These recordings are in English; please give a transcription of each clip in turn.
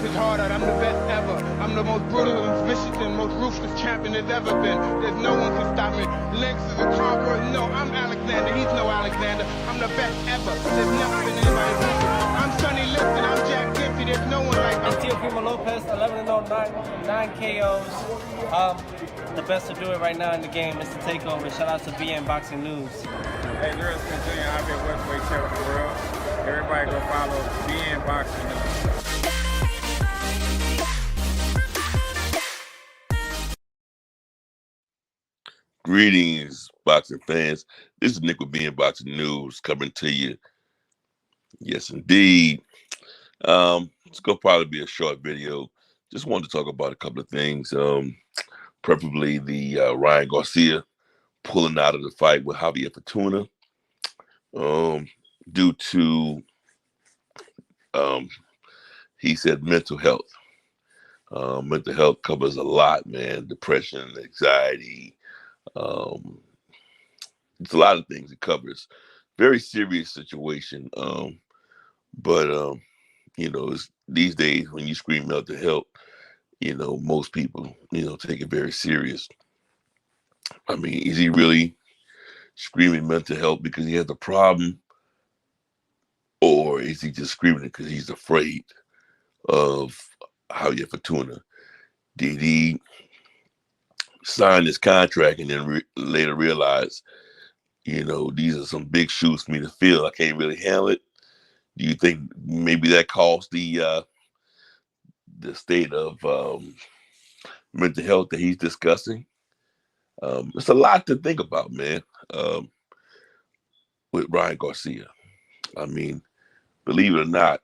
his heart out. I'm the best ever. I'm the most brutal and vicious and most ruthless champion there's ever been. There's no one can stop me. Lex is a conqueror. No, I'm Alexander. He's no Alexander. I'm the best ever. There's never been anybody like me. I'm Sonny Liston. I'm Jack Dempsey. There's no one like me. Teofimo Lopez, 11-0, 9 KOs. The best to do it right now in the game is to take over. Shout out to BNboxingNews. Hey, girls, continue. I've been welterweight champion of the world. Everybody go follow BNboxingNews. Greetings, boxing fans. This is Nick with BNboxingNews coming to you. Yes, indeed. It's going to probably be a short video. Just wanted to talk about a couple of things. Preferably the Ryan Garcia pulling out of the fight with Javier Fortuna due to, he said, mental health. Mental health covers a lot, man. Depression, anxiety. It's a lot of things it covers. Very serious situation. But it's, these days when you scream mental health, most people, take it very serious. I mean, is he really screaming mental health because he has a problem? Or is he just screaming it because he's afraid of Javier Fortuna? Did he sign this contract and then later realize, these are some big shoes for me to fill. I can't really handle it. Do you think maybe that caused the state of mental health that he's discussing? It's a lot to think about, man, with Ryan Garcia. I mean, believe it or not,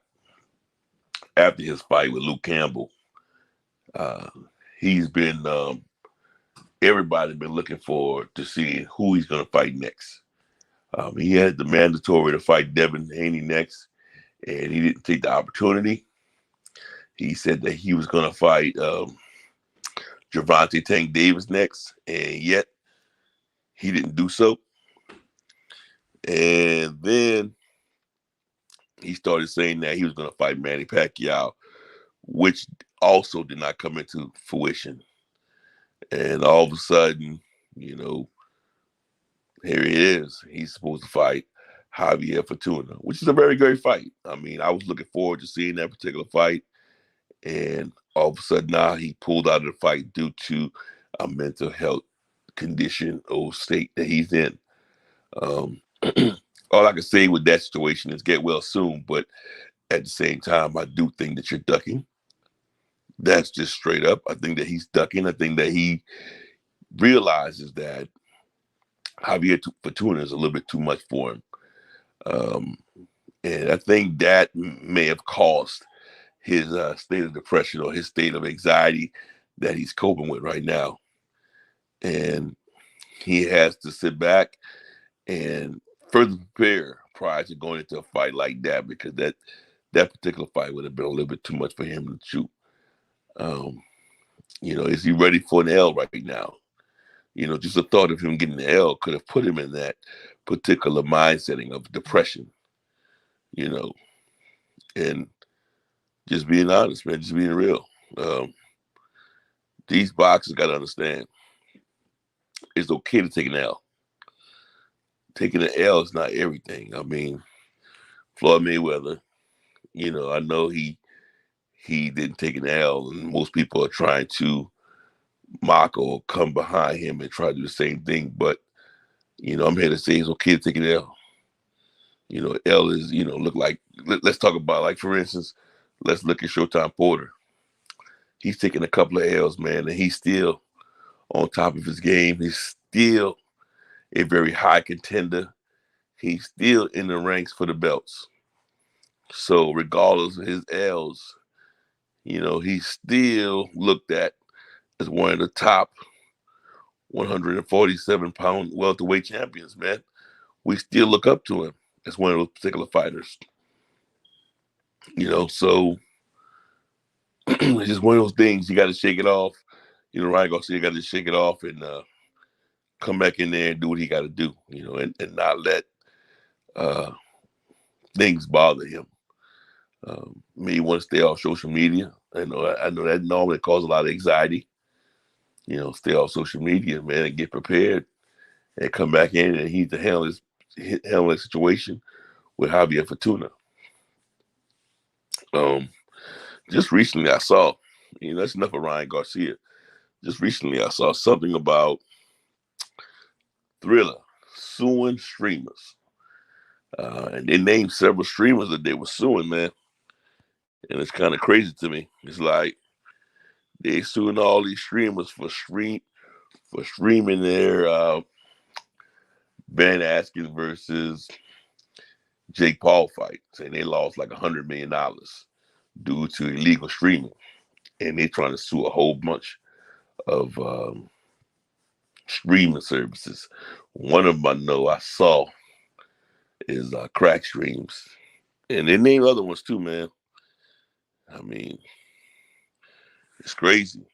after his fight with Luke Campbell, he's been, everybody's been looking forward to see who he's going to fight next. He had the mandatory to fight Devin Haney next, and he didn't take the opportunity. He said that he was going to fight Gervonta Tank Davis next, and yet he didn't do so. And then he started saying that he was going to fight Manny Pacquiao, which also did not come into fruition. And all of a sudden, here it is. He's supposed to fight Javier Fortuna, which is a very great fight. I mean, I was looking forward to seeing that particular fight. And all of a sudden now he pulled out of the fight due to a mental health condition or state that he's in. All I can say with that situation is get well soon. But at the same time, I do think that you're ducking. That's just straight up. I think that he's ducking. I think that he realizes that Javier Fortuna is a little bit too much for him. And I think that may have caused his state of depression or his state of anxiety that he's coping with right now. And he has to sit back and further prepare prior to going into a fight like that, because that particular fight would have been a little bit too much for him to shoot. Is he ready for an L right now? Just the thought of him getting the L could have put him in that particular mindsetting of depression, and just being honest, man, just being real. These boxers got to understand it's okay to take an L. Taking an L is not everything. I mean, Floyd Mayweather, I know he didn't take an L, and most people are trying to mock or come behind him and try to do the same thing. But, I'm here to say it's okay to take an L. L is, look like, let's talk about, like, for instance, let's look at Showtime Porter. He's taking a couple of L's, man, and he's still on top of his game. He's still a very high contender. He's still in the ranks for the belts. So regardless of his L's, he's still looked at as one of the top 147-pound welterweight champions, man. We still look up to him as one of those particular fighters. So it's just one of those things. You got to shake it off. Ryan Garcia got to shake it off and come back in there and do what he got to do, and not let things bother him. may want to stay off social media. I know that normally causes a lot of anxiety. You know, stay off social media, man, and get prepared and come back in and he to handle the situation with Javier Fortuna. Just recently I saw, that's enough of Ryan Garcia. Just recently I saw something about Triller suing streamers. And they named several streamers that they were suing, man. And it's kind of crazy to me. It's like they suing all these streamers for streaming their Ben Askren versus Jake Paul fight, saying they lost like $100 million due to illegal streaming. And they're trying to sue a whole bunch of streaming services. One of them I know I saw is Crack Streams. And they name other ones too, man. I mean, it's crazy.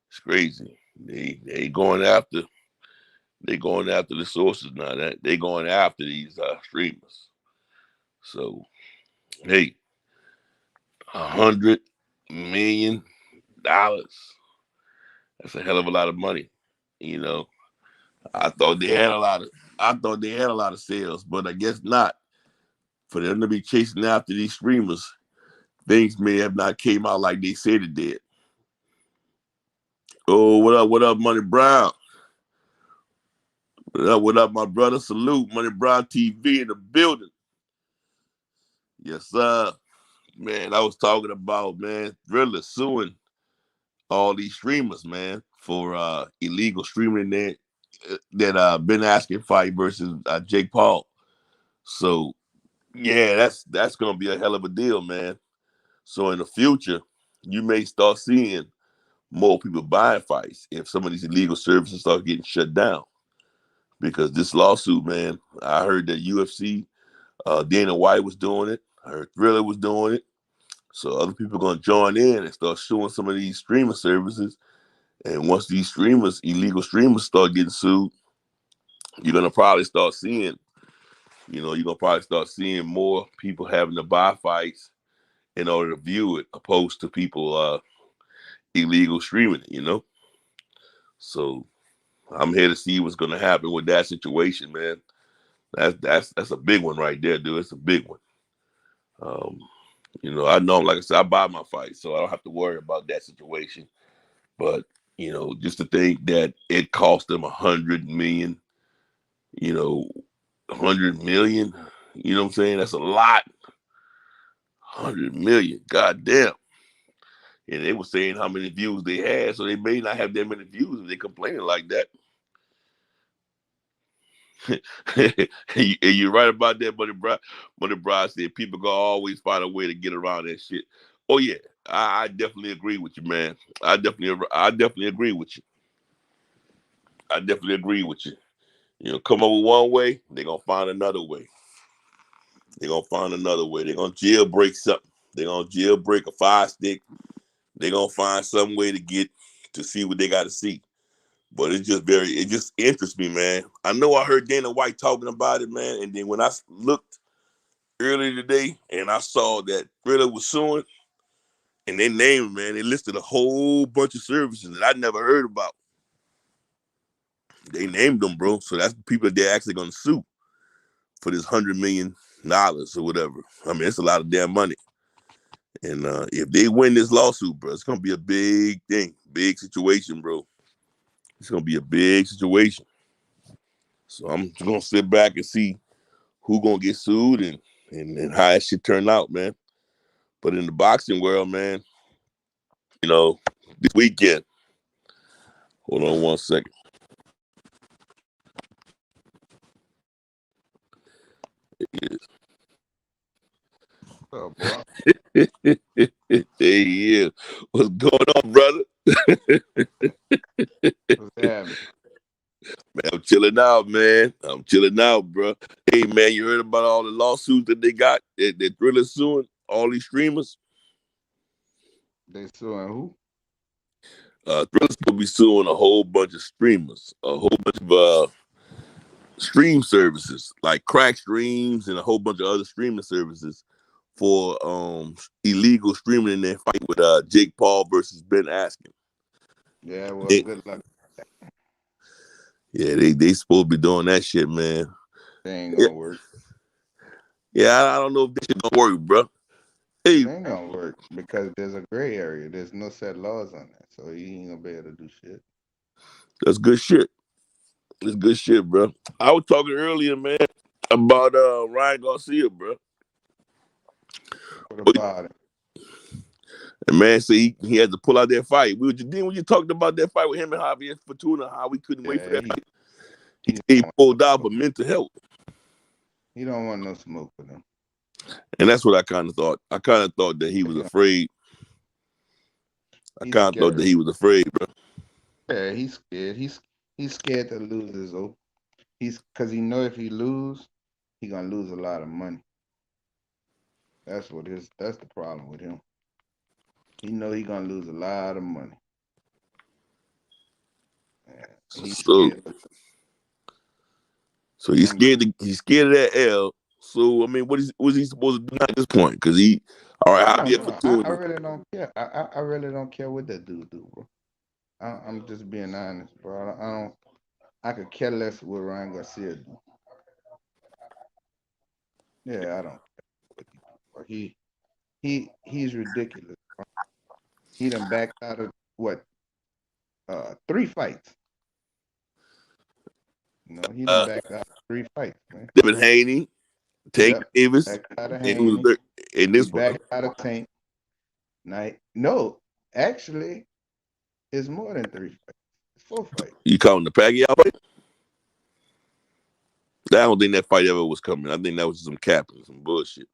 It's crazy. They going after the sources now. They going after these streamers. So, hey, $100 million. That's a hell of a lot of money. I thought they had a lot of sales, but I guess not. For them to be chasing after these streamers, things may have not came out like they said it did. Oh, what up, Money Brown? What up, my brother? Salute, Money Brown TV in the building. Yes, sir. Man, I was talking about, man, Triller suing all these streamers, man, for illegal streaming that Ben Askren fight versus Jake Paul. So, yeah, that's gonna be a hell of a deal, man. So in the future, you may start seeing more people buying fights if some of these illegal services start getting shut down. Because this lawsuit, man, I heard that UFC, Dana White was doing it. I heard Triller was doing it. So other people are going to join in and start suing some of these streaming services. And once these illegal streamers start getting sued, you're going to probably start seeing, more people having to buy fights in order to view it, opposed to people illegal streaming it, So I'm here to see what's going to happen with that situation, man. That's a big one right there, dude. It's a big one. I know, like I said, I buy my fights, so I don't have to worry about that situation. But, just to think that it cost them $100 million, $100 million, you know what I'm saying? That's a lot. $100 million, goddamn. And they were saying how many views they had, so they may not have that many views if they complaining like that. And you're right about that, Money Brown said people gonna always find a way to get around that shit. Oh yeah, I definitely agree with you, man. I definitely agree with you. I definitely agree with you. Come up with one way, they're gonna find another way. They're gonna find another way. They're gonna jailbreak something. They're gonna jailbreak a fire stick. They're gonna find some way to see what they gotta see. But it just interests me, man. I know I heard Dana White talking about it, man. And then when I looked earlier today and I saw that Triller was suing, and they named, man, they listed a whole bunch of services that I never heard about. They named them, bro. So that's the people that they're actually going to sue for this $100 million or whatever. I mean, it's a lot of damn money. And if they win this lawsuit, bro, it's going to be a big thing, big situation, bro. It's going to be a big situation. So I'm just going to sit back and see who going to get sued and how that shit turn out, man. But in the boxing world, man, this weekend, hold on one second. It is. Oh, boy. There he is. What's going on, brother? What's happening? Man, I'm chilling out, man. I'm chilling out, bro. Hey, man, you heard about all the lawsuits that they got? That Triller suing all these streamers? They suing who? Triller's supposed to be suing a whole bunch of streamers, a whole bunch of stream services, like Crack Streams and a whole bunch of other streaming services for illegal streaming in that fight with Jake Paul versus Ben Askren. Yeah, well, good luck. Yeah, they supposed to be doing that shit, man. They ain't gonna work. Yeah, I don't know if this shit gonna work, bro. Hey, It ain't gonna work because there's a gray area. There's no set laws on that, so he ain't gonna be able to do shit. that's good shit. That's good shit, bro. I was talking earlier, man, about Ryan Garcia, bro. What about it? And man said he had to pull out that fight. When you talked about that fight with him and Javier Fortuna, how we couldn't wait for that fight. He pulled out for mental health. He don't want no smoke with him. And that's what I kind of thought. I kind of thought that he was afraid. I kind of thought that he was afraid, bro. Yeah, he's scared. He's scared to lose his oath. Because he know if he lose, he gonna lose a lot of money. That's the problem with him. He know he gonna lose a lot of money. He's scared. So he's scared of that L. So I mean, what is he supposed to do at this point? Because I really don't care. I really don't care what that dude do, bro. I'm just being honest, bro. I could care less what Ryan Garcia do. Yeah, I don't care. He's ridiculous, bro. He done backed out of what? 3 fights. No, he done backed out of 3 fights, man. Devin Haney, Tank Davis, backed out of and who was there? And this one backed out of Tank. No, actually, it's more than 3 fights. It's 4 fights. You calling the Pacquiao fight? I don't think that fight ever was coming. I think that was just some capping, some bullshit.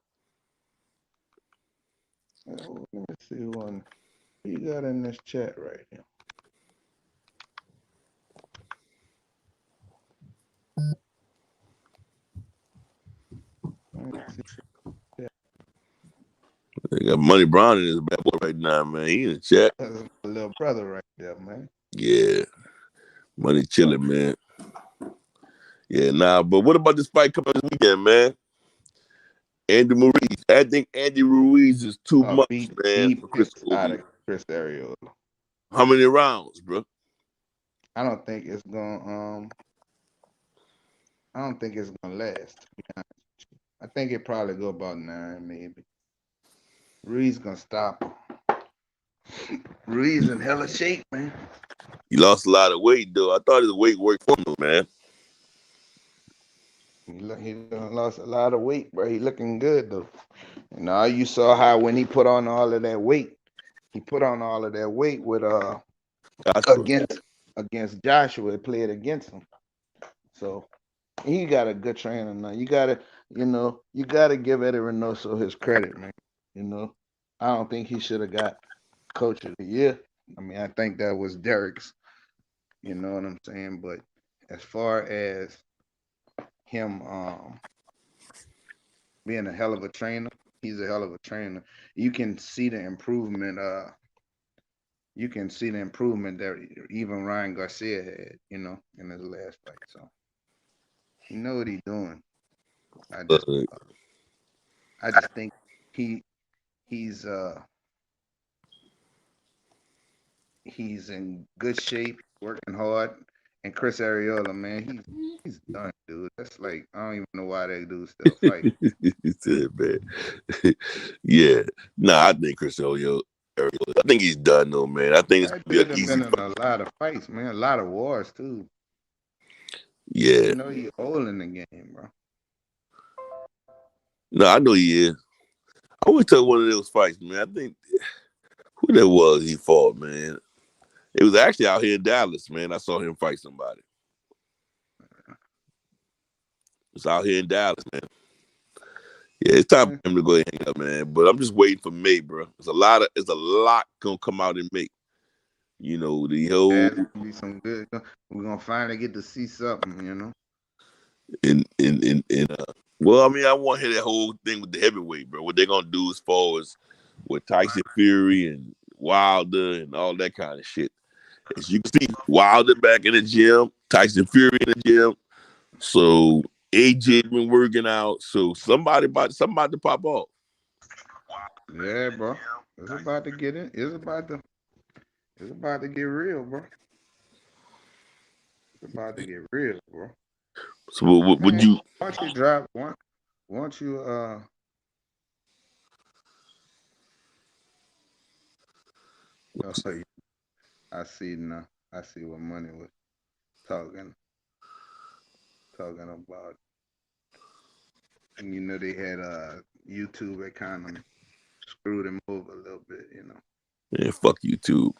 Let me see who you got in this chat right here. They got Money Brown in his bad boy right now, man. He in the chat. That's my little brother right there, man. Yeah. Money chilling, man. Yeah, but what about this fight coming this weekend, man? Andy Ruiz. I think Andy Ruiz is too much, man, for Chris Arreola. How many rounds, bro? I don't think it's gonna last, to be honest with you. I think it probably go about 9, maybe. Ruiz gonna stop him. Ruiz in hella shape, man. He lost a lot of weight, though. I thought his weight worked for him, man. He lost a lot of weight, bro. He looking good, though. You saw how when he put on all of that weight, with against Joshua. It played against him. So he got a good trainer now. You gotta give Eddie Reynoso his credit, man. I don't think he should have got Coach of the Year. I mean, I think that was Derek's. You know what I'm saying? But as far as him being a hell of a trainer, he's a hell of a trainer. You can see the improvement. That even Ryan Garcia had, in his last fight. So he know what he's doing. I just think he's in good shape, working hard. And Chris Arreola, man, he's done, dude. That's like, I don't even know why that dude's still fighting. He said, man. Yeah. I think Chris Arreola, I think he's done, though, man. I think it's going to be an easy fight. Been in a lot of fights, man. A lot of wars, too. Yeah. He's old in the game, bro. No, I know he is. I went to one of those fights, man. I think who that was he fought, man. It was actually out here in Dallas, man. I saw him fight somebody. It's out here in Dallas, man. Yeah, it's time for him to go ahead and hang up, man. But I'm just waiting for May, bro. There's a lot gonna come out in May. The whole. Yeah, it's gonna be some good. We're gonna finally get to see something, Well, I mean, I want to hear that whole thing with the heavyweight, bro. What they're gonna do as far as with Tyson Fury and Wilder and all that kind of shit. As you can see, Wilder back in the gym, Tyson Fury in the gym. So AJ been working out. So somebody to pop off. Yeah, bro. It's about to get in. It's about to get real, bro. It's about to get real, bro. So what would Man, you? once you drop one, once you oh, I see now. I see what money was talking about. And you know they had YouTube that kind of screwed him over a little bit, you know. Man, fuck YouTube.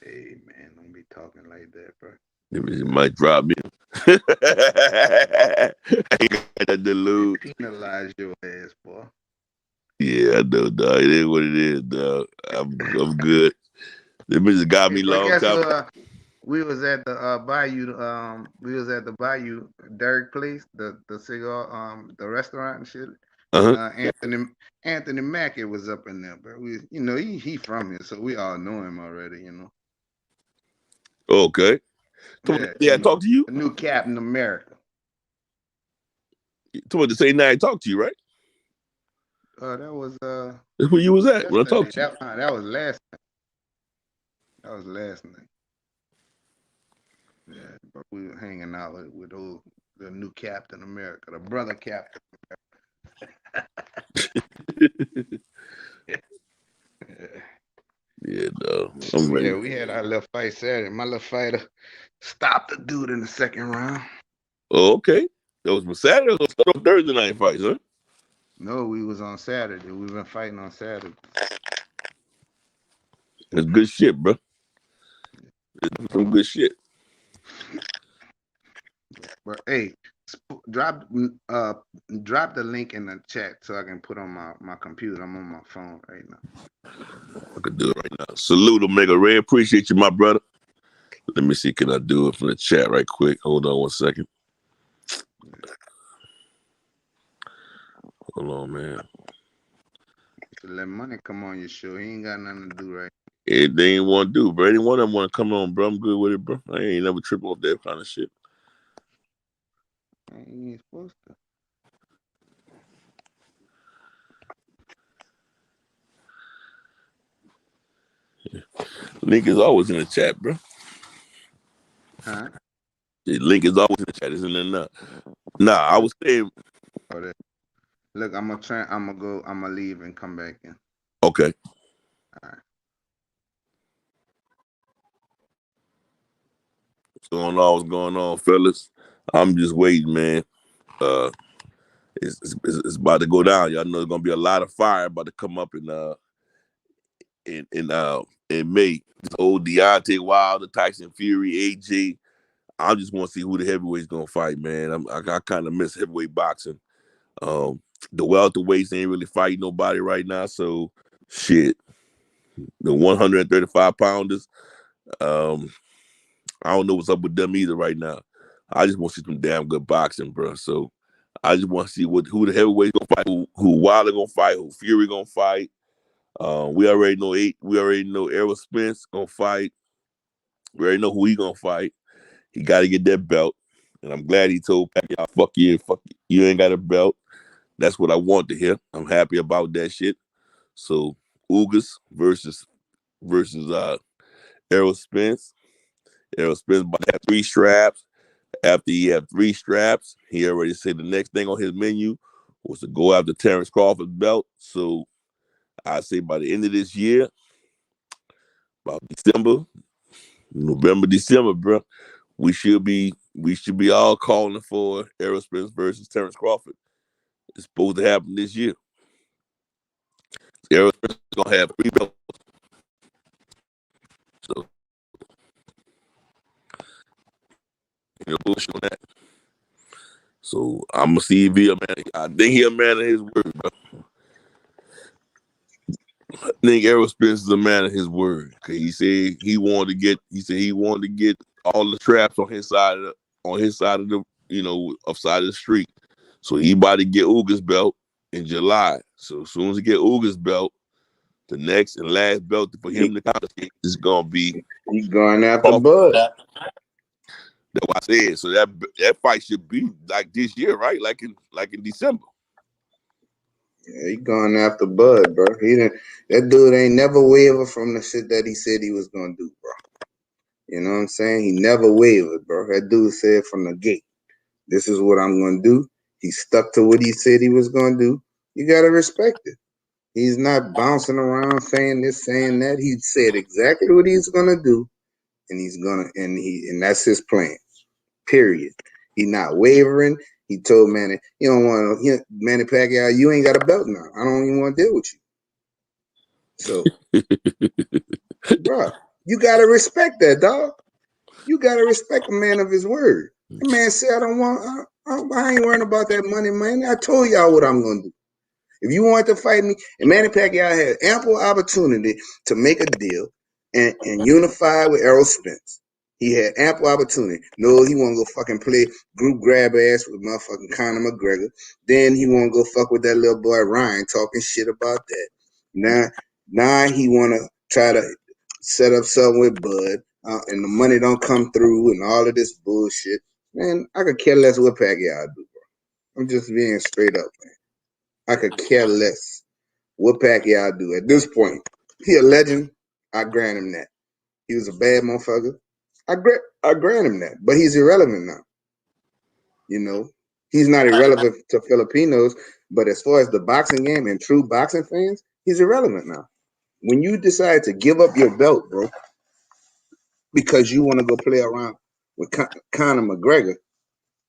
Hey man, don't be talking like that, bro. It might drop me. I ain't got that to lose. Penalize your ass, boy. Yeah, I know, dog. It is what it is, dog. I'm good. Them bitches got me But long guess time. what? We was at the Bayou. We was at the Bayou Derek place, the cigar, the restaurant and shit. And Anthony Mackie was up in there, bro. We, you know, he from here, so we all know him already, you know. Okay. Yeah, I talked to you. The new Captain America. Told to say now I talked to you, right? That was That's where you was at when I talked to you. That was last night. That was last night. Yeah, but we were hanging out with the new Captain America, the brother Captain America. Yeah, no. I'm ready. Yeah, we had our little fight Saturday. My little fighter stopped the dude in the second round. Oh, okay. That was my Saturday or Thursday night fights, huh? No, we was on Saturday. We've been fighting on Saturday. That's good shit, bro. That's some good shit. But hey, drop the link in the chat so I can put on my computer. I'm on my phone right now. I can do it right now. Salute, Omega Ray. Appreciate you, my brother. Let me see. Can I do it from the chat right quick? Hold on 1 second. Hold on, man. So let money come on your show. He ain't got nothing to do right. They ain't want to do, bro. Any one of them want to come on, bro. I'm good with it, bro. I ain't never trip off that kind of shit. He ain't supposed to. Yeah. Link is always in the chat, bro. Huh? The link is always in the chat, isn't it? Nah, I was saying. Oh, look, I'm gonna leave and come back in. Okay. All right. What's going on, fellas? I'm just waiting, man. It's about to go down. Y'all know there's gonna be a lot of fire about to come up in May. This old Deontay Wilder, Tyson Fury, AJ. I just want to see who the heavyweight's gonna fight, man. I kind of miss heavyweight boxing. The welterweights ain't really fighting nobody right now, so shit. The 135 pounders, I don't know what's up with them either right now. I just want to see some damn good boxing, bro. So I just want to see who the heavyweights gonna fight, who Wilder gonna fight, who Fury gonna fight. We already know Errol Spence gonna fight. We already know who he gonna fight. He got to get that belt, and I'm glad he told Pacquiao, "Fuck you, you ain't got a belt." That's what I want to hear. I'm happy about that shit. So Ugas versus Errol Spence. Errol Spence about to have 3 straps. After he had 3 straps, he already said the next thing on his menu was to go after Terrence Crawford's belt. So I say by the end of this year, about November, December, bro, we should be all calling for Errol Spence versus Terrence Crawford. It's supposed to happen this year. Errol Spence is gonna have 3 belts. So bullshit on that. So I'm gonna see if he a man. I think he a man of his word, bro. I think Errol Spence is a man of his word. Cause he said he wanted to get all the traps on his side of the upside of the street. So he about to get Ugas belt in July. So as soon as he get Ugas belt, the next and last belt for him to compete is gonna be. He's going after Bud. That's what I said. So that fight should be like this year, right? Like in December. Yeah, he going after Bud, bro. That dude ain't never wavered from the shit that he said he was gonna do, bro. You know what I'm saying? He never wavered, bro. That dude said from the gate, this is what I'm gonna do. He stuck to what he said he was gonna do. You gotta respect it. He's not bouncing around saying this, saying that. He said exactly what he's gonna do, and and that's his plan. Period. He not wavering. He told Manny, you don't want to, Manny Pacquiao, you ain't got a belt now. I don't even want to deal with you. So, bro, you gotta respect that, dog. You gotta respect a man of his word. The man said, I ain't worrying about that money, man. I told y'all what I'm gonna do. If you want to fight me, and Manny Pacquiao had ample opportunity to make a deal and unify with Errol Spence. He had ample opportunity. No, he want to go fucking play group grab ass with motherfucking Conor McGregor. Then he want to go fuck with that little boy Ryan talking shit about that. Now he want to try to set up something with Bud, and the money don't come through and all of this bullshit. Man, I could care less what Pacquiao do, bro. I'm just being straight up, man. I could care less what Pacquiao do at this point. He a legend. I grant him that. He was a bad motherfucker. I grant him that. But he's irrelevant now. You know, he's not irrelevant to Filipinos, but as far as the boxing game and true boxing fans, he's irrelevant now. When you decide to give up your belt, bro, because you want to go play around with Conor McGregor,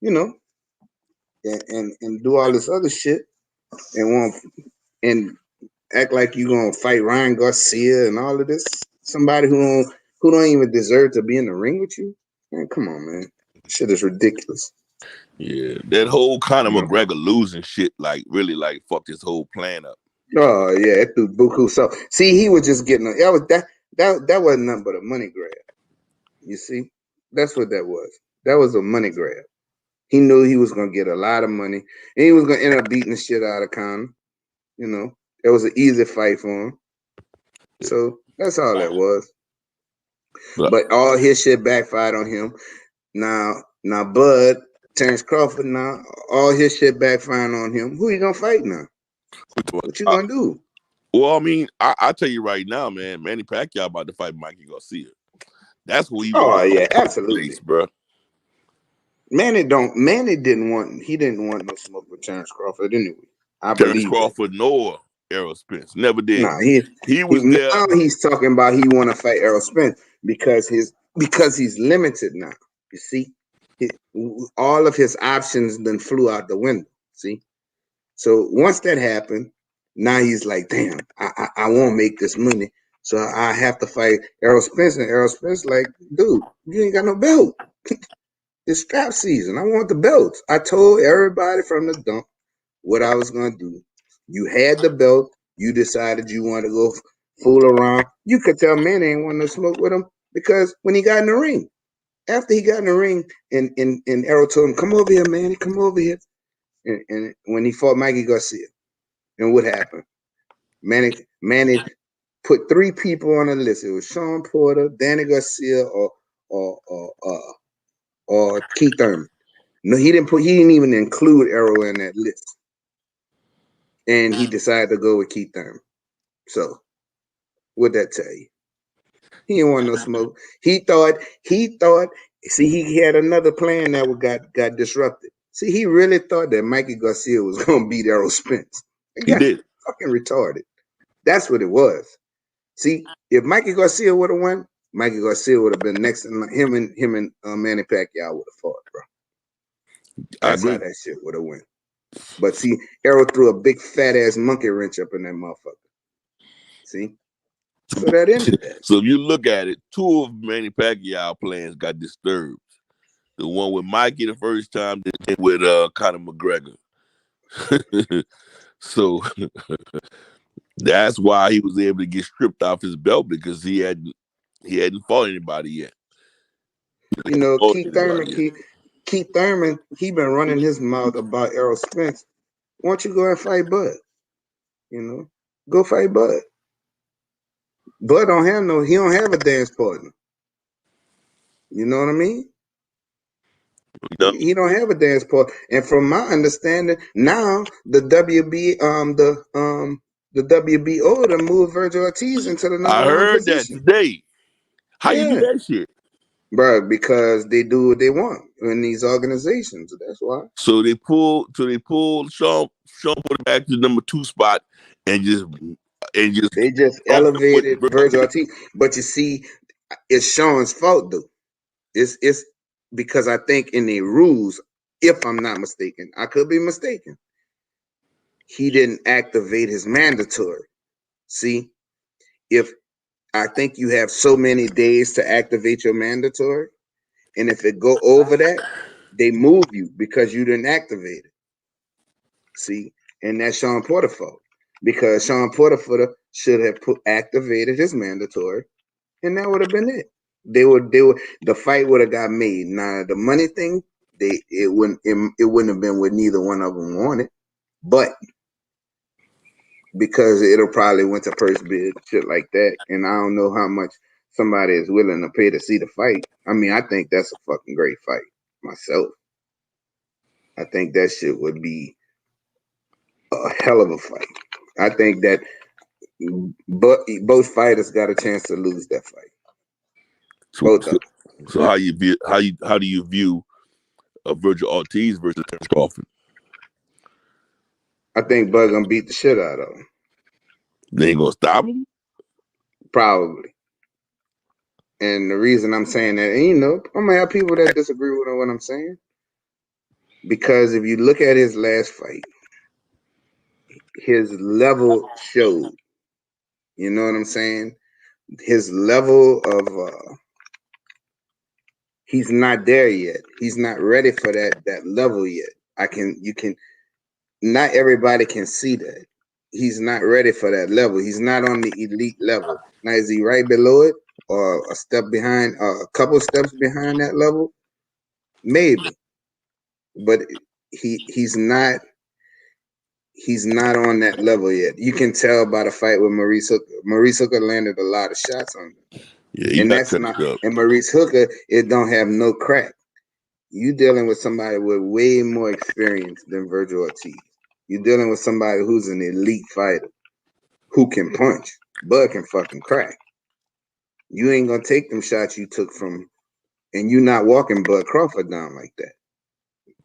you know, and do all this other shit and act like you gonna fight Ryan Garcia and all of this. Somebody who don't even deserve to be in the ring with you. Man, come on, man. Shit is ridiculous. Yeah, that whole Conor Yeah. McGregor losing shit, like really, like fucked his whole plan up. Oh yeah, it threw buku. So see, he was just getting that wasn't nothing but a money grab. You see, that's what that was. That was a money grab. He knew he was gonna get a lot of money, and he was gonna end up beating the shit out of Conor. You know, it was an easy fight for him. So that's all that was. But all his shit backfired on him. Now Bud, Terrence Crawford, now all his shit backfiring on him. Who you gonna fight now? What you gonna do? Well, I mean, I tell you right now, man, Manny Pacquiao about to fight Mikey Garcia. That's what he Oh wants. yeah, absolutely, place, bro. Manny didn't want no smoke with Terrence Crawford anyway. I Terrence believe that. Crawford nor Errol Spence never did. Nah, He was there. now he's talking about he want to fight Errol Spence because he's limited now. You see, all of his options then flew out the window. See, so once that happened, now he's like, damn, I won't make this money, so I have to fight Errol Spence. And Errol Spence like, dude, you ain't got no belt. It's strap season. I want the belts. I told everybody from the dump what I was gonna do. You had the belt. You decided you wanted to go fool around. You could tell Manny ain't want to smoke with him because when he got in the ring, after he got in the ring, and Errol told him, "Come over here, Manny. Come over here." And when he fought Mikey Garcia, and what happened? Manny put 3 people on the list. It was Sean Porter, Danny Garcia, or Keith Thurman. No, he didn't even include Errol in that list. And he decided to go with Keith Thurman. So what'd that tell you? He didn't want no smoke. He thought, see, he had another plan that got disrupted. See, he really thought that Mikey Garcia was gonna beat Errol Spence. He did. Fucking retarded. That's what it was. See, if Mikey Garcia would have won, Mikey Garcia would have been next in him and Manny Pacquiao would have fought, bro. That's how that shit would have went. But see, Errol threw a big fat ass monkey wrench up in that motherfucker. See? So that ended that. So if you look at it, 2 of Manny Pacquiao plans got disturbed. The one with Mikey the first time, then with Conor McGregor. So that's why he was able to get stripped off his belt, because he hadn't fought anybody yet. You know, Keith Thurman, he been running his mouth about Errol Spence. Why don't you go and fight Bud? You know, go fight Bud. Bud don't have a dance partner. You know what I mean? No. He don't have a dance part. And from my understanding, now the WBO to move Virgil Ortiz into the I number one heard that position. today. How you do Yeah, that shit? bro, because they do what they want in these organizations. That's why. So they pulled Sean put it back to the number 2 spot and just They just bumped him with elevated Virgil Ortiz. Ortiz. But you see, it's Sean's fault though. It's because I think in the rules, if I'm not mistaken, I could be mistaken, he didn't activate his mandatory. See, if I think you have so many days to activate your mandatory, and if it go over that, they move you because you didn't activate it. See, and that's Sean Porter fault because Sean Porter should have activated his mandatory, and that would have been it. They would the fight would have got made. Now the money thing, it wouldn't have been what neither one of them wanted, but because it'll probably went to first bid, shit like that, and I don't know how much somebody is willing to pay to see the fight. I mean, I think that's a fucking great fight myself. I think that shit would be a hell of a fight. I think that both fighters got a chance to lose that fight. Both of them. So how do you view Virgil Ortiz versus Terence Crawford? I think Bud gonna beat the shit out of him. They ain't gonna stop him? Probably. And the reason I'm saying that, and I'm gonna have people that disagree with what I'm saying. Because if you look at his last fight, his level showed. You know what I'm saying? His level of he's not there yet. He's not ready for that level yet. Not everybody can see that. He's not ready for that level. He's not on the elite level. Now is he right below it or a step behind, a couple steps behind that level? Maybe. But he's not on that level yet. You can tell by the fight with Maurice Hooker. Maurice Hooker landed a lot of shots on him. Yeah, And that's not and Maurice Hooker, it don't have no crack. You dealing with somebody with way more experience than Virgil Ortiz. You're dealing with somebody who's an elite fighter who can punch. Bud can fucking crack. You ain't gonna take them shots you took from, and you not walking Bud Crawford down like that.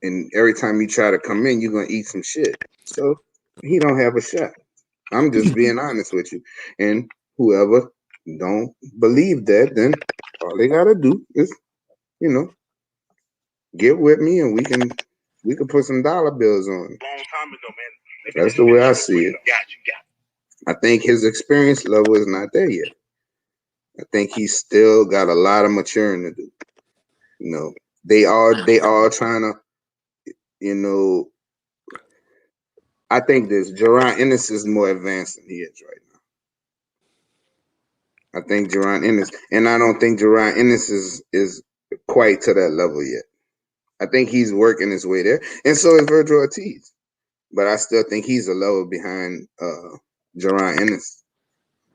And every time you try to come in, you're gonna eat some shit. So he don't have a shot. I'm just being honest with you. And whoever don't believe that, then all they gotta do is, get with me and we can put some dollar bills on it. That's the way I see it. I think his experience level is not there yet. I think he's still got a lot of maturing to do. They are trying to, I think this Jaron Ennis is more advanced than he is right now. I think Jaron Ennis, and I don't think Jaron Ennis is quite to that level yet. I think he's working his way there, and so is Virgil Ortiz. But I still think he's a level behind Jaron Ennis.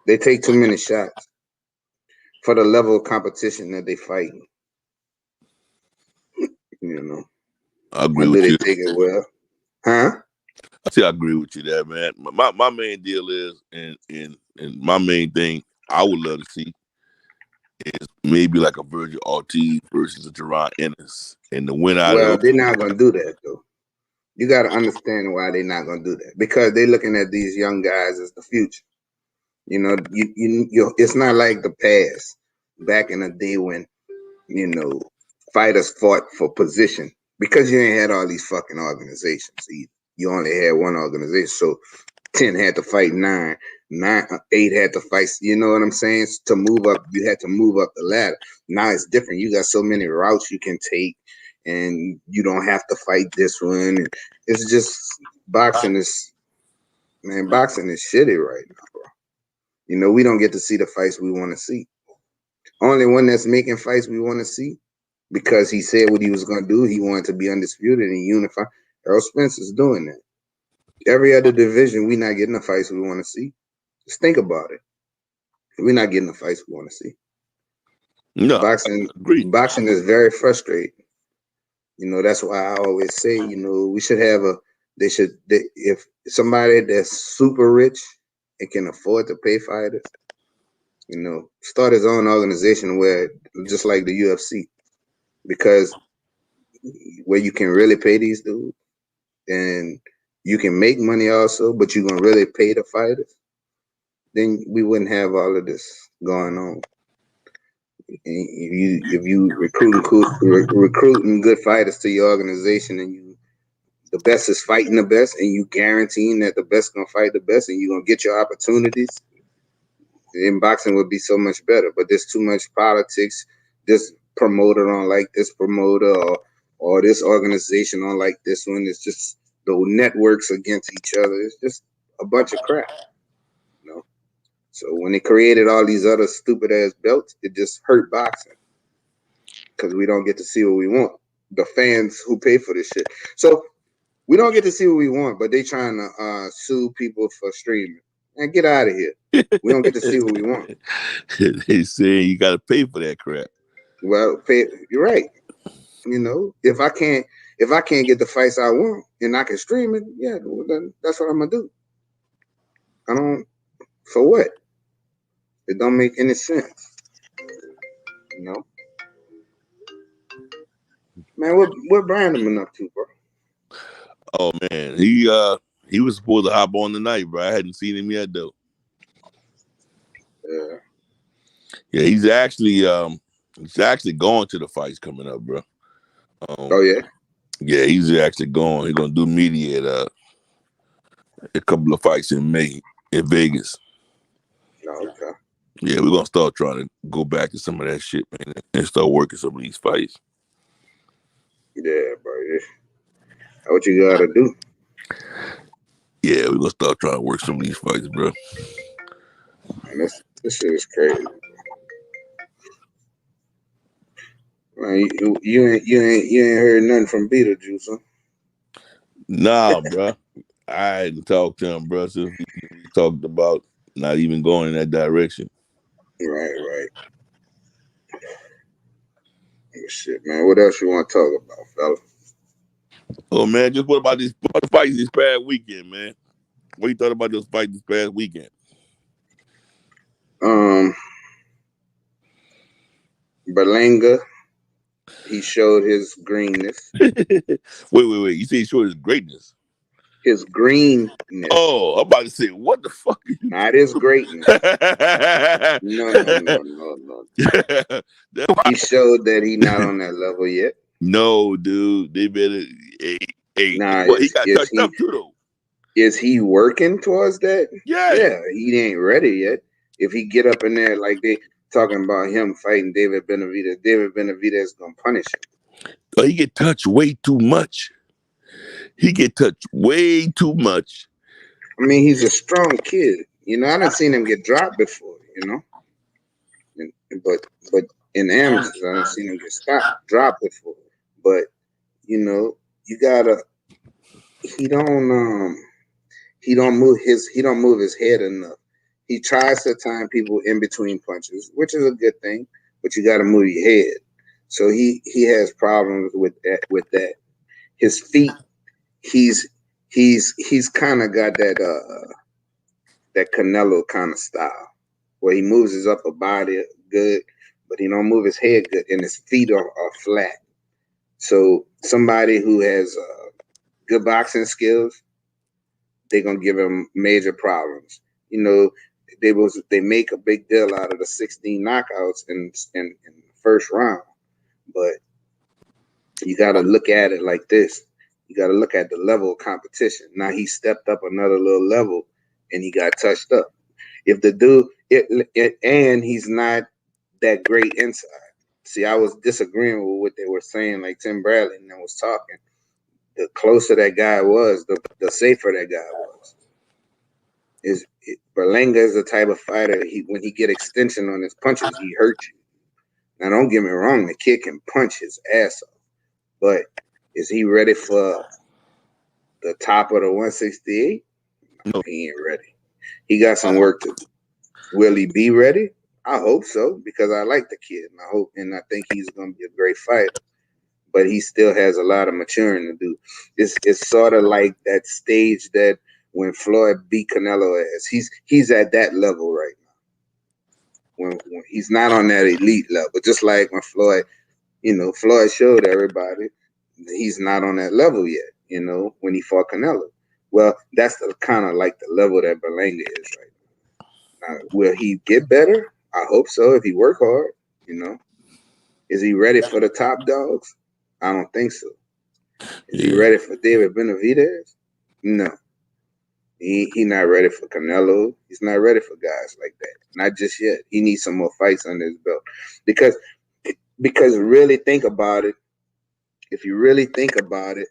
They take too many shots for the level of competition that they fight. I agree with you. They take it well, huh? I say I agree with you there, man. My main deal is, and my main thing I would love to see is maybe like a Virgil Ortiz versus a Jaron Ennis, and the winner. Well, they're not gonna do that though. You got to understand why they're not gonna do that, because they're looking at these young guys as the future. It's not like the past back in the day when fighters fought for position, because you ain't had all these fucking organizations either. You only had one organization, so 10 had to fight 9, 8 had to fight. You know what I'm saying? To move up, you had to move up the ladder. Now it's different. You got so many routes you can take, and you don't have to fight this one. It's just boxing is shitty right now, bro. We don't get to see the fights we want to see. Only one that's making fights we want to see, because he said what he was going to do. He wanted to be undisputed and unify. Errol Spencer's doing that. Every other division, we're not getting the fights we want to see. Just think about it. We're not getting the fights we want to see. No, Boxing is very frustrating. You know, that's why I always say, you know, we should have if somebody that's super rich and can afford to pay fighters, you know, start his own organization where, just like the UFC, because where you can really pay these dudes and you can make money also, but you're gonna really pay the fighters, then we wouldn't have all of this going on. If you recruiting good fighters to your organization, and the best is fighting the best, and you guaranteeing that the best gonna fight the best, and you're gonna get your opportunities, then boxing would be so much better. But there's too much politics. This promoter don't like this promoter, or this organization don't like this one. It's just the networks against each other. It's just a bunch of crap, you know. So when they created all these other stupid ass belts, it just hurt boxing because we don't get to see what we want. The fans who pay for this shit. So we don't get to see what we want, but they trying to sue people for streaming. And get out of here. We don't get to see what we want. They say you got to pay for that crap. Well, you're right. You know, if I can't get the fights I want and I can stream it, yeah, well, then that's what I'm gonna do. I don't. For what? It don't make any sense. You know, man. What Brandon up to, bro? Oh man, he was supposed to hop on tonight, bro. I hadn't seen him yet though. Yeah, he's actually going to the fights coming up, bro. Oh yeah. Yeah, he's actually going. He's gonna do media at a couple of fights in May in Vegas. Oh, okay. Yeah, we're gonna start trying to go back to some of that shit, man, and start working some of these fights. Yeah, bro. That's what you gotta do. Yeah, we're gonna start trying to work some of these fights, bro. Man, this shit is crazy. Man, you ain't heard nothing from Beetlejuice, huh? Nah, bro. I hadn't talked to him, bro, since we talked about not even going in that direction. Right. Oh, shit, man. What else you want to talk about, fella? Oh man, just what about the fights this past weekend, man? What you thought about those fights this past weekend? Berlanga, he showed his greenness. wait. You say he showed his greatness? His greenness. Oh, I'm about to say, what the fuck? Not his greatness. No. He showed that he not on that level yet. No, dude. They better. Nah, he got touched up too, though. Is he working towards that? Yeah, he ain't ready yet. If he get up in there like they talking about him fighting David Benavidez is gonna punish him. Oh, he get touched way too much. I mean, he's a strong kid. You know, I done seen him get dropped before. You know, but in amateurs, I done seen him get dropped before. But you know, you gotta. He don't move his head enough. He tries to time people in between punches, which is a good thing, but you got to move your head. So he has problems with that. His feet, he's kind of got that Canelo kind of style where he moves his upper body good, but he don't move his head good, and his feet are flat. So somebody who has good boxing skills, they're gonna give him major problems. You know, they make a big deal out of the 16 knockouts in the first round, but you got to look at it like this. You got to look at the level of competition. Now he stepped up another little level, and he got touched up. If the dude, and he's not that great inside. See, I was disagreeing with what they were saying, like Tim Bradley and I was talking. The closer that guy was, the safer that guy was. Berlanga is the type of fighter, when he get extension on his punches, he hurt you. Now, don't get me wrong, the kid can punch his ass off, but is he ready for the top of the 168? No, he ain't ready. He got some work to do. Will he be ready? I hope so, because I like the kid, and I think he's going to be a great fighter. but he still has a lot of maturing to do. It's sort of like that stage that when Floyd beat Canelo as he's at that level right now. When he's not on that elite level, just like when Floyd, Floyd showed everybody he's not on that level yet. When he fought Canelo. Well, that's the kind of like the level that Berlanga is right now. Will he get better? I hope so. If he work hard, Is he ready for the top dogs? I don't think so. Is he ready for David Benavidez? No. He not ready for Canelo. He's not ready for guys like that. Not just yet. He needs some more fights under his belt. Because really think about it, if you really think about it,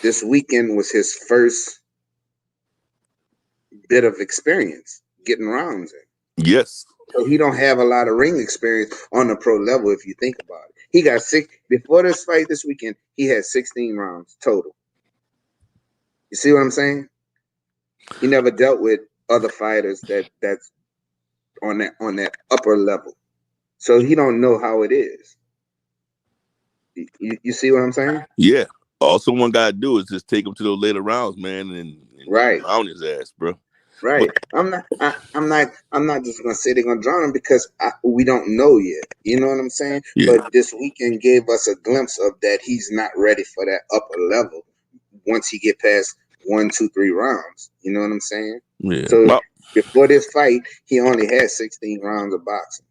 this weekend was his first bit of experience getting rounds in. Yes. So he don't have a lot of ring experience on the pro level if you think about it. He got before this fight this weekend, he had 16 rounds total. You see what I'm saying? He never dealt with other fighters that's on that upper level. So he don't know how it is. You see what I'm saying? Yeah. All someone got to do is just take him to those later rounds, man, and right drown his ass, bro. Right. But I'm not just gonna say they're gonna drown him because we don't know yet. You know what I'm saying? Yeah. But this weekend gave us a glimpse of that he's not ready for that upper level once he get past 1, 2, 3 rounds. You know what I'm saying? Yeah. So before this fight, he only had 16 rounds of boxing.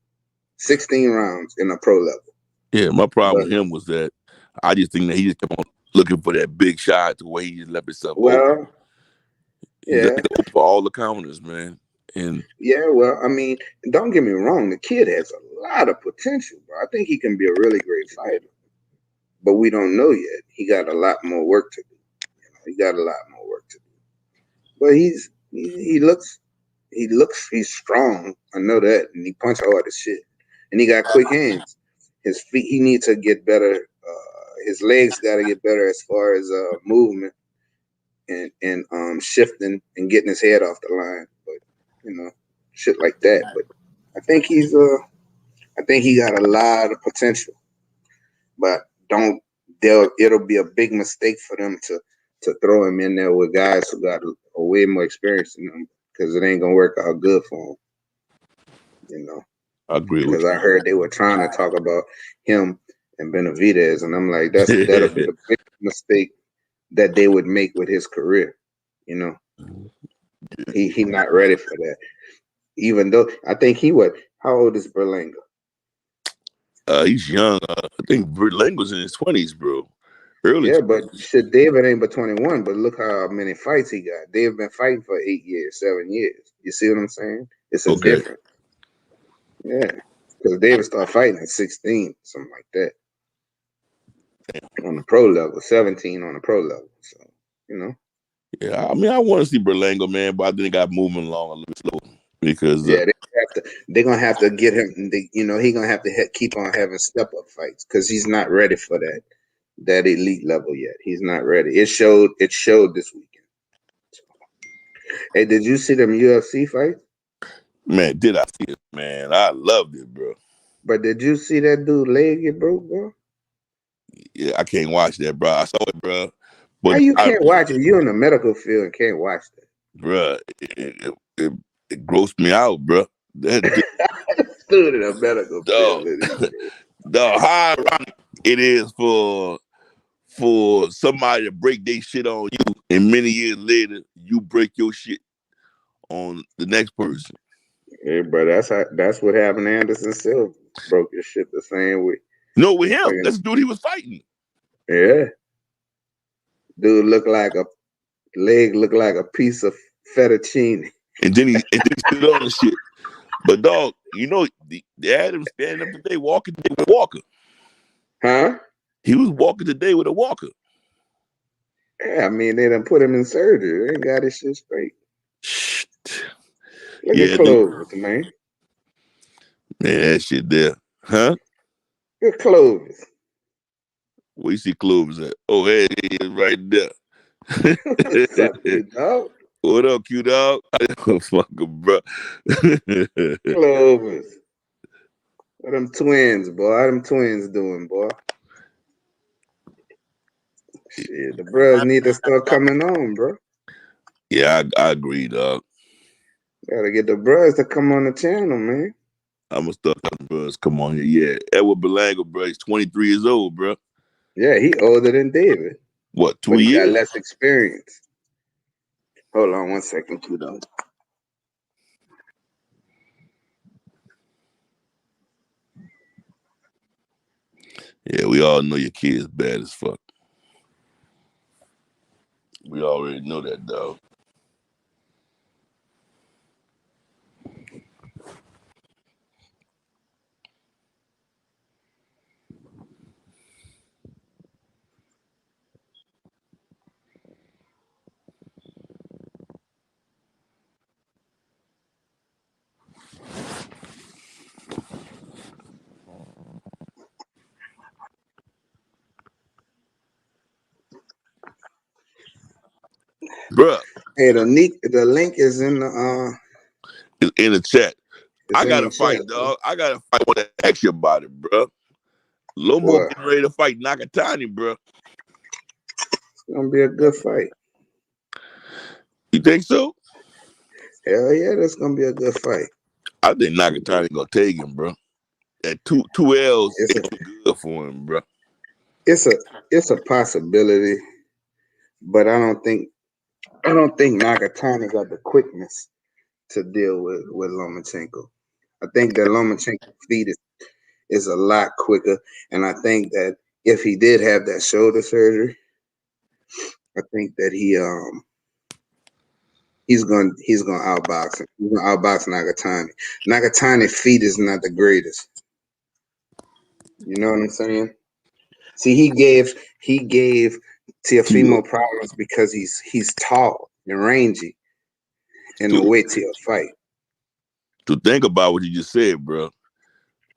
16 rounds in a pro level. Yeah, my problem with him was that I just think that he just kept on looking for that big shot to where he just left himself open. He left it open for all the counters, man. And well, I mean, don't get me wrong, the kid has a lot of potential, bro. I think he can be a really great fighter. But we don't know yet. He got a lot more work to do. He got a lot more work to do. But he's strong. I know that. And he punch hard as shit. And he got quick hands. His feet, he needs to get better. His legs got to get better as far as movement and shifting and getting his head off the line. But shit like that. But I think he got a lot of potential. But it'll be a big mistake for them to throw him in there with guys who got a way more experience than him, because it ain't gonna work out good for him. I agree because I heard they were trying to talk about him and Benavidez, and I'm like, that'll be the big mistake that they would make with his career. He not ready for that. Even though I think how old is Berlanga? He's young. I think Berlanga's in his 20s, bro. Early. Yeah, but shit, David ain't but 21. But look how many fights he got. They've been fighting for 8 years, 7 years. You see what I'm saying? It's a difference. Yeah, because David started fighting at 16, something like that. On the pro level, 17 on the pro level. So, Yeah, I mean, I want to see Berlanga, man, but I think got moving along a little slow because they're gonna have to get him. He gonna have to keep on having step up fights because he's not ready for that elite level yet. He's not ready. It showed this weekend. So. Hey, did you see them UFC fights? Man, did I see it? Man, I loved it, bro. But did you see that dude leg get broke, bro? Yeah, I can't watch that, bro. I saw it, bro. But how you can't watch it? You're in the medical field and can't watch that, bro. It grossed me out, bro. That dude in the medical field. Dog, how ironic it is for somebody to break their shit on you, and many years later you break your shit on the next person. Yeah, bro, that's what happened to Anderson Silva. Broke his shit the same way. No, with him. That's the dude he was fighting. Yeah. Dude looked like a piece of fettuccine. And then he stood on the shit. But dog, they had him standing up today, walking today with a walker. Huh? He was walking today with a walker. Yeah, I mean, they done put him in surgery. They ain't got his shit straight. Shh. Look at Clovis, man. Man, that shit there. Huh? Look at Clovis. Where you see Clovis at? Oh, hey, he is right there. What's up, you dog? What up, Q dog? Fucking bro. Clovis. What them twins, boy? How them twins doing, boy? Shit, the bros need to start coming on, bro. Yeah, I agree, dog. Gotta get the bros to come on the channel, man. I'm gonna start having bros come on here. Yeah, Edward Belanga, bro. He's 23 years old, bro. Yeah, he older than David. What, 2 But he got years? less experience. Hold on 1 second, too, though. Yeah, we all know your kid's bad as fuck. We already know that, dog. Bruh, Hey, the link is in the it's in the chat. it's I in got the to fight, chat, bro. dog. I got to fight. I want to ask you about it, bruh. Lomo What? getting ready to fight Nakatani, bruh. It's gonna be a good fight. You think so? Hell yeah, that's gonna be a good fight. I think Nakatani gonna take him, bruh. That two L's It's is good for him, bruh. it's a possibility, but I don't think Nakatani got the quickness to deal with Lomachenko. I think that Lomachenko's feet is a lot quicker, and I think that if he did have that shoulder surgery, I think that he's gonna outbox him. He's gonna outbox Nagatani. Nagatani's feet is not the greatest. You know what I'm saying? See, he gave Teofimo problems because he's tall and rangy in the way to a fight. To think about what you just said, bruh.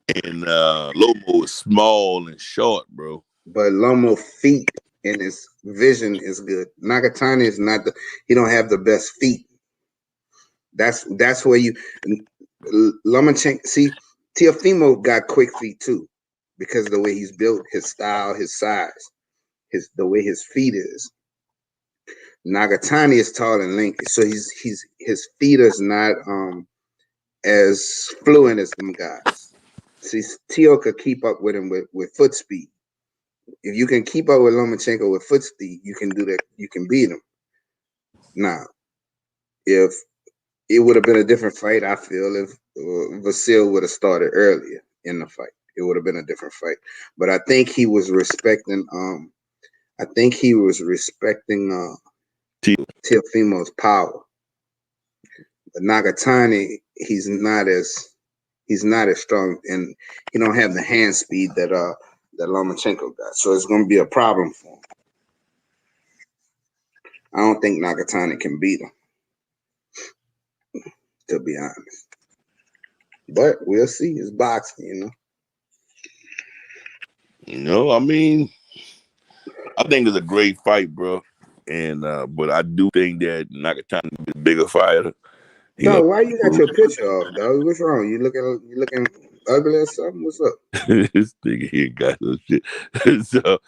And Lomo is small and short, bro. But Lomo feet and his vision is good. Nagatani is not he don't have the best feet. That's where you Lomachenko. See, Teofimo got quick feet too, because of the way he's built, his style, his size, the way his feet is. Nagatani is tall and lanky, so his feet is not as fluent as them guys. See, Teo could keep up with him with foot speed. If you can keep up with Lomachenko with foot speed, you can do that. You can beat him. Now, if it would have been a different fight, I feel if Vasil would have started earlier in the fight, it would have been a different fight. But I think he was respecting. Teofimo's power. But Nagatani, he's not as strong, and he don't have the hand speed that Lomachenko got. So it's going to be a problem for him. I don't think Nagatani can beat him, to be honest. But we'll see. It's boxing, you know. You know, I mean, I think it's a great fight, bro. And but I do think that Nakatani is a bigger fighter. Dog, why you got your picture off, dog? What's wrong? You looking ugly or something? What's up? This nigga here got some shit. So,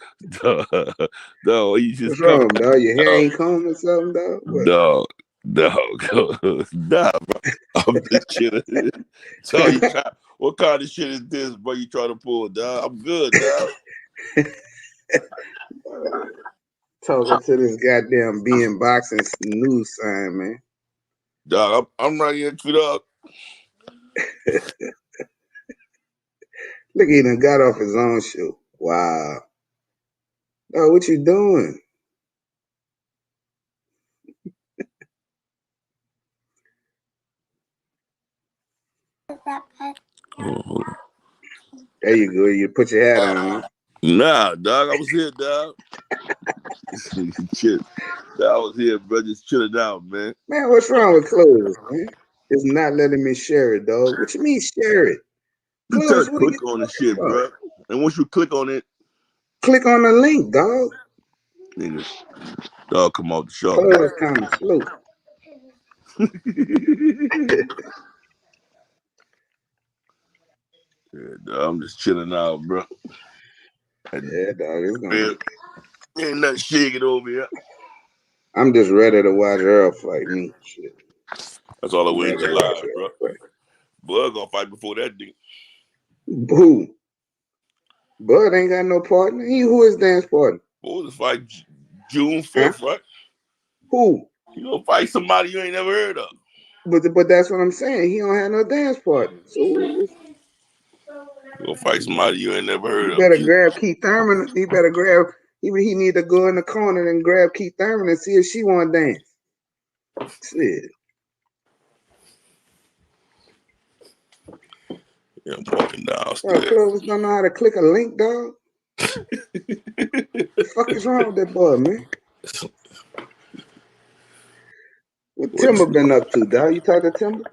dog, you just what's wrong, dog? Your hair ain't combed or something, dog? What? Dog, nah, bro. I'm just chilling. So what kind of shit is this, bro? You trying to pull, dog? I'm good, dog. Talking to this goddamn BNboxingNews sign, man. Dog, I'm right here, dog. Look, he done got off his own shoe. Wow. Dog, what you doing? There you go. You put your hat on. Nah, dog. I was here, dog. Shit. I was here, bro. Just chilling out, man. Man, what's wrong with clothes, man? It's not letting me share it, dog. What you mean share it? You Clothes, touch click on the shit, bro. And once you click on it, click on the link, dog. Nigga, dog, come off the show. Clothes kind of slow. Yeah, dog, I'm just chilling out, bro. Yeah, dog, it's gonna Ain't nothing shaking over here. I'm just ready to watch Earl fight me. Shit. That's all I I'm wait ready to till watch live, Earl bro. fight. Bud gonna fight before that dude. Who? Bud ain't got no partner. Who is dance partner? Boy, to fight June 5th, Huh? right? Who? You gonna fight somebody you ain't never heard of. But that's what I'm saying. He don't have no dance partner. So You gonna fight somebody you ain't never heard he of. better grab Keith Thurman. He better grab. He need to go in the corner and grab Keith Thurman and see if she want to dance. Shit. Yeah, I'm walking Bro, downstairs. Clovis don't know how to click a link, dog. The fuck is wrong with that boy, man? What Timber been up to, dog? You talk to Timber?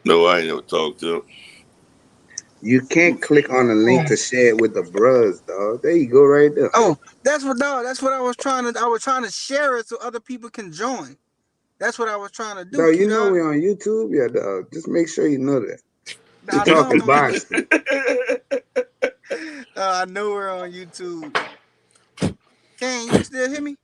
No, I ain't never talked to him. You can't click on the link to share it with the bros, dog. There you go, right there. Oh, that's what I was trying to. I was trying to share it so other people can join. That's what I was trying to do, Dog, you know Q-Dog. we on YouTube, yeah, dog. Just make sure you know that. We I know I'm talking on boxing. I know we're on YouTube. Can you still hear me?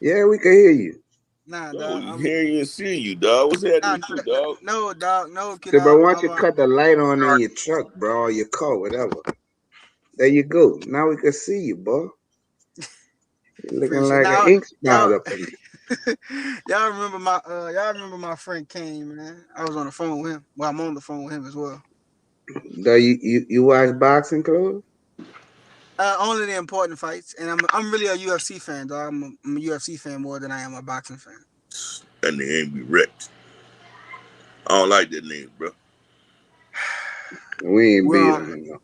Yeah, we can hear you. Nah, No, dog. we hearing you and seeing you, dog. What's happening with you, dog? No, dog. No, So, bro, Q-Dog. why don't you cut the light on in your truck, bro, or your car, whatever. There you go. Now we can see you, boy. You're looking Appreciate like an now, ink spot y'all. up in there. Y'all remember my friend Kane, man. I was on the phone with him. Well, I'm on the phone with him as well. Dog, you watch boxing, Close? Only the important fights, and I'm really a UFC fan, dog. I'm a UFC fan more than I am a boxing fan. That name ain't be wrecked. I don't like that name, bro. We ain't beat Well, him enough.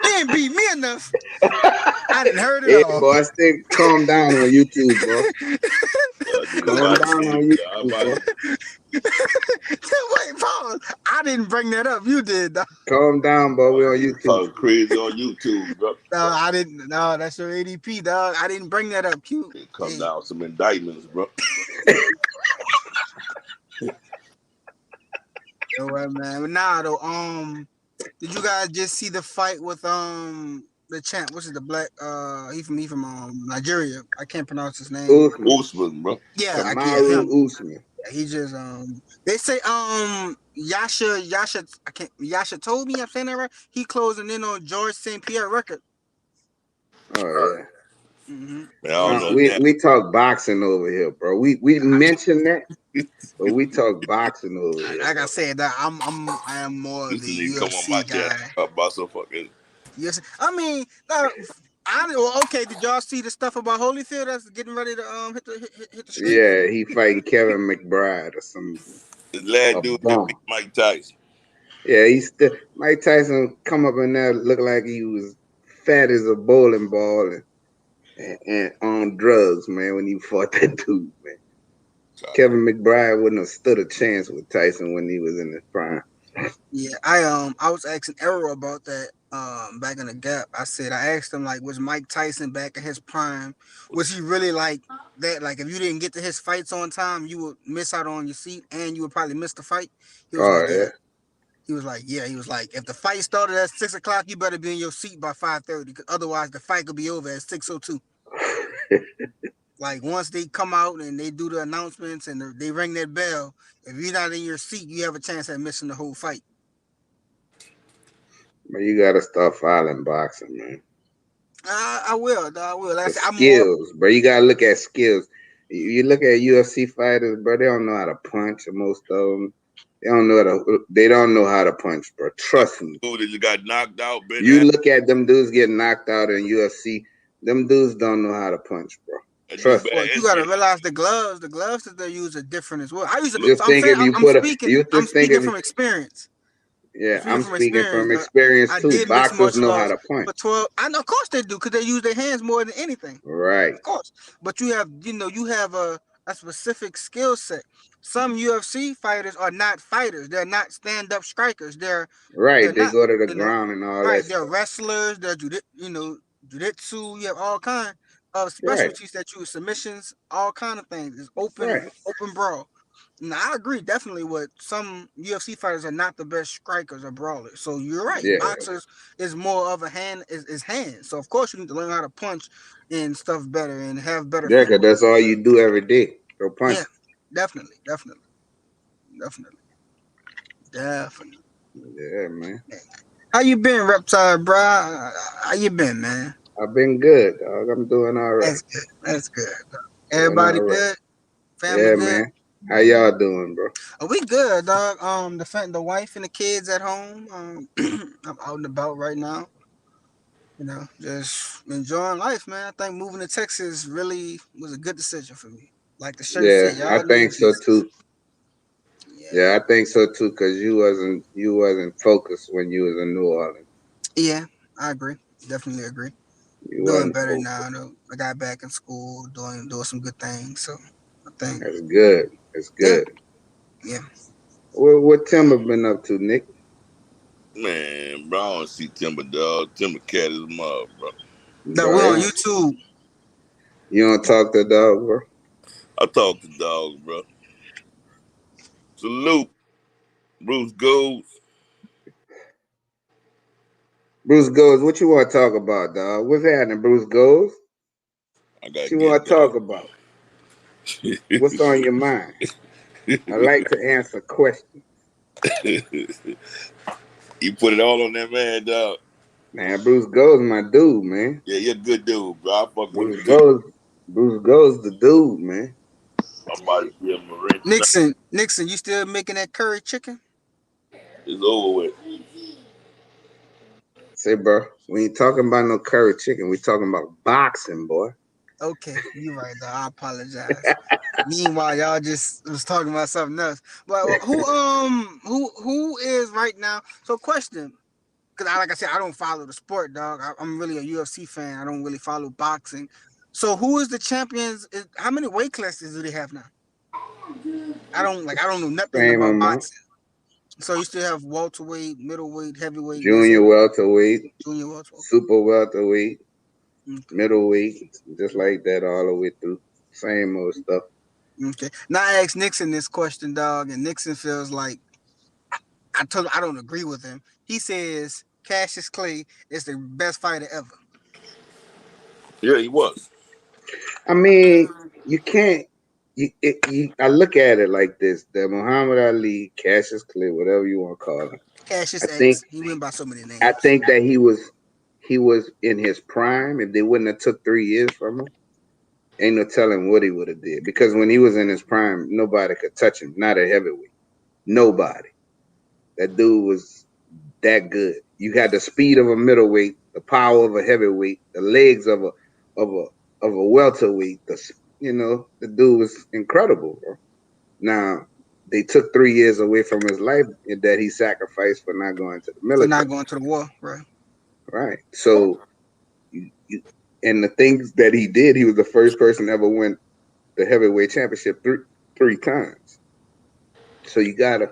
he ain't beat me enough. I didn't heard it Hey, all. boy, stay calm down on YouTube, bro. Calm down on YouTube, bro. Wait, pause. I didn't bring that up. You did, dog. Calm down, bro. We on YouTube. Talking crazy on YouTube, bro. No, I didn't. No, that's your ADP, dog. I didn't bring that up. Q. It come down with some indictments, bro. All right, man. But nah, though. Did you guys just see the fight with the champ? What's it? The black he from Nigeria. I can't pronounce his name. Usman. Usman, bro. Yeah, Kamaru Usman. he just they say Yasha Yasha told me I'm saying that right. He closing in on George St. Pierre record. Oh yeah. Mm-hmm. Man, I don't know We talk boxing over here, bro. We mention that, but we talk boxing over here. Like I said, that I am more Usman the need to come on my UFC channel guy. about some fucking. Yes, I mean, okay. Did y'all see the stuff about Holyfield that's getting ready to hit the streets? Yeah, he fighting Kevin McBride or some This last a dude that bum. beat Mike Tyson. Yeah, Mike Tyson come up in there look like he was fat as a bowling ball and on drugs, man, when he fought that dude, man. Kevin McBride wouldn't have stood a chance with Tyson when he was in his prime. Yeah, I was asking Errol about that back in the gap. I asked him, like, was Mike Tyson back in his prime? Was he really like that? Like, if you didn't get to his fights on time, you would miss out on your seat and you would probably miss the fight. He was like, yeah. He was like, yeah. He was like, if the fight started at 6:00, you better be in your seat by 5:30, because otherwise the fight could be over at 6:02. Like, once they come out and they do the announcements and they ring that bell, if you're not in your seat, you have a chance at missing the whole fight. But you gotta start following boxing, man. I will. Skills, bro. You gotta look at skills. You look at UFC fighters, bro. They don't know how to punch. Most of them, they don't know how to punch, bro. Trust me. Dude that got knocked out. You look at them dudes getting knocked out in UFC. Them dudes don't know how to punch, bro. Trust me. Well, you gotta realize the gloves that they use are different as well. I'm speaking from experience. Yeah, I'm speaking from experience too. Boxers know how to punch. For 12, I know, of course they do, because they use their hands more than anything. Right. Of course. But you have a specific skill set. Some UFC fighters are not fighters. They're not stand-up strikers. They go to the ground and all that. Right. They're wrestlers. They're jiu-jitsu. You have all kind of specialties that use submissions, all kind of things. It's open brawl. Now, I agree definitely with some UFC fighters are not the best strikers or brawlers. So you're right. Yeah, Boxers is more of a hand is hands. So of course you need to learn how to punch and stuff better and have better yeah, because footwork. that's all you do every day. Go punch. Yeah, definitely, definitely, definitely, definitely. Yeah, man. How you been, Reptile, bro? How you been, man? I've been good, dog. I'm doing all right. That's good. That's good. Doing Everybody all right. good? Family Yeah, good? man. How y'all doing, bro? Oh, we good, dog. The wife and the kids at home. I'm out and about right now. You know, just enjoying life, man. I think moving to Texas really was a good decision for me. Like the shirt Yeah, said, I y'all need think so Jesus. too. Yeah, Yeah, I think so too, cause you wasn't focused when you was in New Orleans. yeah, I agree. Definitely agree. You Doing wasn't better focused. now. Though. I got back in school, doing some good things. So I think, That's good. That's yeah, good. yeah. What Timber been up to, Nick? Man, bro, I don't see Timber, dog. Timber cat is mud, bro. Now we're Bro, on YouTube. you don't talk to dog, bro. I talk to dog, bro. Salute, Bruce Gold. Bruce Goes, what you want to talk about, dog? What's happening, Bruce Goes? I What gotta you get want it, to talk dog. about? What's on your mind? I like to answer questions. You put it all on that man, dog. Man, Bruce Goes my dude, man. Yeah, you're a good dude, bro. I fuck with Bruce him too. Goes, Bruce Goes the dude, man. I'm about to give him a ring tonight. Nixon, you still making that curry chicken? It's over with. Say, bro, we ain't talking about no curry chicken. We talking about boxing, boy. Okay, you're right, though. I apologize. Meanwhile, y'all just was talking about something else. But who is right now? So, question, because like I said, I don't follow the sport, dog. I'm really a UFC fan. I don't really follow boxing. So, who is the champions? How many weight classes do they have now? I don't know nothing Same about amount. boxing. So you still have welterweight, middleweight, heavyweight, light Junior heavyweight, welterweight, junior welterweight. super welterweight, Okay. middleweight, just like that all the way through. Same old stuff. Okay. Now I asked Nixon this question, dog, and Nixon feels like I told him I don't agree with him. He says Cassius Clay is the best fighter ever. Yeah, he was. I mean, you can't. I look at it like this: that Muhammad Ali, Cassius Clay, whatever you want to call him. Cassius I think X. He went by so many I names. think that he was in his prime. If they wouldn't have took 3 years from him, ain't no telling what he would have did. Because when he was in his prime, nobody could touch him. Not a heavyweight. Nobody. That dude was that good. You had the speed of a middleweight, the power of a heavyweight, the legs of a of a welterweight. The dude was incredible, bro. Now they took 3 years away from his life that he sacrificed for not going to the For military. not going to the war, right? Right. So you and the things that he did, he was the first person to ever win the heavyweight championship three times. So you gotta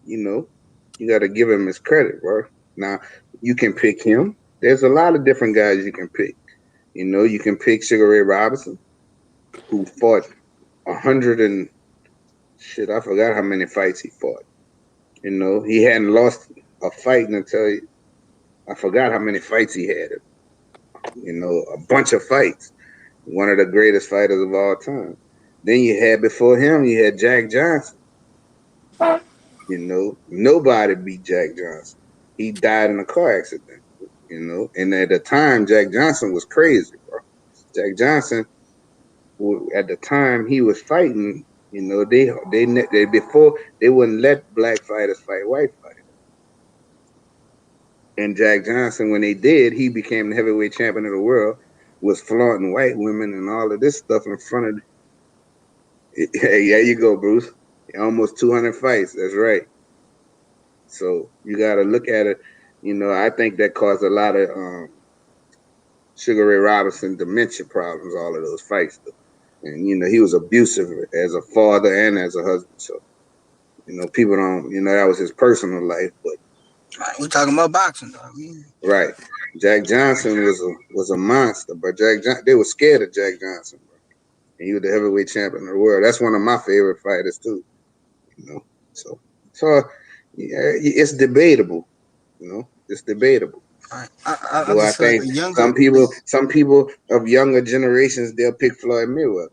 give him his credit, bro. Now you can pick him. There's a lot of different guys you can pick. You can pick Sugar Ray Robinson, who fought 100 and I forgot how many fights he fought. He hadn't lost a fight until I forgot how many fights he had. A bunch of fights. One of the greatest fighters of all time. Then before him, you had Jack Johnson. Nobody beat Jack Johnson. He died in a car accident. And at the time, Jack Johnson was crazy, bro. Jack Johnson, at the time he was fighting, they before they wouldn't let black fighters fight white fighters. And Jack Johnson, when they did, he became the heavyweight champion of the world, was flaunting white women and all of this stuff in front of. Hey, there you go, Bruce. Almost 200 fights. That's right. So you got to look at it. I think that caused a lot of Sugar Ray Robinson dementia problems. All of those fights, and he was abusive as a father and as a husband. So people don't. That was his personal life, but We're talking about boxing, dog. right. Jack Johnson was a monster, but they were scared of Jack Johnson, bro. And he was the heavyweight champion of the world. That's one of my favorite fighters too. You know, so yeah, it's debatable. You know, it's debatable. I Do I just feel like think the younger, some people of younger generations they'll pick Floyd Mayweather,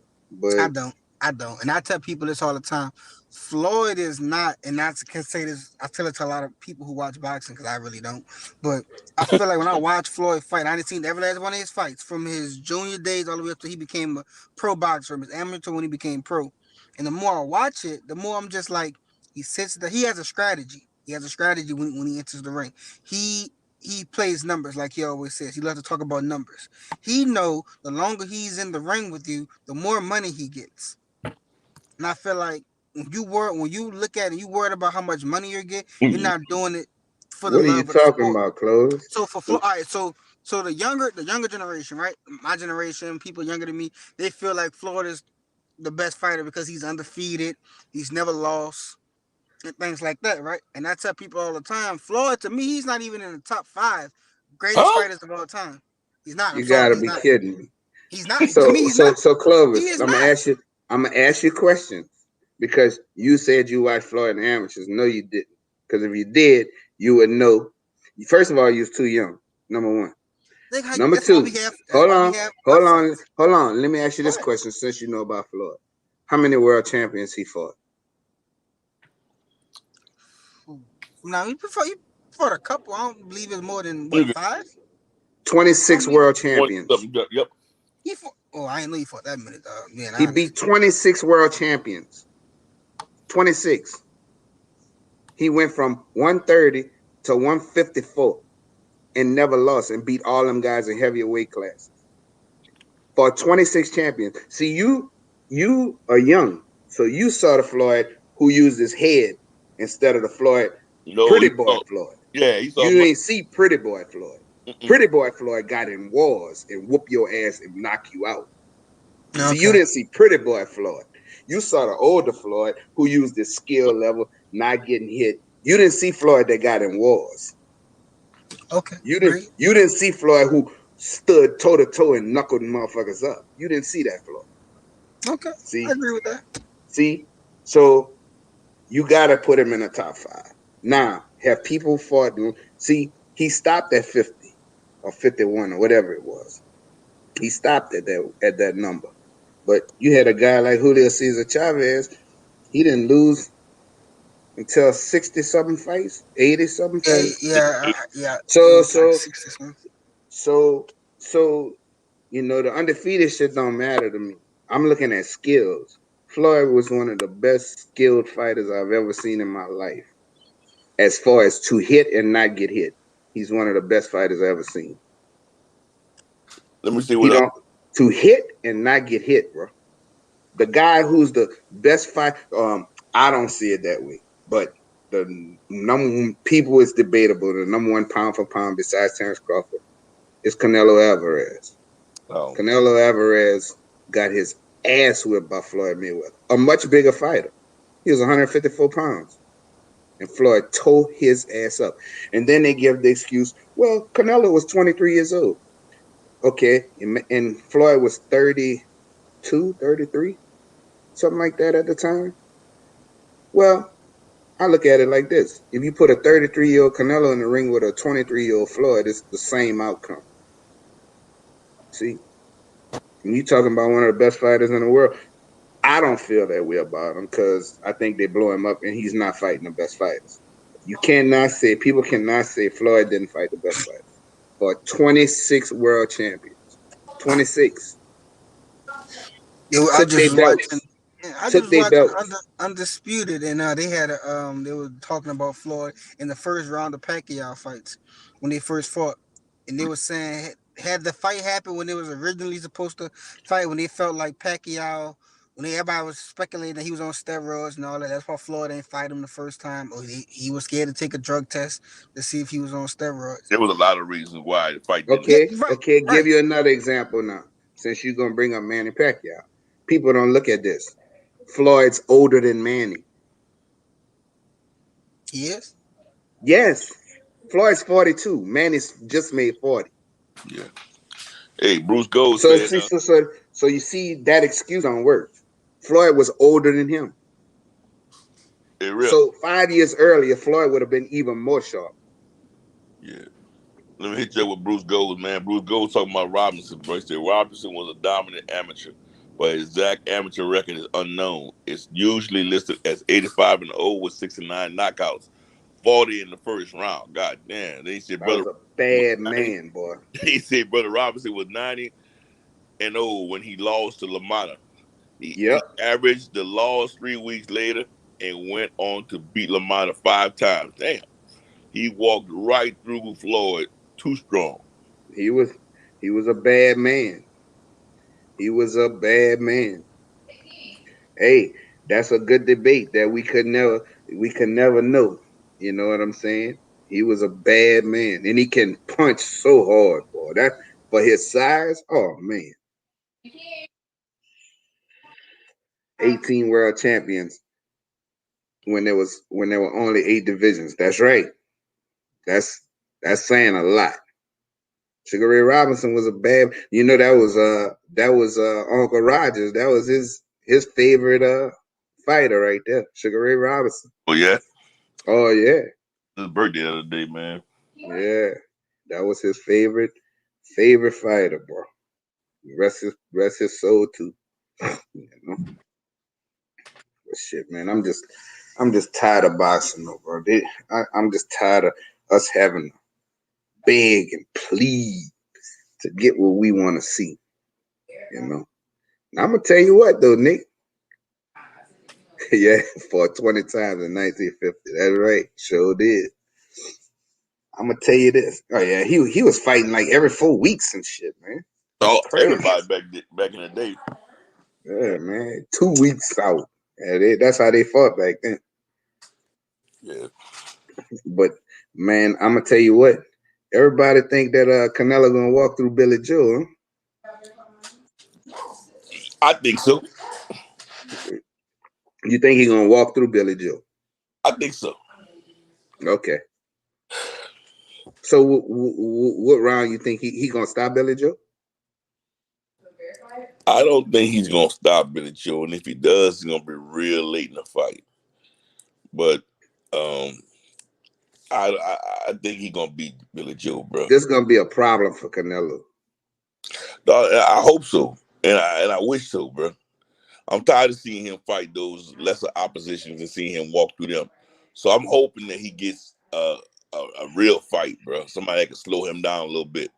I but don't. I don't. And I tell people this all the time. Floyd is not, and I can say this, I tell it to a lot of people who watch boxing because I really don't. But I feel like when I watch Floyd fight, I didn't seen every last one of his fights from his junior days all the way up to he became a pro boxer, from his amateur when he became pro. And the more I watch it, the more I'm just like, he sits there, he has a strategy. He has a strategy when he enters the ring. He he plays numbers like he always says. He loves to talk about numbers. He know the longer he's in the ring with you, the more money he gets. And I feel like when you look at it, you worried about how much money you get. You're Mhm. not doing it for the what are you love of the talking sport. about, Close? So for all right, so the younger generation, right? My generation, people younger than me, they feel like Florida's the best fighter because he's undefeated, he's never lost, and things like that, right? And I tell people all the time, Floyd to me, he's not even in the top 5 greatest Huh? fighters of all time. He's not. I'm You sorry, gotta he's be not. kidding me. He's not. To me, he's not. He Clovis, is not. I'm gonna ask you questions because you said you watched Floyd and Amateurs. No, you didn't. Because if you did, you would know. First of all, you was too young. Number one. Number That's why two. we have. That's Hold why we on, have hold good on, fights. hold on. Let me ask you Go this ahead. question since you know about Floyd. How many world champions he fought? Now you fought a couple. I don't believe it's more than what Nigga, 5. I don't 26 believe world 20 champions. something. Yep. he fought. Oh, I didn't know he fought that many. Being He honest. beat 26 world champions. 26. He went from 130 to 154 and never lost and beat all them guys in heavier weight classes. For 26 champions. See, you are young. So you saw the Floyd who used his head instead of the Floyd, No, pretty he boy saw. Floyd. Yeah, he saw You much. ain't see pretty boy Floyd. Mm-mm. Pretty boy Floyd got in wars and whoop your ass and knock you out. See, you Okay. didn't see pretty boy Floyd. You saw the older Floyd who used his skill level, not getting hit. You didn't see Floyd that got in wars. Okay. You didn't Agree. you didn't see Floyd who stood toe to toe and knuckled motherfuckers up. You didn't see that Floyd. Okay. I See, agree with that. see. So you gotta put him in the top 5. Now, have people fought? See, he stopped at 50 or 51 or whatever it was. He stopped at that number. But you had a guy like Julio Cesar Chavez. He didn't lose until 60 something fights, 80 something Yeah. fights. Yeah. It So was like so 6 this month. so so the undefeated shit don't matter to me. I'm looking at skills. Floyd was one of the best skilled fighters I've ever seen in my life. As far as to hit and not get hit, he's one of the best fighters I've ever seen. Let me see He what else. don't to hit and not get hit, bro. The guy who's the best fight, I don't see it that way. But the number people is debatable. The number one pound for pound besides Terrence Crawford is Canelo Alvarez. Oh, Canelo Alvarez got his ass whipped by Floyd Mayweather, a much bigger fighter. He was 154 pounds. And Floyd tore his ass up. And then they give the excuse, well, Canelo was 23 years old. Okay. And Floyd was 32, 33, something like that at the time. Well, I look at it like this. If you put a 33-year-old Canelo in the ring with a 23-year-old Floyd, it's the same outcome. See? And you talking about one of the best fighters in the world. I don't feel that way about him because I think they blow him up and he's not fighting the best fighters. People cannot say Floyd didn't fight the best fighters. For 26 world champions. 26. Yeah, I Took just their was watching. belts. Yeah, I just Took was their watching belts. Undisputed, and they had they were talking about Floyd in the first round of Pacquiao fights when they first fought, and they were saying had the fight happened when they was originally supposed to fight, when they felt like Pacquiao, everybody was speculating that he was on steroids and all that. That's why Floyd didn't fight him the first time, or he was scared to take a drug test to see if he was on steroids. there was a lot of reasons why the fight didn't Yeah, happen. Okay, right. give you another example now. Since you're gonna bring up Manny Pacquiao. People don't look at this. Floyd's older than Manny. He is. Yes. Floyd's 42. Manny's just made 40. Yeah. Hey, Bruce Gold So said, see, so you see that excuse don't work. Floyd was older than him. So 5 years earlier, Floyd would have been even more sharp. Yeah. Let me hit you up with Bruce Gold, man. Bruce Gold talking about Robinson, bro. He said Robinson was a dominant amateur, but his exact amateur record is unknown. It's usually listed as 85-0 with 69 knockouts, 40 in the first round. God damn. Then he said, That was brother, a bad man, boy. he said, brother Robinson was 90-0 when he lost to LaMotta. He averaged the loss 3 weeks later and went on to beat LaMotta 5 times. Damn. He walked right through Floyd, too strong. He was a bad man. He was a bad man. Hey, that's a good debate that we could never know. You know what I'm saying? He was a bad man, and he can punch so hard, boy. That for his size, oh man. 18 world champions when there were only 8 divisions. That's right. That's saying a lot. Sugar Ray Robinson was a bad. You know that was Uncle Rogers. That was his favorite fighter right there. Sugar Ray Robinson. Oh yeah. Oh yeah. His birthday the other day, man. Yeah, that was his favorite fighter, bro. Rest his soul too. You know. But shit, man, I'm just tired of boxing, though, bro. I'm just tired of us having to beg and plead to get what we want to see. You know. Now, I'm gonna tell you what though, Nick. Yeah, fought 20 times in 1950. That's right. Sure did. I'm gonna tell you this. Oh yeah, he was fighting like every 4 weeks and shit, man. Oh, Crazy. everybody back in the day. Yeah, man. 2 weeks out. Yeah, that's how they fought back then. Yeah. But man, I'm gonna tell you what. Everybody think that Canelo gonna walk through Billy Joe, huh? I think so. You think he gonna walk through Billy Joe? I think so. Okay. So what round you think he gonna stop Billy Joe? I don't think he's gonna stop Billy Joe, and if he does, it's gonna be real late in the fight. But I think he's gonna beat Billy Joe, bro. This is gonna be a problem for Canelo. I hope so, and I wish so, bro. I'm tired of seeing him fight those lesser oppositions and seeing him walk through them. So I'm hoping that he gets a real fight, bro. Somebody that can slow him down a little bit.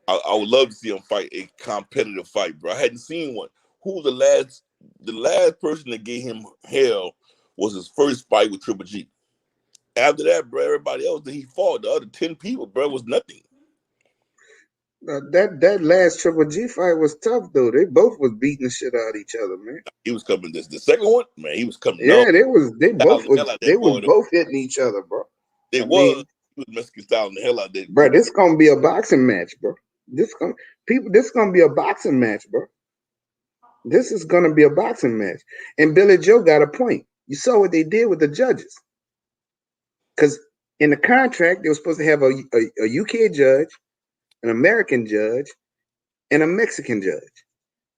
I would love to see him fight a competitive fight, bro. I hadn't seen one. Who was the last person that gave him hell was his first fight with Triple G. After that, bro, everybody else that he fought, the other 10 people, bro, was nothing. That last Triple G fight was tough though. They both was beating the shit out of each other, man. He was coming the second one, man. He was coming. Yeah, they was boy, both hitting each other, bro. He was Mexican styling the hell out there, bro. This gonna be a boxing match, bro. This gonna be a boxing match, bro. This is gonna be a boxing match, and Billy Joe got a point. You saw what they did with the judges, because in the contract they were supposed to have a UK judge, an American judge, and a Mexican judge.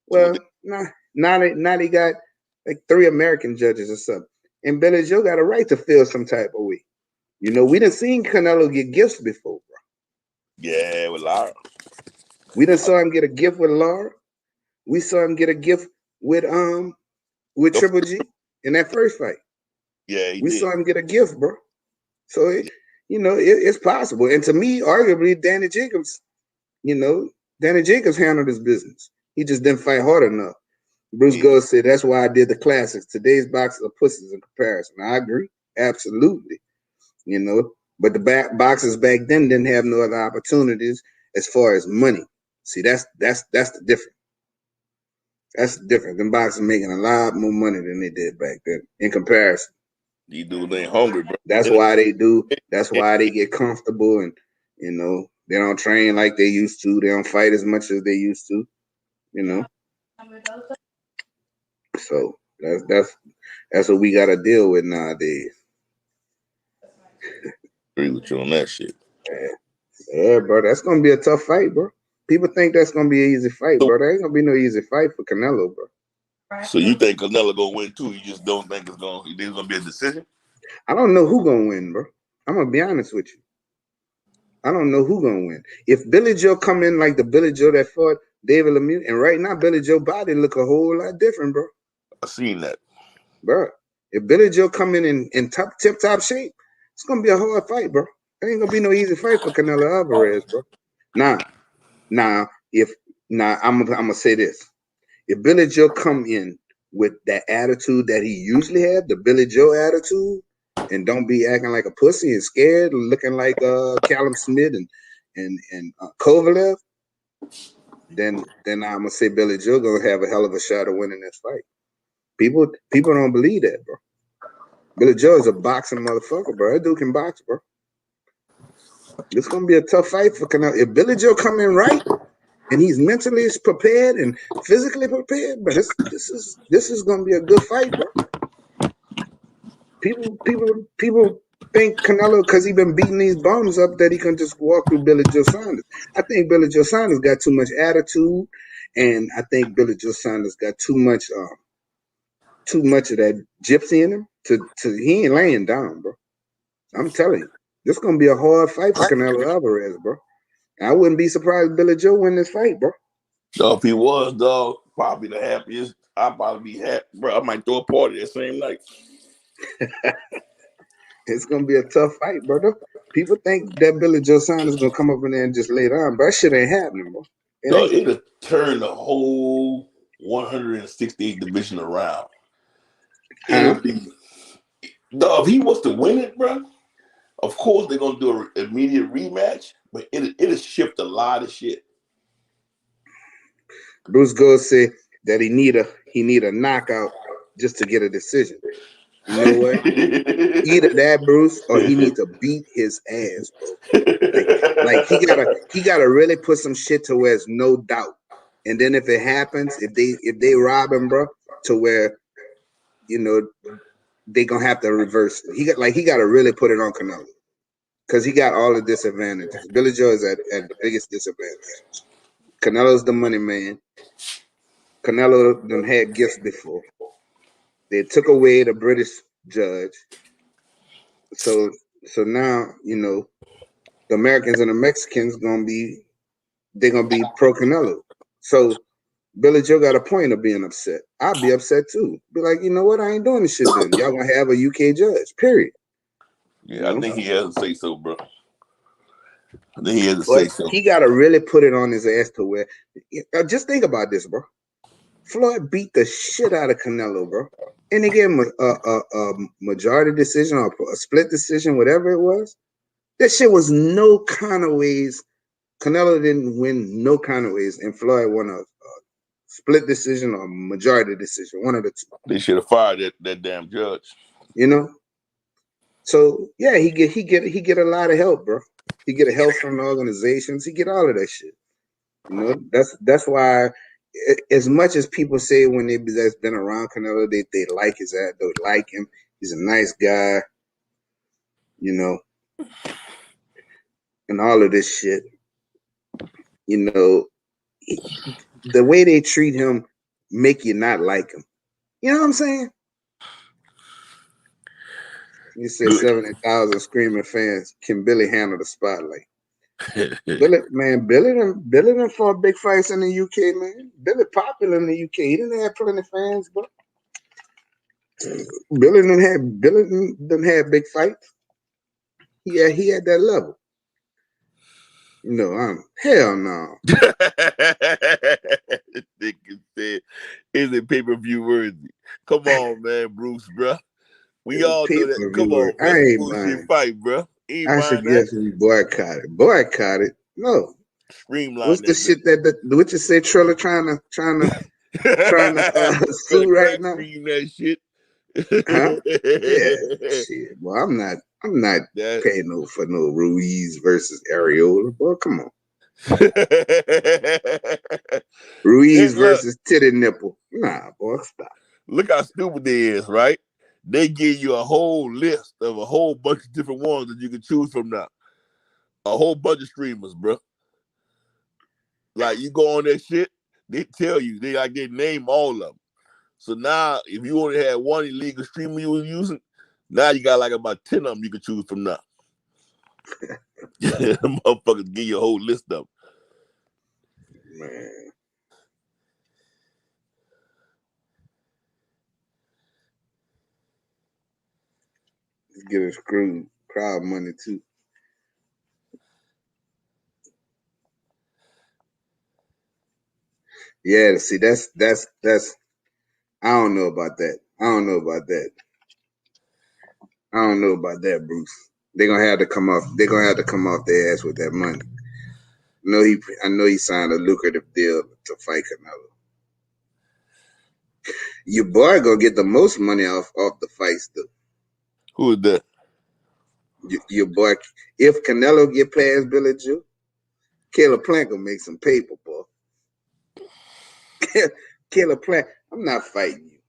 Well, now they got like 3 American judges or something. And Billy Joe got a right to feel some type of way. You know, we done seen Canelo get gifts before, bro. Yeah, with Lara. We done saw him get a gift with Lara. We saw him get a gift with Triple G in that first fight. Yeah, we saw him get a gift, bro. So it's possible. And to me, arguably, Danny Jacobs handled his business. He just didn't fight hard enough. Bruce Gold said, that's why I did the classics. Today's boxers are pussies in comparison. I agree. Absolutely. You know, but the boxers back then didn't have no other opportunities as far as money. See, that's the difference. That's the difference. Them boxers making a lot more money than they did back then in comparison. These dudes ain't hungry, bro. That's why they do. That's why they get comfortable and, you know, they don't train like they used to. They don't fight as much as they used to, you know. So that's what we got to deal with nowadays. Agree with you on that shit. Yeah, bro. That's gonna be a tough fight, bro. People think that's gonna be an easy fight, bro. There ain't gonna be no easy fight for Canelo, bro. So you think Canelo gonna win too? You just don't think it's gonna be a decision? I don't know who gonna win, bro. I'm gonna be honest with you. I don't know who gonna win. If Billy Joe come in like the Billy Joe that fought David Lemieux, and right now Billy Joe body look a whole lot different, bro. I seen that, Bro. If Billy Joe come in tip top shape, it's gonna be a hard fight, bro. It ain't gonna be no easy fight for Canelo Alvarez, bro. Now I'm gonna say this. If Billy Joe come in with that attitude that he usually had, the Billy Joe attitude, and don't be acting like a pussy and scared, looking like Callum Smith and Kovalev, then I'm gonna say Billy Joe gonna have a hell of a shot of winning this fight. People don't believe that, bro. Billy Joe is a boxing motherfucker, bro. That dude can box, bro. This gonna be a tough fight for Canelo. If Billy Joe come in right and he's mentally prepared and physically prepared, but this is gonna be a good fight, bro. People think Canelo, because he been beating these bums up, that he can just walk through Billy Joe Saunders. I think Billy Joe Saunders got too much attitude, and I think Billy Joe Saunders got too much of that gypsy in him. He ain't laying down, bro. I'm telling you, this gonna be a hard fight for Canelo Alvarez, bro. And I wouldn't be surprised if Billy Joe win this fight, bro. So if he was, dog, probably the happiest. I'd probably be happy, bro. I might throw a party that same night. It's gonna be a tough fight, brother. People think that Billy Joe Saunders gonna come up in there and just lay down, but that shit ain't happening, bro. It'll turn the whole 168 division around. It'll be, dog, if he was to win it, bro, of course they're gonna do an immediate rematch, but it'll shift a lot of shit. Bruce Gold said that he need a knockout just to get a decision. You know what? Either that, Bruce, or he need to beat his ass, bro. Like he gotta really put some shit to where it's no doubt. And then if it happens, if they rob him, bro, to where, you know, they gonna have to reverse it. He gotta really put it on Canelo, because he got all the disadvantages. Billy Joe is at the biggest disadvantage. Canelo's the money man. Canelo done had gifts before. They took away the British judge. So now, you know, the Americans and the Mexicans gonna be pro Canelo. So Billy Joe got a point of being upset. I'd be upset too. Be like, you know what? I ain't doing this shit then. Y'all gonna have a UK judge, period. Yeah, you know? I think he has to say so, bro. I think he has to say so. He gotta really put it on his ass to where, just think about this, bro. Floyd beat the shit out of Canelo, bro. And they gave him a majority decision or a split decision, whatever it was. That shit was no kind of ways. Canelo didn't win no kind of ways, and Floyd won a split decision or majority decision, one of the two. They should have fired that damn judge. You know? So yeah, he get a lot of help, bro. He get help from the organizations. He get all of that shit. You know, that's why, as much as people say when that's been around Canelo, they like his ass, they like him. He's a nice guy, you know, and all of this shit. You know, the way they treat him make you not like him. You know what I'm saying? You said 70,000 screaming fans. Can Billy handle the spotlight? Billy done fought big fights in the UK, man. Billy popular in the UK. He didn't have plenty fans, but Billy done had big fights. Yeah, he had that level. No, hell no. Nigga said, is it pay-per-view worthy? Come on, man, Bruce, bro. We all know that. Come on, I ain't bullshit fight, bro. I suggest we boycott it. Boycott it. No. Streamline. What's the shit what you say Triller trying to sue right now? That shit. Huh? Yeah, shit. Well, I'm not paying for no Ruiz versus Areola. Boy, come on. Ruiz versus titty nipple. Nah, boy, stop. Look how stupid they is, right? They give you a whole list of a whole bunch of different ones that you can choose from now. A whole bunch of streamers, bro. Like, you go on that shit, they tell you, they name all of them. So now, if you only had one illegal streamer you was using, now you got like about 10 of them you can choose from now. Motherfuckers give you a whole list of them. Man. Let's get a screwed crowd money too. Yeah, see, that's. I don't know about that. I don't know about that, Bruce. They're gonna have to come off. They're gonna have to come off their ass with that money. I know he signed a lucrative deal to fight Canelo. Your boy gonna get the most money off the fights, though. Who is that? Your boy, if Canelo get past Billy Joe, Caleb Plant gonna make some paper, boy. Caleb Plant, I'm not fighting you.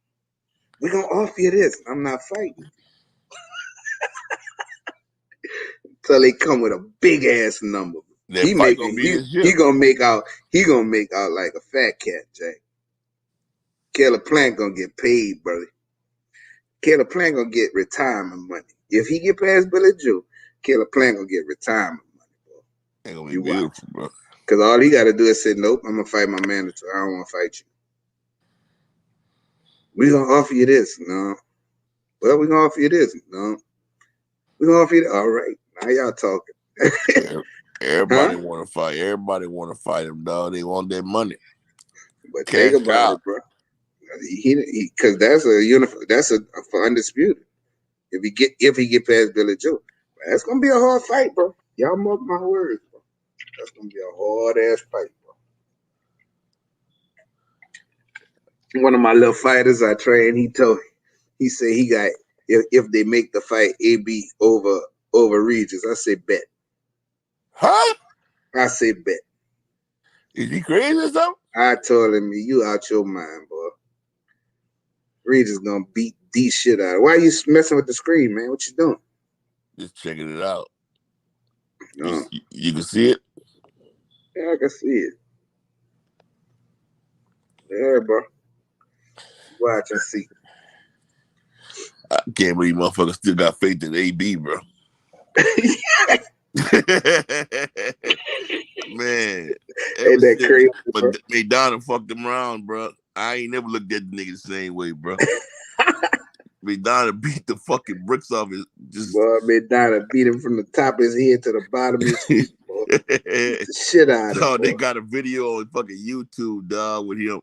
We're gonna offer you this. I'm not fighting. So they come with a big ass number. That He fight gonna be this year. he gonna make out like a fat cat, Jay. Caleb Plant gonna get paid, brother. Caleb Plant gonna get retirement money. If he get past Billy Joe, Caleb Plant gonna get retirement money, bro. Ain't gonna be beautiful, bro. Cause all he gotta do is say, nope, I'm gonna fight my manager. I don't wanna fight you. We gonna offer you this, no. Well, we gonna offer you this, no. We gonna offer you that. All right. Now y'all talking. Everybody want to fight. Everybody want to fight him, dog. They want their money. But Cash think about out. it, bro. Because that's a uniform. That's for undisputed. If he get past Billy Joe, that's gonna be a hard fight, bro. Y'all mark my words, bro. That's gonna be a hard ass fight, bro. One of my little fighters I trained, he said he got if they make the fight AB over Regis, I say bet. Huh? I say bet. Is he crazy or something? I told him, you out your mind, boy. Regis gonna beat the shit out of it. Why are you messing with the screen, man? What you doing? Just checking it out. No. You can see it? Yeah, I can see it. Yeah, bro. Watch and see. I can't believe motherfuckers still got faith in AB, bro. Man, Ain't that crazy, bro? But McDonald fucked him around, bro. I ain't never looked at the nigga the same way, bro. McDonald beat the fucking bricks off his. Boy, McDonald beat him from the top of his head to the bottom of his feet, boy. Beat the shit out of him. They got a video on fucking YouTube, dog, with him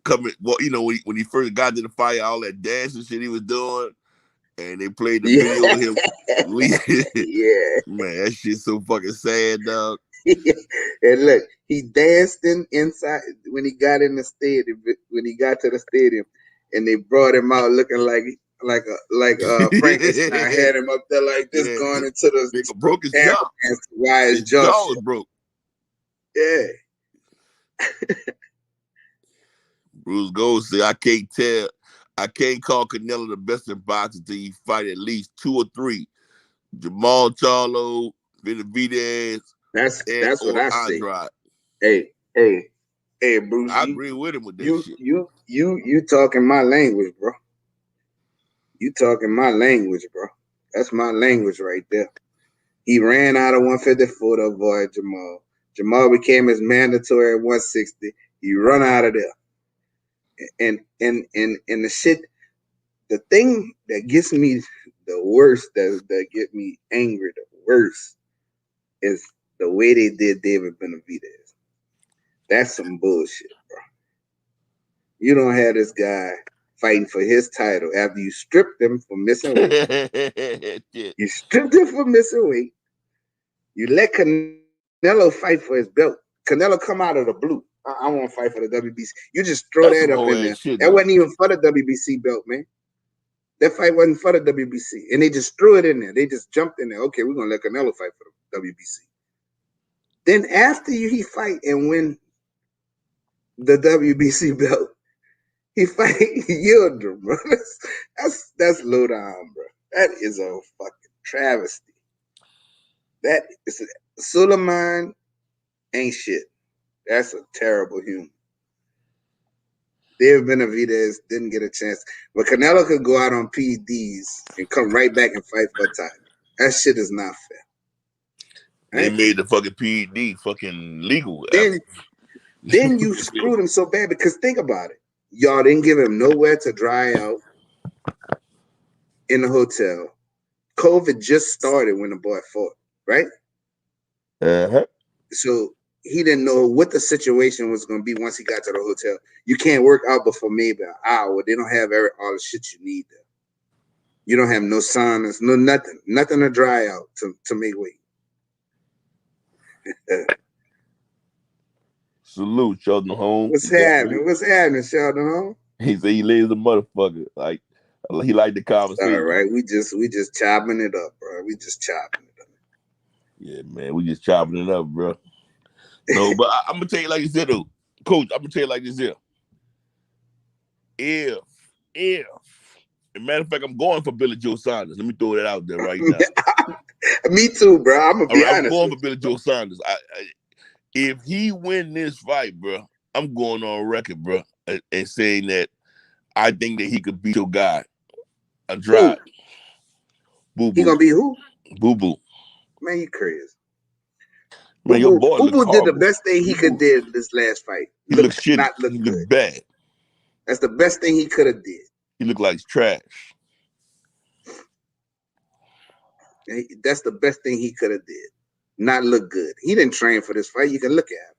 coming. Well, you know, when he first got to the fight, all that dancing shit he was doing. And they played the video of him. Yeah. Man, that shit's so fucking sad, dog. And look, he danced inside when he got in the stadium. When he got to the stadium, and they brought him out looking like Frankenstein had him up there like this, going into the nigga broke his jaw. Why his jaw was broke. Yeah. Bruce Gold said, I can't call Canelo the best in boxing until he fight at least 2 or 3. Jamal Charlo, Benavidez. That's what I Andrade. Say. Hey, Bruce. I agree with him with that shit. You talking my language, bro. You talking my language, bro. That's my language right there. He ran out of 154 to avoid Jamal. Jamal became his mandatory at 160. He run out of there. And the shit, the thing that gets me the worst, that get me angry the worst, is the way they did David Benavidez. That's some bullshit, bro. You don't have this guy fighting for his title after you stripped him for missing weight. You stripped him for missing weight. You let Canelo fight for his belt. Canelo come out of the blue. I want to fight for the WBC. You just throw that up in there. Shit, that wasn't even for the WBC belt, man. That fight wasn't for the WBC. And they just threw it in there. They just jumped in there. Okay, we're going to let Canelo fight for the WBC. Then after he fight and win the WBC belt, he fight Yildirim, bro. That's low down, bro. That is a fucking travesty. That is Suleiman ain't shit. That's a terrible human. David Benavidez didn't get a chance. But Canelo could go out on PEDs and come right back and fight for a title. That shit is not fair. They Right? made the fucking PED fucking legal. Then you screwed him so bad because think about it. Y'all didn't give him nowhere to dry out in the hotel. COVID just started when the boy fought, right? Uh-huh. So he didn't know what the situation was going to be once he got to the hotel. You can't work out before maybe an hour. They don't have all the shit you need there. You don't have no saunas, no nothing to dry out to make weight. Salute, Sheldon Holmes. What's happening? What's happening, Sheldon Holmes? He said he lays a motherfucker. Like he liked the conversation. All right, we just chopping it up, bro. We just chopping it up. Yeah, man, we just chopping it up, bro. No, but I'm gonna tell you like this here, though, Coach. I'm gonna tell you like this here. If, as a matter of fact, I'm going for Billy Joe Saunders. Let me throw that out there right now. Me too, bro. I'm gonna be honest. I'm going for Billy Joe Saunders. If he win this fight, bro, I'm going on record, bro, and saying that I think that he could beat your guy. Andrade. Boo-boo. He gonna be who? Boo Boo. Man, you crazy. Man, your boy Boo Boo did the horrible. best thing he could did this last fight. He looked shitty. Not look he good. Looked bad. That's the best thing he could have did. He looked like trash. That's the best thing he could have did. Not look good. He didn't train for this fight. You can look at him.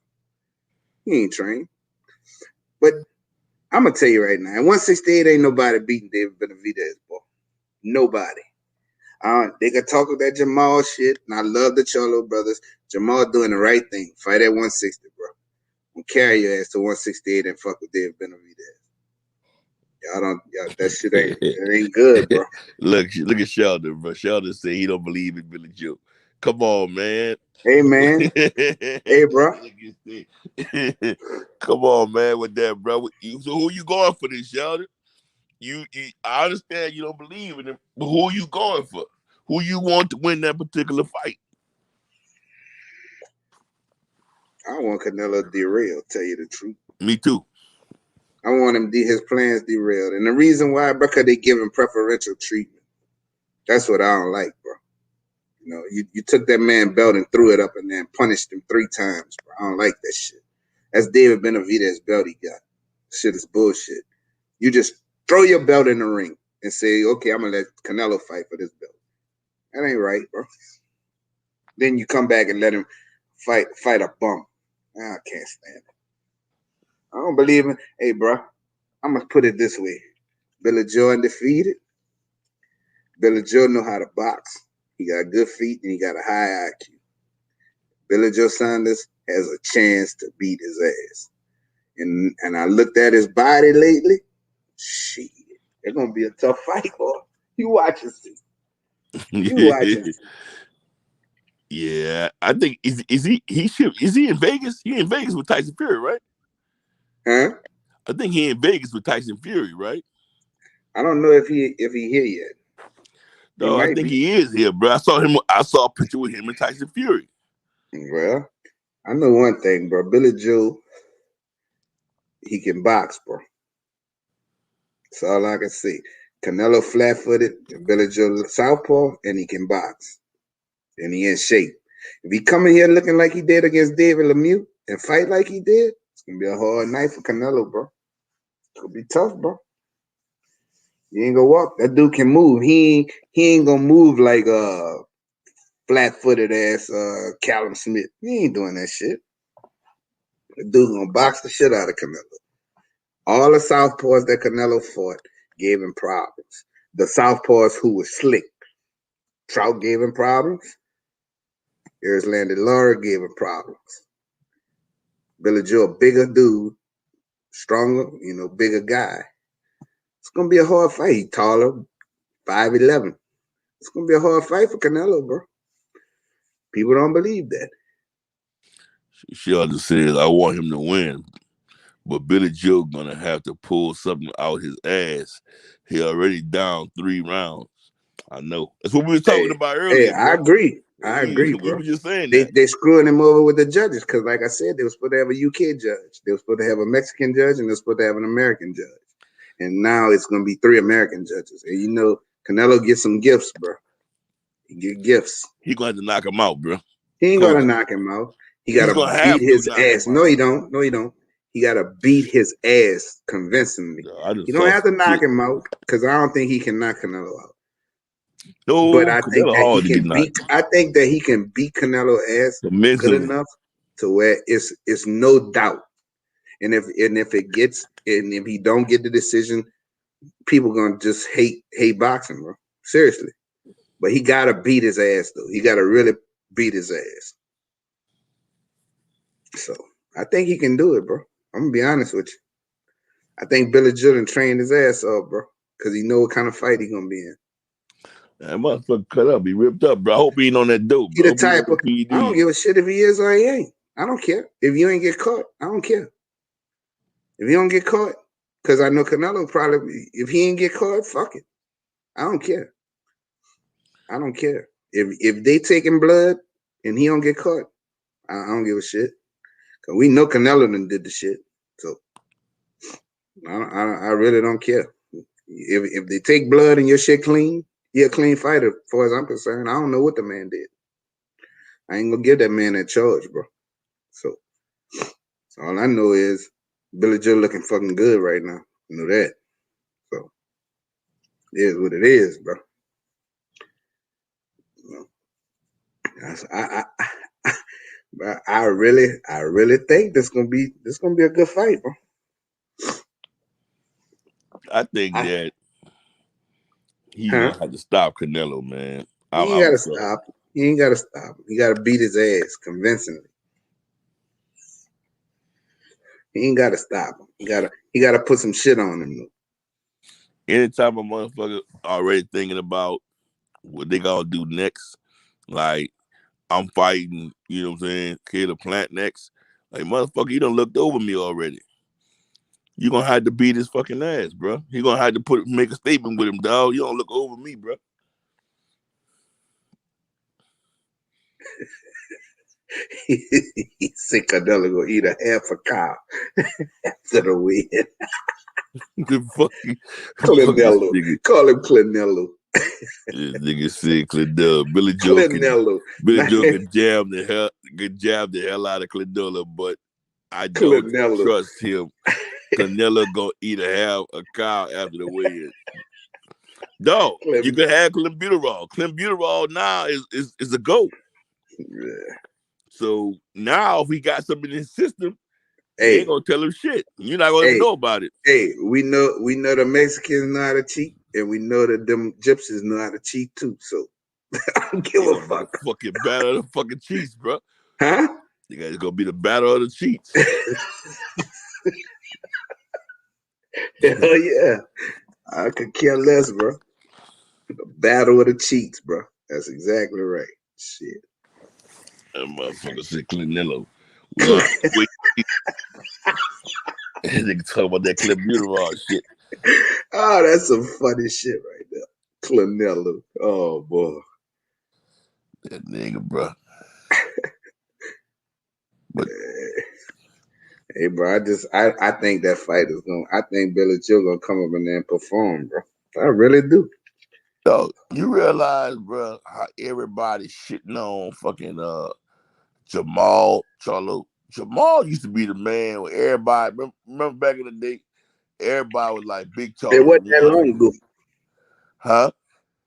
He ain't trained. But I'm gonna tell you right now, at 168 ain't nobody beating David Benavidez, boy. Nobody. They could talk with that Jamal shit, and I love the Cholo brothers. Jamal doing the right thing. Fight at 160, bro. And carry your ass to 168 and fuck with David Benavidez. Y'all that shit ain't good, bro. Look at Sheldon, bro. Sheldon said he don't believe in Billy Joe. Come on, man. Hey, man. Hey, bro. Come on, man, with that, bro. So who you going for this, Sheldon? I understand you don't believe in him, but who are you going for? Who you want to win that particular fight? I want Canelo derailed, tell you the truth. Me too. I want him his plans derailed. And the reason why, bro, because they give him preferential treatment. That's what I don't like, bro. You know, you took that man belt and threw it up and then punished him 3 times, bro. I don't like that shit. That's David Benavidez' belt he got. Shit is bullshit. You just throw your belt in the ring and say, okay, I'm going to let Canelo fight for this belt. That ain't right, bro. Then you come back and let him fight a bum. I can't stand it. I don't believe in. Hey, bro, I'm gonna put it this way: Billy Joe undefeated. Billy Joe know how to box. He got good feet and he got a high IQ. Billy Joe Saunders has a chance to beat his ass. And I looked at his body lately. Shit, it's gonna be a tough fight, boy. You watch and see. You watch and see. Yeah, I think is he in Vegas? He in Vegas with Tyson Fury, right? Huh? I think he in Vegas with Tyson Fury, right? I don't know if he here yet. No, I think he is here, bro. I saw a picture with him and Tyson Fury. Well, I know one thing, bro. Billy Joe, he can box, bro. That's all I can say. Canelo flat-footed, Billy Joe southpaw, and he can box. And he in shape. If he come in here looking like he did against David Lemieux and fight like he did, it's gonna be a hard night for Canelo, bro. It's gonna be tough, bro. He ain't gonna walk. That dude can move. He ain't gonna move like flat-footed ass Callum Smith. He ain't doing that shit. The dude gonna box the shit out of Canelo. All the southpaws that Canelo fought gave him problems. The southpaws who was slick. Trout gave him problems. Here's Landon Lara gave him problems. Billy Joe, a bigger dude, stronger, bigger guy. It's going to be a hard fight. He's taller, 5'11". It's going to be a hard fight for Canelo, bro. People don't believe that. Sheldon says, I want him to win, but Billy Joe going to have to pull something out his ass. He already down 3 rounds. I know. That's what we were talking about earlier. Hey, I agree. I agree, We bro. were just saying They that. they screwing him over with the judges because, like I said, they were supposed to have a UK judge. They were supposed to have a Mexican judge, and they're supposed to have an American judge. And now it's gonna be 3 American judges. And you know, Canelo gets some gifts, bro. He get gifts. He gonna have to knock him out, bro. He ain't Coach. gonna knock him out. He He's gotta gonna beat have to his knock ass. him No, out. he don't. No, he don't. He gotta beat his ass convincingly. I just You don't saw have to some knock shit. him out because I don't think he can knock Canelo out. No, But I think Canelo that he hard to get can knocked. beat. I think that he can beat Canelo ass good Mentally. enough to where it's no doubt. And if he don't get the decision, people gonna just hate boxing, bro. Seriously. But he gotta beat his ass though. He gotta really beat his ass. So I think he can do it, bro. I'm gonna be honest with you. I think Billy Joe trained his ass off, bro, because he know what kind of fight he gonna be in. That motherfucker cut up. He ripped up, bro. I hope he ain't on that dope, He bro. the type of I don't give a shit if he is or he ain't. I don't care. If you ain't get caught, I don't care. If you don't get caught, because I know Canelo probably, if he ain't get caught, fuck it. I don't care. I don't care. If they taking blood and he don't get caught, I don't give a shit. Cause we know Canelo done did the shit. So I really don't care. If they take blood and your shit clean, you're a clean fighter, as far as I'm concerned. I don't know what the man did. I ain't gonna give that man that charge, bro. So all I know is Billy Joe looking fucking good right now. You know that. So it is what it is, bro. You know, but I really think this gonna be a good fight, bro. I think that he's Huh? gonna have to stop Canelo, man. He ain't gotta stop. He ain't gotta stop. He gotta beat his ass convincingly. He ain't gotta stop him. He gotta put some shit on him though. Anytime a motherfucker already thinking about what they gonna do next, like I'm fighting, you know what I'm saying, Caleb Plant next. Like, motherfucker, you done looked over me already. You gonna have to beat his fucking ass, bro. He gonna have to make a statement with him, dog. You don't look over me, bro. He said Canelo gonna eat a half a cow after the win. Good fucking Canelo. Call him Canelo. This nigga said Canelo. Billy Joe can jab the hell out of Canelo, but I don't trust him. Canelo gonna eat a cow after the win. Dog, you can have clenbuterol. Clenbuterol now is a GOAT. Yeah. So now if he got something in his system, you ain't gonna tell him shit. You're not gonna know about it. Hey, we know the Mexicans know how to cheat, and we know that them gypsies know how to cheat too. So I don't give a fuck. Fucking battle of the fucking cheats, bro. Huh? You guys gonna be the battle of the cheats. Hell yeah. I could care less, bro. The battle of the cheats, bro. That's exactly right. Shit. That motherfucker said Canelo. We gonna have to wait. Nigga talk about that clenbuterol shit. Oh, that's some funny shit right there. Canelo. Oh boy. That nigga, bro. But hey, bro, I think that fight is going. I think Billy Joe gonna come up in there and perform, bro. I really do. Yo, you realize, bro, how everybody shitting on fucking Jamal Charlo. Jamal used to be the man with everybody. Remember back in the day, everybody was like Big Charlo. It wasn't that long ago. Huh?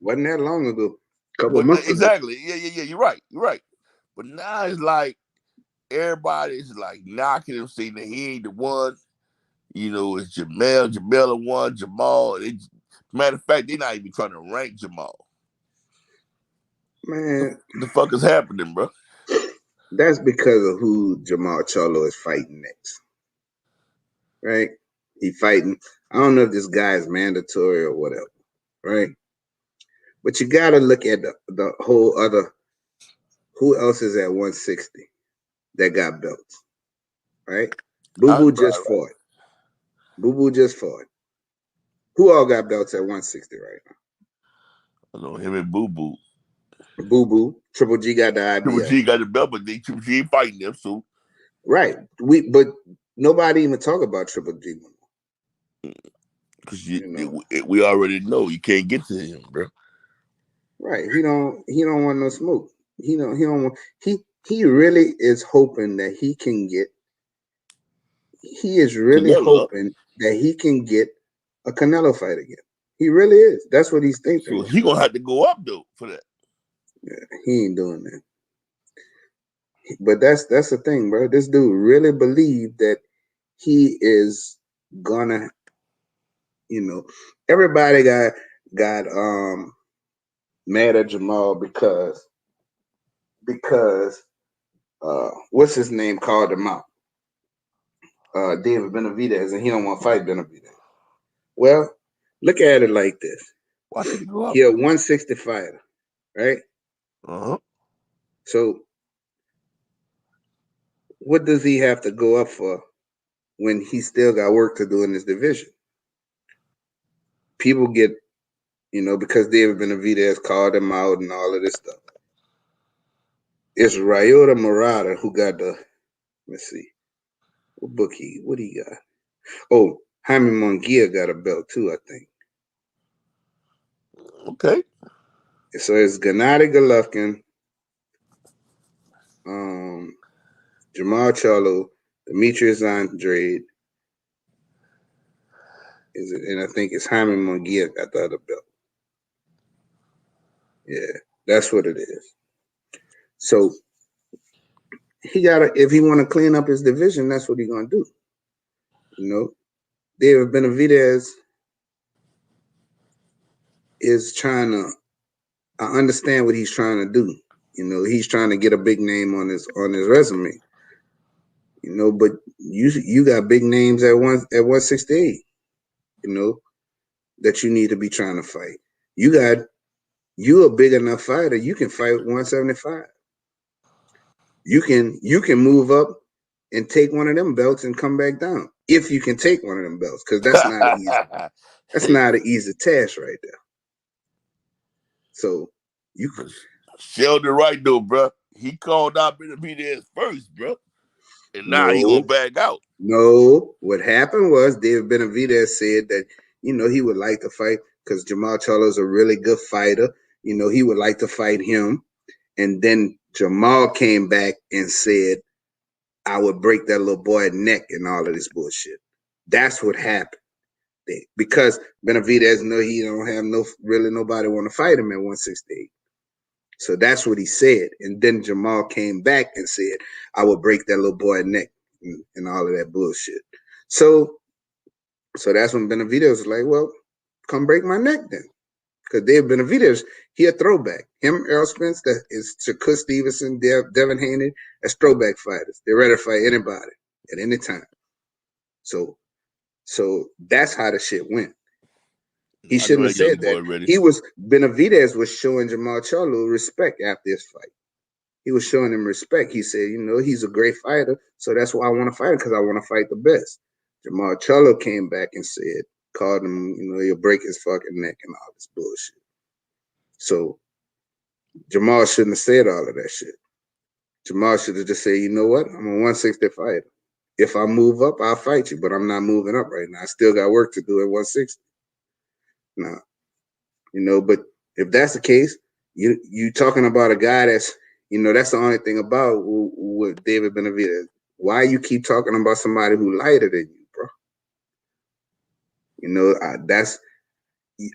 Wasn't that long ago. Couple months exactly. ago. Yeah. You're right. But now it's like everybody's like knocking him, saying that he ain't the one. You know, it's Jamel the one, Jamal. Matter of fact, they're not even trying to rank Jamal. Man, what the fuck is happening, bro? That's because of who Jamal Charlo is fighting next. Right? He fighting. I don't know if this guy is mandatory or whatever. Right? But you gotta look at the whole other. Who else is at 160 that got belts? Right? Boo Boo just fought. Boo Boo just fought. Who all got belts at 160 right now? I know him and Boo Boo. Boo Boo. Triple G got the Triple IBF. G got the belt, but Triple G ain't fighting them, so Right. But nobody even talk about Triple G no more. because You know. we already know you can't get to him, bro. Right. He don't want no smoke. He don't want he really is hoping that he can get he is really Canelo, hoping that he can get a Canelo fight again. He really is. That's what he's thinking. so he gonna have to go up though for that. Yeah, he ain't doing that. But that's the thing, bro. This dude really believed that he is gonna, everybody got mad at Jamal because what's his name called him out? David Benavidez, and he don't want to fight Benavidez. Well, look at it like this. Why should he go up? He a 160 fighter, right? So what does he have to go up for when he still got work to do in this division? People get, because David Benavidez called him out and all of this stuff. It's Ryota Murata who got the, let's see, what he got? Oh, Jaime Munguia got a belt too, I think. Okay. So it's Gennady Golovkin, Jamal Charlo, Demetrius Andrade, and I think it's Jaime Munguia got the other belt. Yeah, that's what it is. So if he want to clean up his division, that's what he's gonna do. David Benavidez is trying to. I understand what he's trying to do. He's trying to get a big name on his resume. But you got big names at 168. That you need to be trying to fight. You a big enough fighter. You can fight 175. You can move up and take one of them belts and come back down if you can take one of them belts, because that's not an easy. That's not an easy task right there. So you Sheldon right though, bro. He called out Benavidez first, bro, and now he gonna back out. No, what happened was David Benavidez said that he would like to fight because Jamal Charlo is a really good fighter. He would like to fight him, and then Jamal came back and said, "I would break that little boy's neck," and all of this bullshit. That's what happened. Because Benavidez know he don't have nobody want to fight him at 168. So that's what he said. And then Jamal came back and said, "I would break that little boy's neck," and all of that bullshit. So that's when Benavidez was like, "Well, come break my neck then." Because David Benavidez, he a throwback. Him, Errol Spence, that is Shakur Stevenson, Devin Haney, as throwback fighters. They're ready to fight anybody at any time. So that's how the shit went. He shouldn't have said that. Benavidez was showing Jamal Charlo respect after this fight. He was showing him respect. He said, he's a great fighter, so that's why I want to fight him, because I want to fight the best. Jamal Charlo came back and called him, he'll break his fucking neck and all this bullshit. So Jamal shouldn't have said all of that shit. Jamal should have just said, "You know what? I'm a 160 fighter. If I move up, I'll fight you, but I'm not moving up right now. I still got work to do at 160. Nah, but if that's the case, you talking about a guy that's, that's the only thing about with David Benavidez. Why you keep talking about somebody who lighter than you, bro?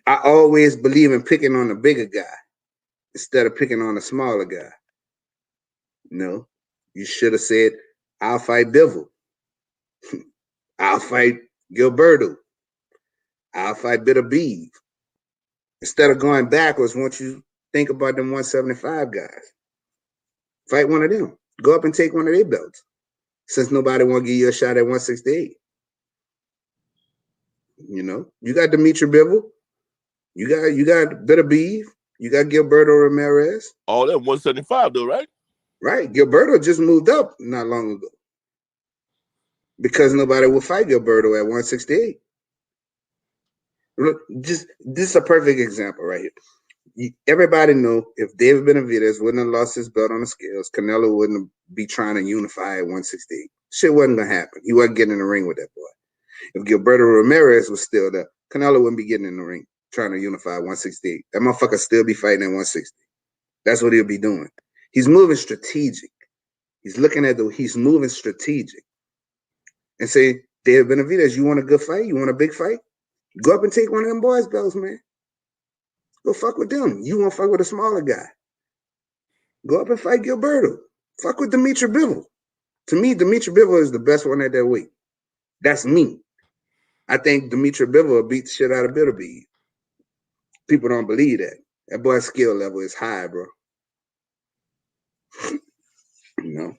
I always believe in picking on the bigger guy instead of picking on the smaller guy. You should have said, "I'll fight Bivol. I'll fight Gilberto. I'll fight Beterbiev." Instead of going backwards, once you think about them 175 guys, fight one of them. Go up and take one of their belts, since nobody want to give you a shot at 168. You got Dimitri Bivol. You got Beterbiev. You got Gilberto Ramirez. All that 175 though, right? Right. Gilberto just moved up not long ago because nobody will fight Gilberto at 168. Look, this is a perfect example right here. everybody know if David Benavidez wouldn't have lost his belt on the scales, Canelo wouldn't be trying to unify at 168. Shit wasn't gonna happen. He wasn't getting in the ring with that boy. If Gilberto Ramirez was still there, Canelo wouldn't be getting in the ring trying to unify at 168. That motherfucker still be fighting at 160. That's what he'll be doing. He's moving strategic. He's looking at he's moving strategic. And say, David Benavidez, you want a good fight? You want a big fight? Go up and take one of them boys' belts, man. Go fuck with them. You want to fuck with a smaller guy. Go up and fight Gilberto. Fuck with Dimitri Bivol. To me, Dimitri Bivol is the best one at that weight. That's me. I think Dimitri Bivol will beat the shit out of Bitterbeef. People don't believe that. That boy's skill level is high, bro. You know?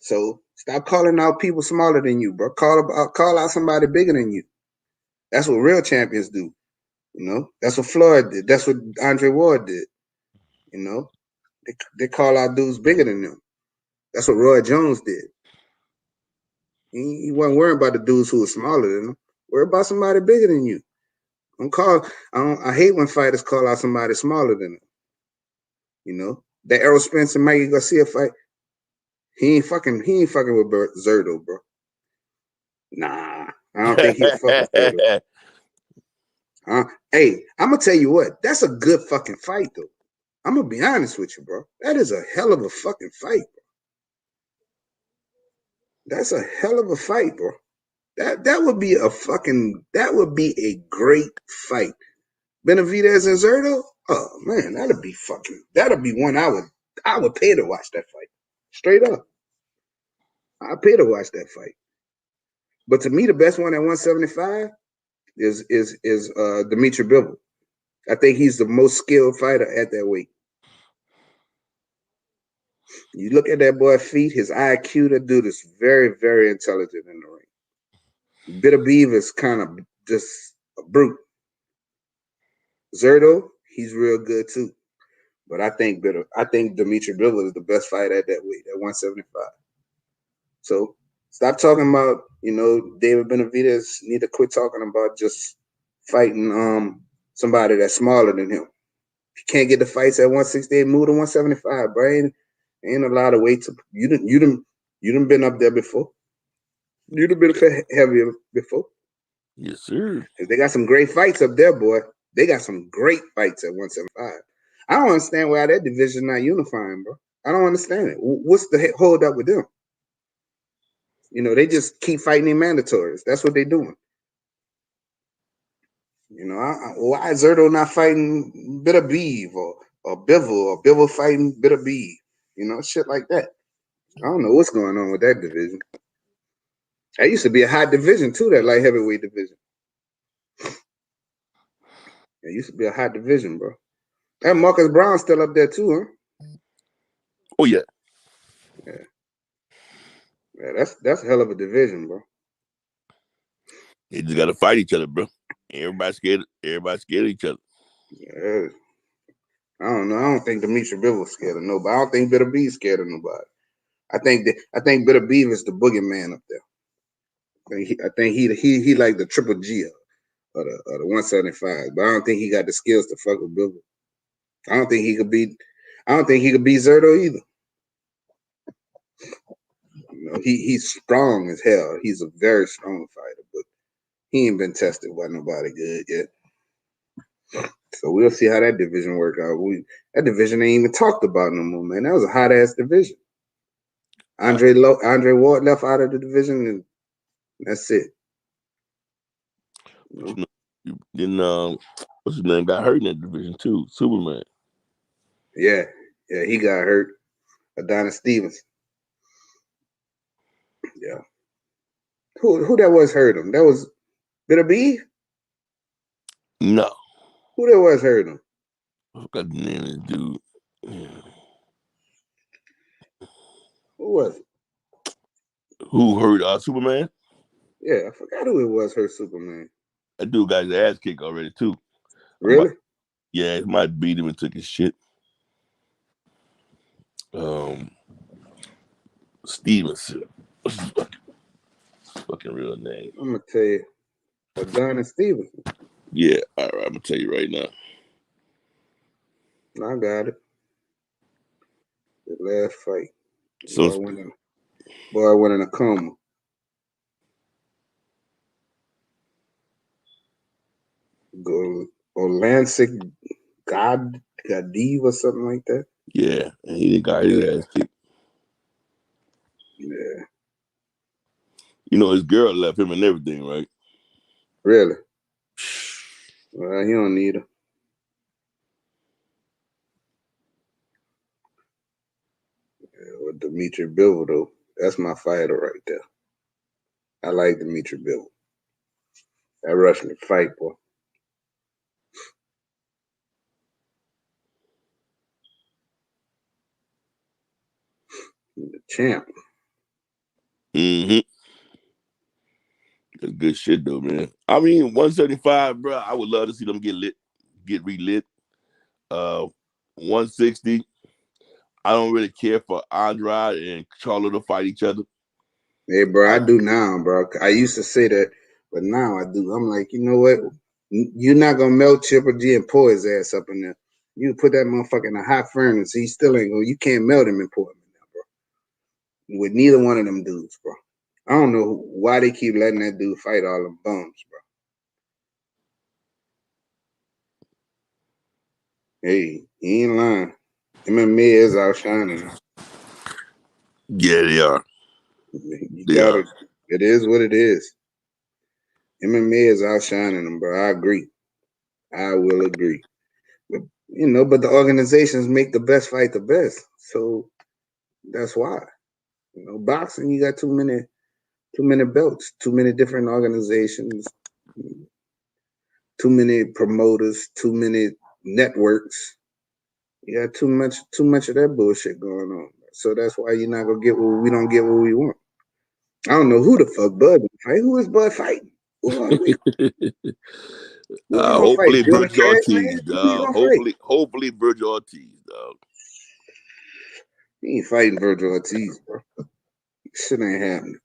So stop calling out people smaller than you, bro. Call out somebody bigger than you. That's what real champions do. You know? That's what Floyd did. That's what Andre Ward did. You know? They call out dudes bigger than them. That's what Roy Jones did. He wasn't worried about the dudes who were smaller than him. Worry about somebody bigger than you. I hate when fighters call out somebody smaller than them. You know? That Errol Spence and Mikey Garcia fight, he ain't fucking with Zerto, bro. Nah, I don't think he'll fuck with Zerto. Hey, I'm gonna tell you what, that's a good fucking fight, though. I'm gonna be honest with you, bro. That is a hell of a fucking fight, bro. That's a hell of a fight, bro. That would be a great fight. Benavidez and Zerto? Oh man, that'd be one I would pay to watch that fight. Straight up. I'd pay to watch that fight. But to me, the best one at 175 is Dimitri Bivol. I think he's the most skilled fighter at that weight. You look at that boy's feet, his IQ, that dude is very, very intelligent in the ring. Bitterbeef is kind of just a brute. Zerto, he's real good too. But I think Dimitri Bivol is the best fighter at that weight, at 175. So stop talking about, David Benavidez need to quit talking about just fighting somebody that's smaller than him. If you can't get the fights at 168, move to 175, bro. Ain't a lot of weight to you done been up there before. You done been heavier before. Yes, sir. They got some great fights up there, boy. They got some great fights at 175. I don't understand why that division not unifying, bro. I don't understand it. What's the hold up with them? They just keep fighting in mandatories. That's what they're doing. Why is Zerto not fighting Bitterbeef or Bivol fighting Bitterbeef? Shit like that. I don't know what's going on with that division. That used to be a hot division too, that light heavyweight division. It used to be a hot division, bro. And Marcus Brown's still up there too, huh? Oh yeah. Yeah, that's a hell of a division, bro. They just gotta fight each other, bro. Everybody's scared of each other. Yeah. I don't know. I don't think Dimitri Bivol's scared of nobody. I don't think Bitterbeef's scared of nobody. I think Bitterbeef is the boogeyman up there. I think he like the Triple G of the 175, but I don't think he got the skills to fuck with Bivol. I don't think he could beat Zerto either. He's strong as hell. He's a very strong fighter, but he ain't been tested by nobody good yet. So we'll see how that division work out. That division ain't even talked about no more, man. That was a hot ass division. Andre Ward left out of the division, and that's it. Then what's his name got hurt in that division too? Superman. Yeah, he got hurt. Adonis Stevens. Yeah. Who that was hurt him? That was Bitterbeef? No. Who that was hurt him? I forgot the name of this dude. Who was it? Who hurt Superman? Yeah, I forgot who it was hurt Superman. That dude got his ass kicked already too. Really? He might beat him and took his shit. Stevens. What's his fucking real name? I'm gonna tell you. Adonis Stevens. Yeah, all right, I'm gonna tell you right now. I got it. The last fight. So Boy went in a coma. Go Olancic Gadiv or something like that. yeah, and he got his ass kicked. Yeah. You know, his girl left him and everything, right? Really? Well, he don't need her. Yeah, with Dimitri Bivol, though, that's my fighter right there. I like Dimitri Bivol. That Russian fight, boy. The champ. Mm-hmm. That's good shit, though, man. I mean, 175, bro, I would love to see them get relit. 160, I don't really care for Andrade and Charlo to fight each other. Hey, bro, I do now, bro. I used to say that, but now I do. I'm like, you know what? You're not gonna melt Triple G and pour his ass up in there. You put that motherfucker in a hot furnace, he still ain't going. You can't melt him and pour him in there, bro. With neither one of them dudes, bro. I don't know why they keep letting that dude fight all them bums, bro. Hey, he ain't lying. MMA is outshining him. Yeah, they are. You got it. It is what it is. MMA is outshining them, bro. I agree. I will agree. But you know, but the organizations make the best fight the best. So that's why. You know, boxing, you got too many belts, too many different organizations, too many promoters, too many networks. You got too much of that bullshit going on. So that's why you're not gonna get we don't get what we want. I don't know who the fuck Bud gonna fight. Who is Bud fighting? Who are we? Who he gonna fight? Hopefully Judah Virgil Trash, man? Ortiz, Who he dog. gonna fight? Hopefully Virgil Ortiz, dog. He ain't fighting Virgil Ortiz, bro. Shit ain't happening.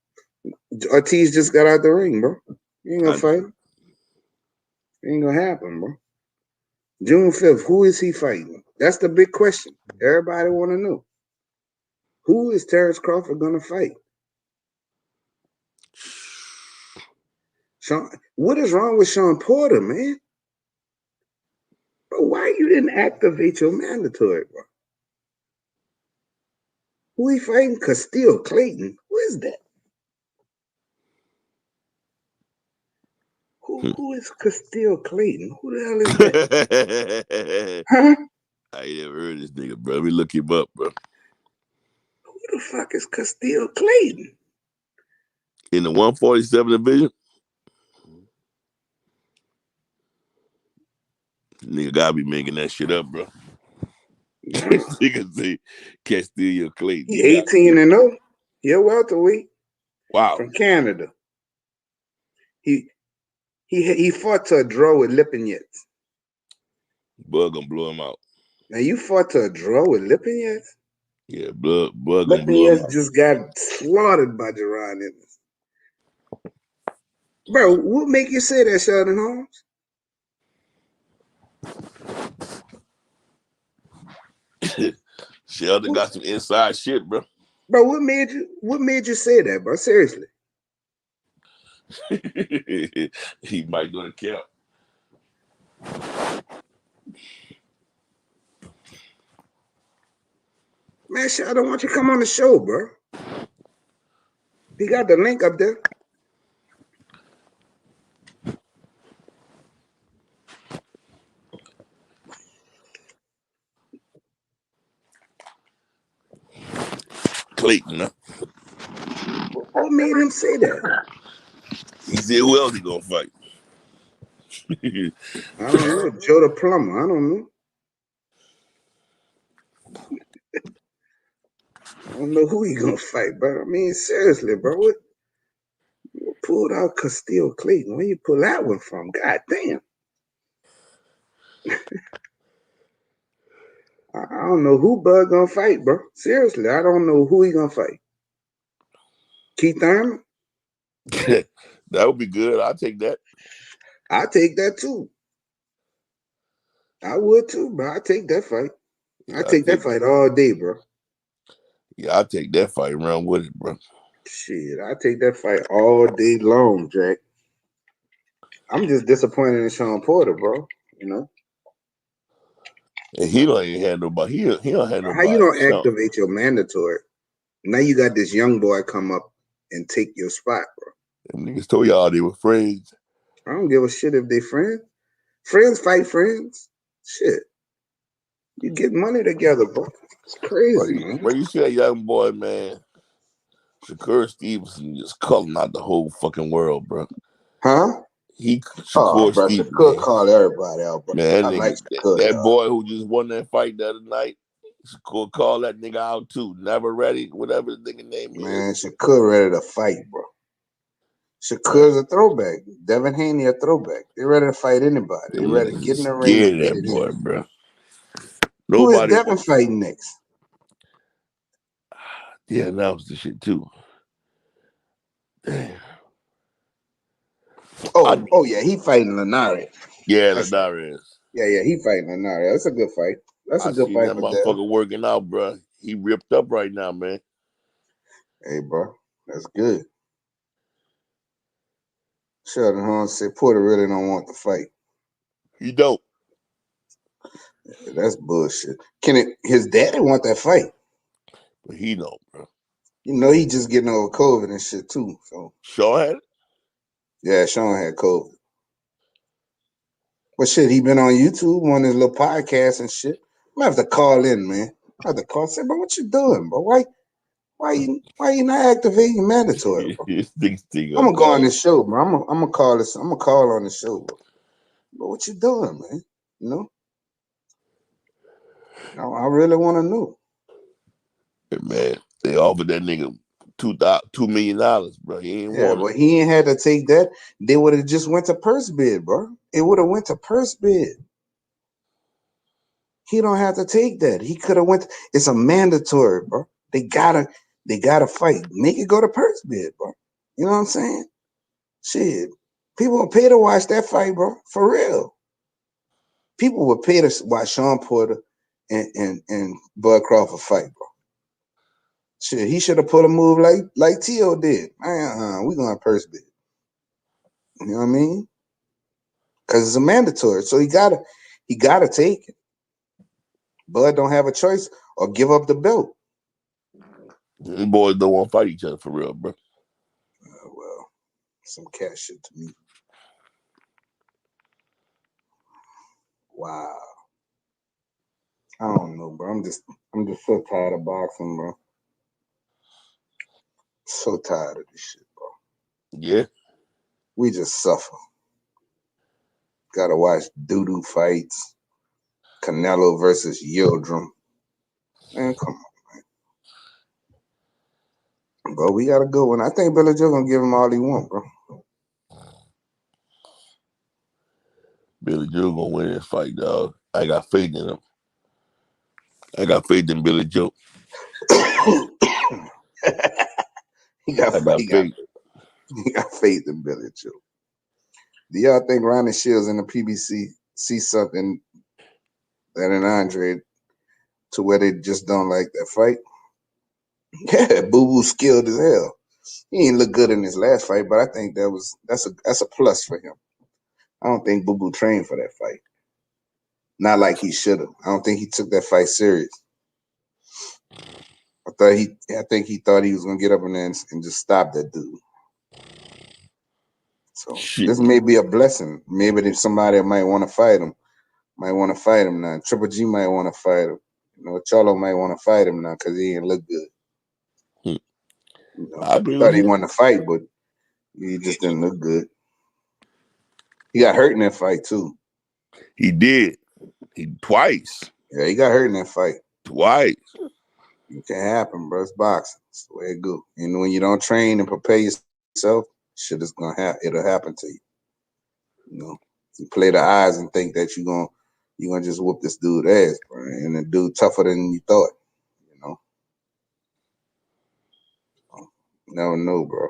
Ortiz just got out the ring, bro. He ain't gonna fight him. It ain't gonna happen, bro. June 5th, who is he fighting? That's the big question. Everybody want to know. Who is Terrence Crawford gonna fight? Sean, what is wrong with Sean Porter, man? Bro, why you didn't activate your mandatory, bro? Who he fighting? Castillo Clayton. Who is that? Who is Castillo Clayton? Who the hell is that? Huh? I ain't never heard this nigga, bro. Let me look him up, bro. Who the fuck is Castillo Clayton? In the 147 division? Nigga gotta be making that shit up, bro. Nigga say Castillo Clayton. He 18-0. He a welterweight. Wow. From Canada. He fought to a draw with Lipinets. Bud gonna blow him out. Now you fought to a draw with Lipinets? Yeah, Bud gonna blow him out. Just got slaughtered by Jerron Evans. Bro, what make you say that, Sheldon Holmes? Sheldon got some inside shit, bro. Bro, what made you say that, bro? Seriously. He might go to camp. Man, Sheldon, why don't you come on the show, bro? He got the link up there. Clayton, huh? What made him say that? He said, who else he gonna fight? I don't know. Joe the Plumber. I don't know. I don't know who he gonna fight, bro. I mean, seriously, bro. What pulled out Castillo Clayton? Where you pull that one from? God damn. I don't know who Bud gonna fight, bro. Seriously, I don't know who he gonna fight. Keith Thurman? That would be good. I'll take that. I take that too. I would too, bro. I take that fight. I take that fight all day, bro. Yeah, I take that fight around with it, bro. Shit, I take that fight all day long, Jack. I'm just disappointed in Sean Porter, bro. You know, And he don't even have nobody. He don't have how you nobody. don't activate your mandatory? Now you got this young boy come up and take your spot, bro. Them niggas told y'all they were friends. I don't give a shit if they friends. Friends fight friends. Shit, you get money together, bro. It's crazy, man. When you see that young boy, man, Shakur Stevenson just calling out the whole fucking world, bro. Huh? Shakur bro, Stevenson, Shakur man. called everybody out, bro. Man, I like Shakur, that dog. boy who just won that fight the other night, Shakur called that nigga out too. Never ready, whatever the nigga name Man, is. Shakur ready to fight, bro. Shakur's a throwback. Devin Haney a throwback. They ready to fight anybody. They ready to get in the ring and get that it boy, in. bro. Who is Nobody Devin fighting next? They announced the shit too. Damn. Oh yeah, he fighting Linares. Yeah, Linares. Yeah, he fighting Linares. That's a good fight. That's a I good seen fight that for Dev. motherfucker working out, bro. He ripped up right now, man. Hey, bro, that's good. Sheldon Horn said Porter really don't want the fight. He don't. Yeah, that's bullshit. His daddy want that fight. But he don't, bro. You know he just getting over COVID and shit too. So Shaw had it? yeah, Sean had COVID. But shit, he been on YouTube on his little podcast and shit. I'm gonna have to call in, man. I have to call. Say, bro, what you doing, bro? Why you not activating mandatory, bro? I'm gonna go on this show, bro. I'm gonna call this. I'm gonna call on the show, bro. But what you doing, man? You know, I really want to know. Hey, man, they offered that nigga $2 million, bro. He ain't Yeah, want but it. he ain't had to take that. They would have just went to purse bid, bro. It would have went to purse bid. He don't have to take that. He could have went. It's a mandatory, bro. They gotta fight. Make it go to purse bid, bro. You know what I'm saying? Shit, people will pay to watch that fight, bro. For real. People would pay to watch Sean Porter and Bud Crawford fight, bro. Shit, he should have put a move like T.O. did. We going purse bid. You know what I mean? Because it's a mandatory, so he gotta take it. Bud don't have a choice or give up the belt. Them boys don't want to fight each other for real, bro. Well, some cat shit to me. Wow. I don't know, bro. I'm just so tired of boxing, bro. So tired of this shit, bro. Yeah. We just suffer. Gotta watch doo-doo fights. Canelo versus Yildirim. Man, come on, man. But we got a good one. I think Billy Joe gonna give him all he want, bro. Billy Joe gonna win this fight, dog. I got faith in him. I got faith in Billy Joe. He got faith in Billy Joe. Do y'all think Ronnie Shields and the PBC see something that in Andre to where they just don't like that fight? Yeah, Boo Boo skilled as hell. He ain't look good in his last fight, but I think that's a plus for him. I don't think Boo Boo trained for that fight. Not like he should have. I don't think he took that fight serious. I think he thought he was gonna get up in there and just stop that dude. So this may be a blessing. Maybe if somebody might want to fight him, now. Triple G might want to fight him. You know, Charlo might want to fight him now because he ain't look good. You know, I agree thought with he you. wanted to fight, but he just didn't look good. He got hurt in that fight too. He did. Twice. Yeah, he got hurt in that fight. Twice. It can happen, bro. It's boxing. That's the way it go. And when you don't train and prepare yourself, shit is gonna happen. It'll happen to you. You know, you play the odds and think that you're gonna just whoop this dude ass, bro. And the dude tougher than you thought. You know, you never know, bro.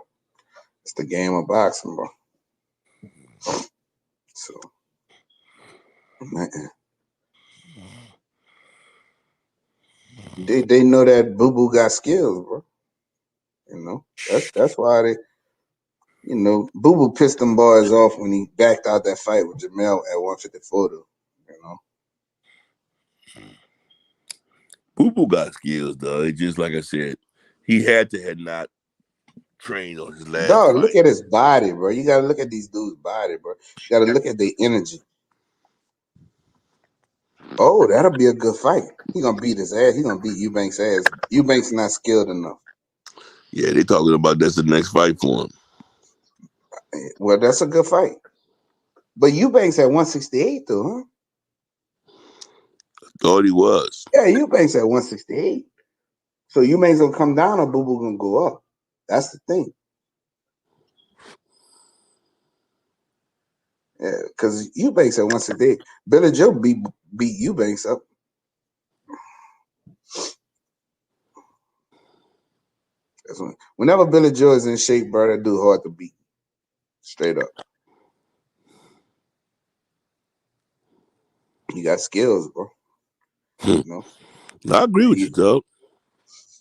It's the game of boxing, bro. So, man. They know that Boo Boo got skills, bro. You know, that's why they, you know, Boo Boo pissed them boys off when he backed out that fight with Jamel at 154. Though, you know. Boo Boo got skills, though. It's just like I said, he had not trained on his last Dog, fight. look at his body, bro. You gotta look at these dudes' body, bro. You gotta look at their energy. Oh, that'll be a good fight. He gonna beat his ass. He gonna beat Eubanks' ass. Eubanks not skilled enough. Yeah, they talking about that's the next fight for him. Well, that's a good fight. But Eubanks at 168 though, huh? Thought he was. Yeah, Eubanks at 168. So Eubanks gonna come down or Boo Boo gonna go up. That's the thing. Yeah, because Eubanks at 168. Billy Joe beat Eubanks up. Whenever Billy Joe is in shape, bro, that dude hard to beat. Straight up. He got skills, bro. You know? I agree with you, though.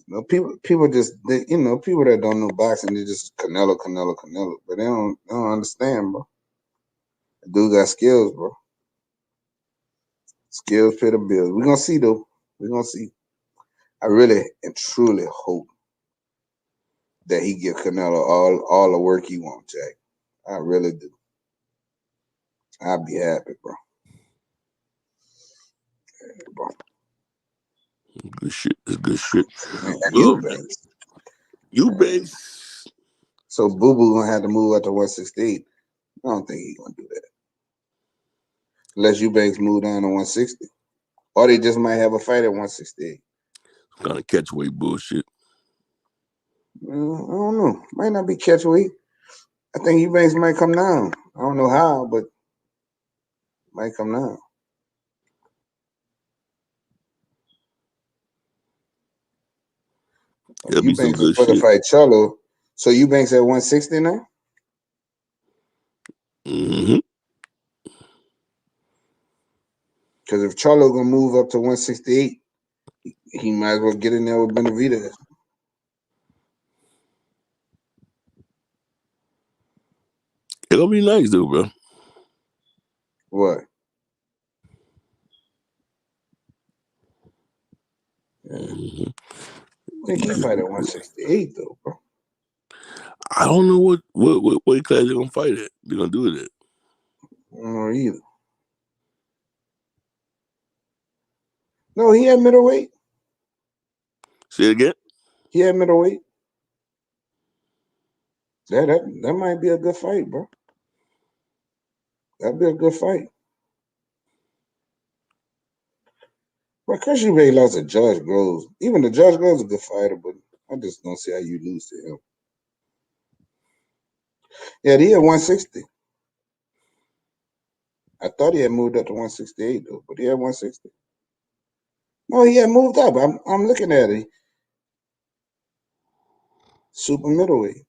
You know, people just people that don't know boxing, they just Canelo, but they don't understand, bro. The dude got skills, bro. Skills pay the bills. We're gonna see though. We're gonna see. I really and truly hope that he give Canelo all the work he wants, Jack. I really do. I'll be happy, bro. Yeah, bro. Good shit. That's good shit. And Well, Eubanks. So Boo Boo gonna have to move up to 168. I don't think he's gonna do that. Unless Eubanks move down to 160. Or they just might have a fight at 168. Kind of catchweight bullshit. I don't know. Might not be catchweight. I think Eubanks might come down. I don't know how, but might come down. That'll be some Eubanks is good supposed to shit. fight Charlo. So Eubanks at 160 now? Mm-hmm. Because if Charlo gonna move up to 168, he might as well get in there with Benavidez. It'll be nice, though, bro. What? Yeah. Mm-hmm. I think he fight at 168 though, bro. I don't know what weight class they're gonna fight at. They're gonna do it at. I don't know either. No, he had middleweight. Say it again. He had middleweight. That might be a good fight, bro. That'd be a good fight. But Chris Eubanks lost to George Groves. Even the George Groves is a good fighter, but I just don't see how you lose to him. Yeah, he had 160. I thought he had moved up to 168 though, but he had 160. No, he had moved up. I'm looking at it. Super middleweight.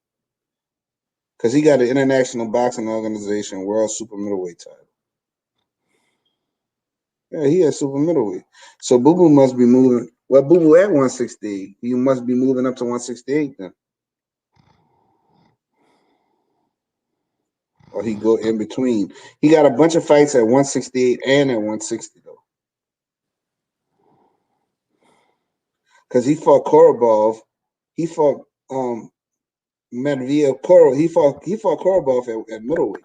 Because he got an International Boxing Organization World Super Middleweight title. Yeah, he had super middleweight. So Boo Boo must be moving. Well, Boo Boo at 168. You must be moving up to 168 then. Or he go in between. He got a bunch of fights at 168 and at 160 though. Because he fought Korobov. He fought Medvedev. He fought Korobov at middleweight.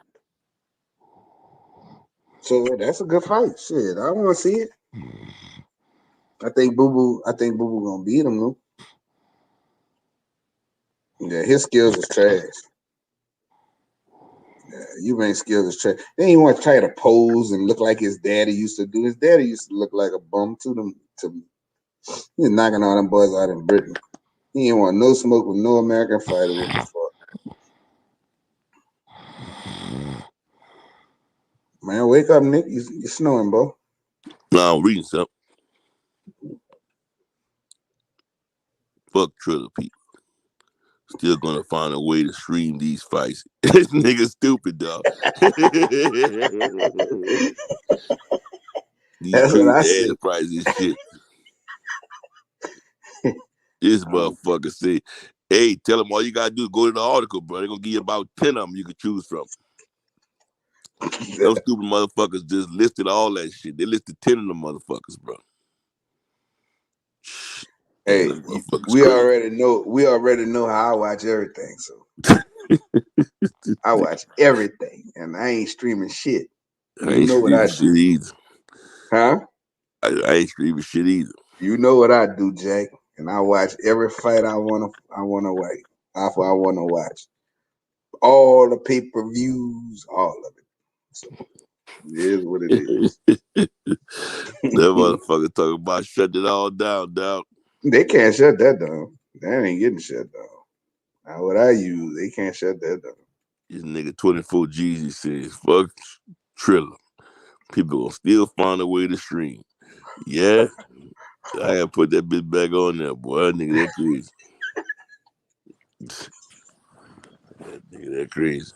So that's a good fight. Shit, I want to see it. I think Boo Boo gonna beat him though. Yeah, his skills is trash. Yeah, Eubanks' skills is trash. Then he want to try to pose and look like his daddy used to do. His daddy used to look like a bum to them. He's knocking all them boys out in Britain. He ain't want no smoke with no American fighter when he fought. Man, wake up, Nick. You're snowing, bro. No, I'm reading something. Fuck Triller people. Still gonna find a way to stream these fights. This nigga stupid, dog. These That's what streaming I said. enterprises shit. This motherfucker said, hey, tell them all you gotta do is go to the article, bro. They're gonna give you about 10 of them you can choose from. Those stupid motherfuckers just listed all that shit. They listed 10 of them motherfuckers, bro. Hey, Man, we crazy. already know how I watch everything. So I watch everything, and I ain't streaming shit. You know what I do? Either. Huh? I ain't streaming shit either. You know what I do, Jack? And I watch every fight I wanna watch. I wanna watch all the pay-per-views, all of it. So it is what it is. That motherfucker talking about shutting it all down. They can't shut that down. That ain't getting shut down. Not what I use. They can't shut that down. This nigga 24 Jeezy says, fuck Triller. People gonna still find a way to stream. Yeah. I gotta put that bitch back on there, boy. That nigga that crazy. That nigga that crazy.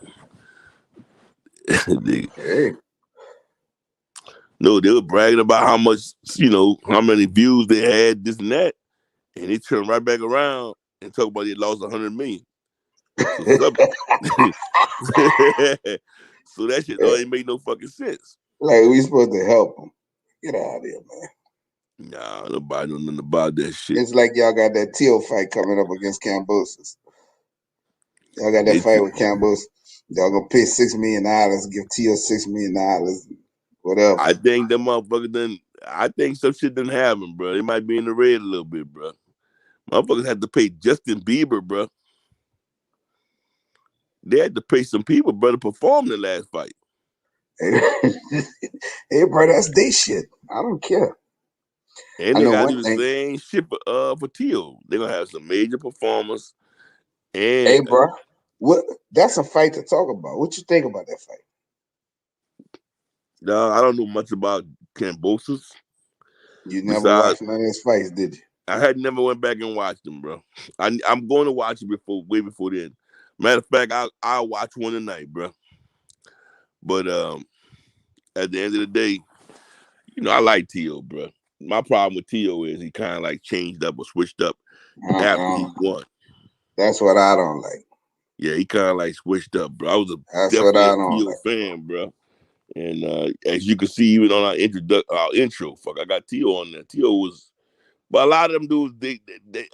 Nigga. Hey. No, they were bragging about how much, how many views they had, this and that. And they turned right back around and talk about they lost 100 million. So, so that shit ain't make no fucking sense. Like we supposed to help them. Get out of here, man. Nah, nobody know nothing about that shit. It's like y'all got that Teal fight coming up against Cambosis. Y'all got that fight with Cambosis. Y'all gonna pay $6 million, give Teal $6 million, whatever. I think them motherfuckers I think some shit didn't happen, bro. They might be in the red a little bit, bro. Motherfuckers had to pay Justin Bieber, bro. They had to pay some people, bro, to perform the last fight. Hey, bro, that's they shit. I don't care. And they gotta do the same shit for Teal. They're gonna have some major performers. And hey, bro, that's a fight to talk about. What you think about that fight? No, I don't know much about Cambosis. You never watched none of his fights, did you? I had never went back and watched them, bro. I'm going to watch it way before then. Matter of fact, I'll watch one tonight, bro. But at the end of the day, I like Teal, bro. My problem with Teal is he kind of like changed up or switched up after he won. That's what I don't like. Yeah, he kind of like switched up, bro. I was definitely a Teal fan, bro. And as you can see, even on our intro, I got Teal on there. Teal was, but a lot of them dudes, a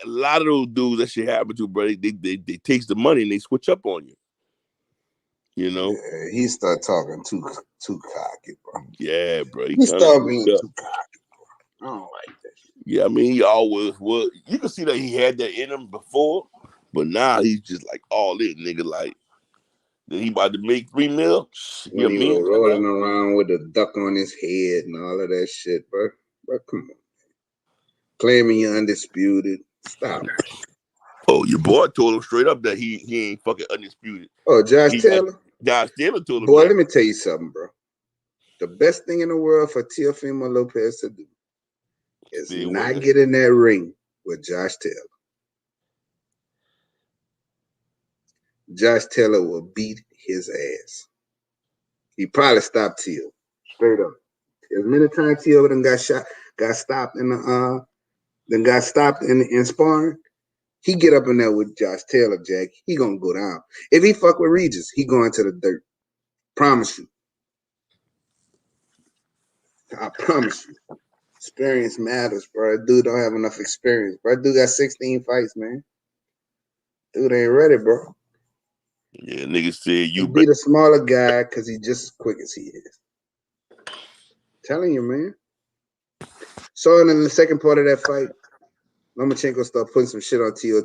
lot of those dudes that shit happened to, bro, they take the money and they switch up on you. Yeah, he started talking too cocky, bro. Yeah, bro. He started being too cocky, bro. I don't like that shit. Yeah, I mean, he always was. You can see that he had that in him before, but now he's just like all in, nigga. Like, then he about to make $3 million. When he was rolling around with a duck on his head and all of that shit, bro. But come on. Claiming you're undisputed. Stop. Oh, your boy told him straight up that he ain't fucking undisputed. Oh, Josh Taylor? Josh Taylor told him. Boy, let me tell you something, bro. The best thing in the world for Teofimo Lopez to do is not get in that ring with Josh Taylor. Josh Taylor will beat his ass. He probably stopped Teal. Straight up. As many times Teal done got stopped in sparring, he get up in there with Josh Taylor, Jack. He gonna go down. If he fuck with Regis, he going to the dirt. Promise you. I promise you. Experience matters, bro. Dude don't have enough experience, bro. Dude got 16 fights, man. Dude ain't ready, bro. Yeah, nigga said you beat a smaller guy because he's just as quick as he is. Telling you, man. So in the second part of that fight, Lomachenko started putting some shit on Teal.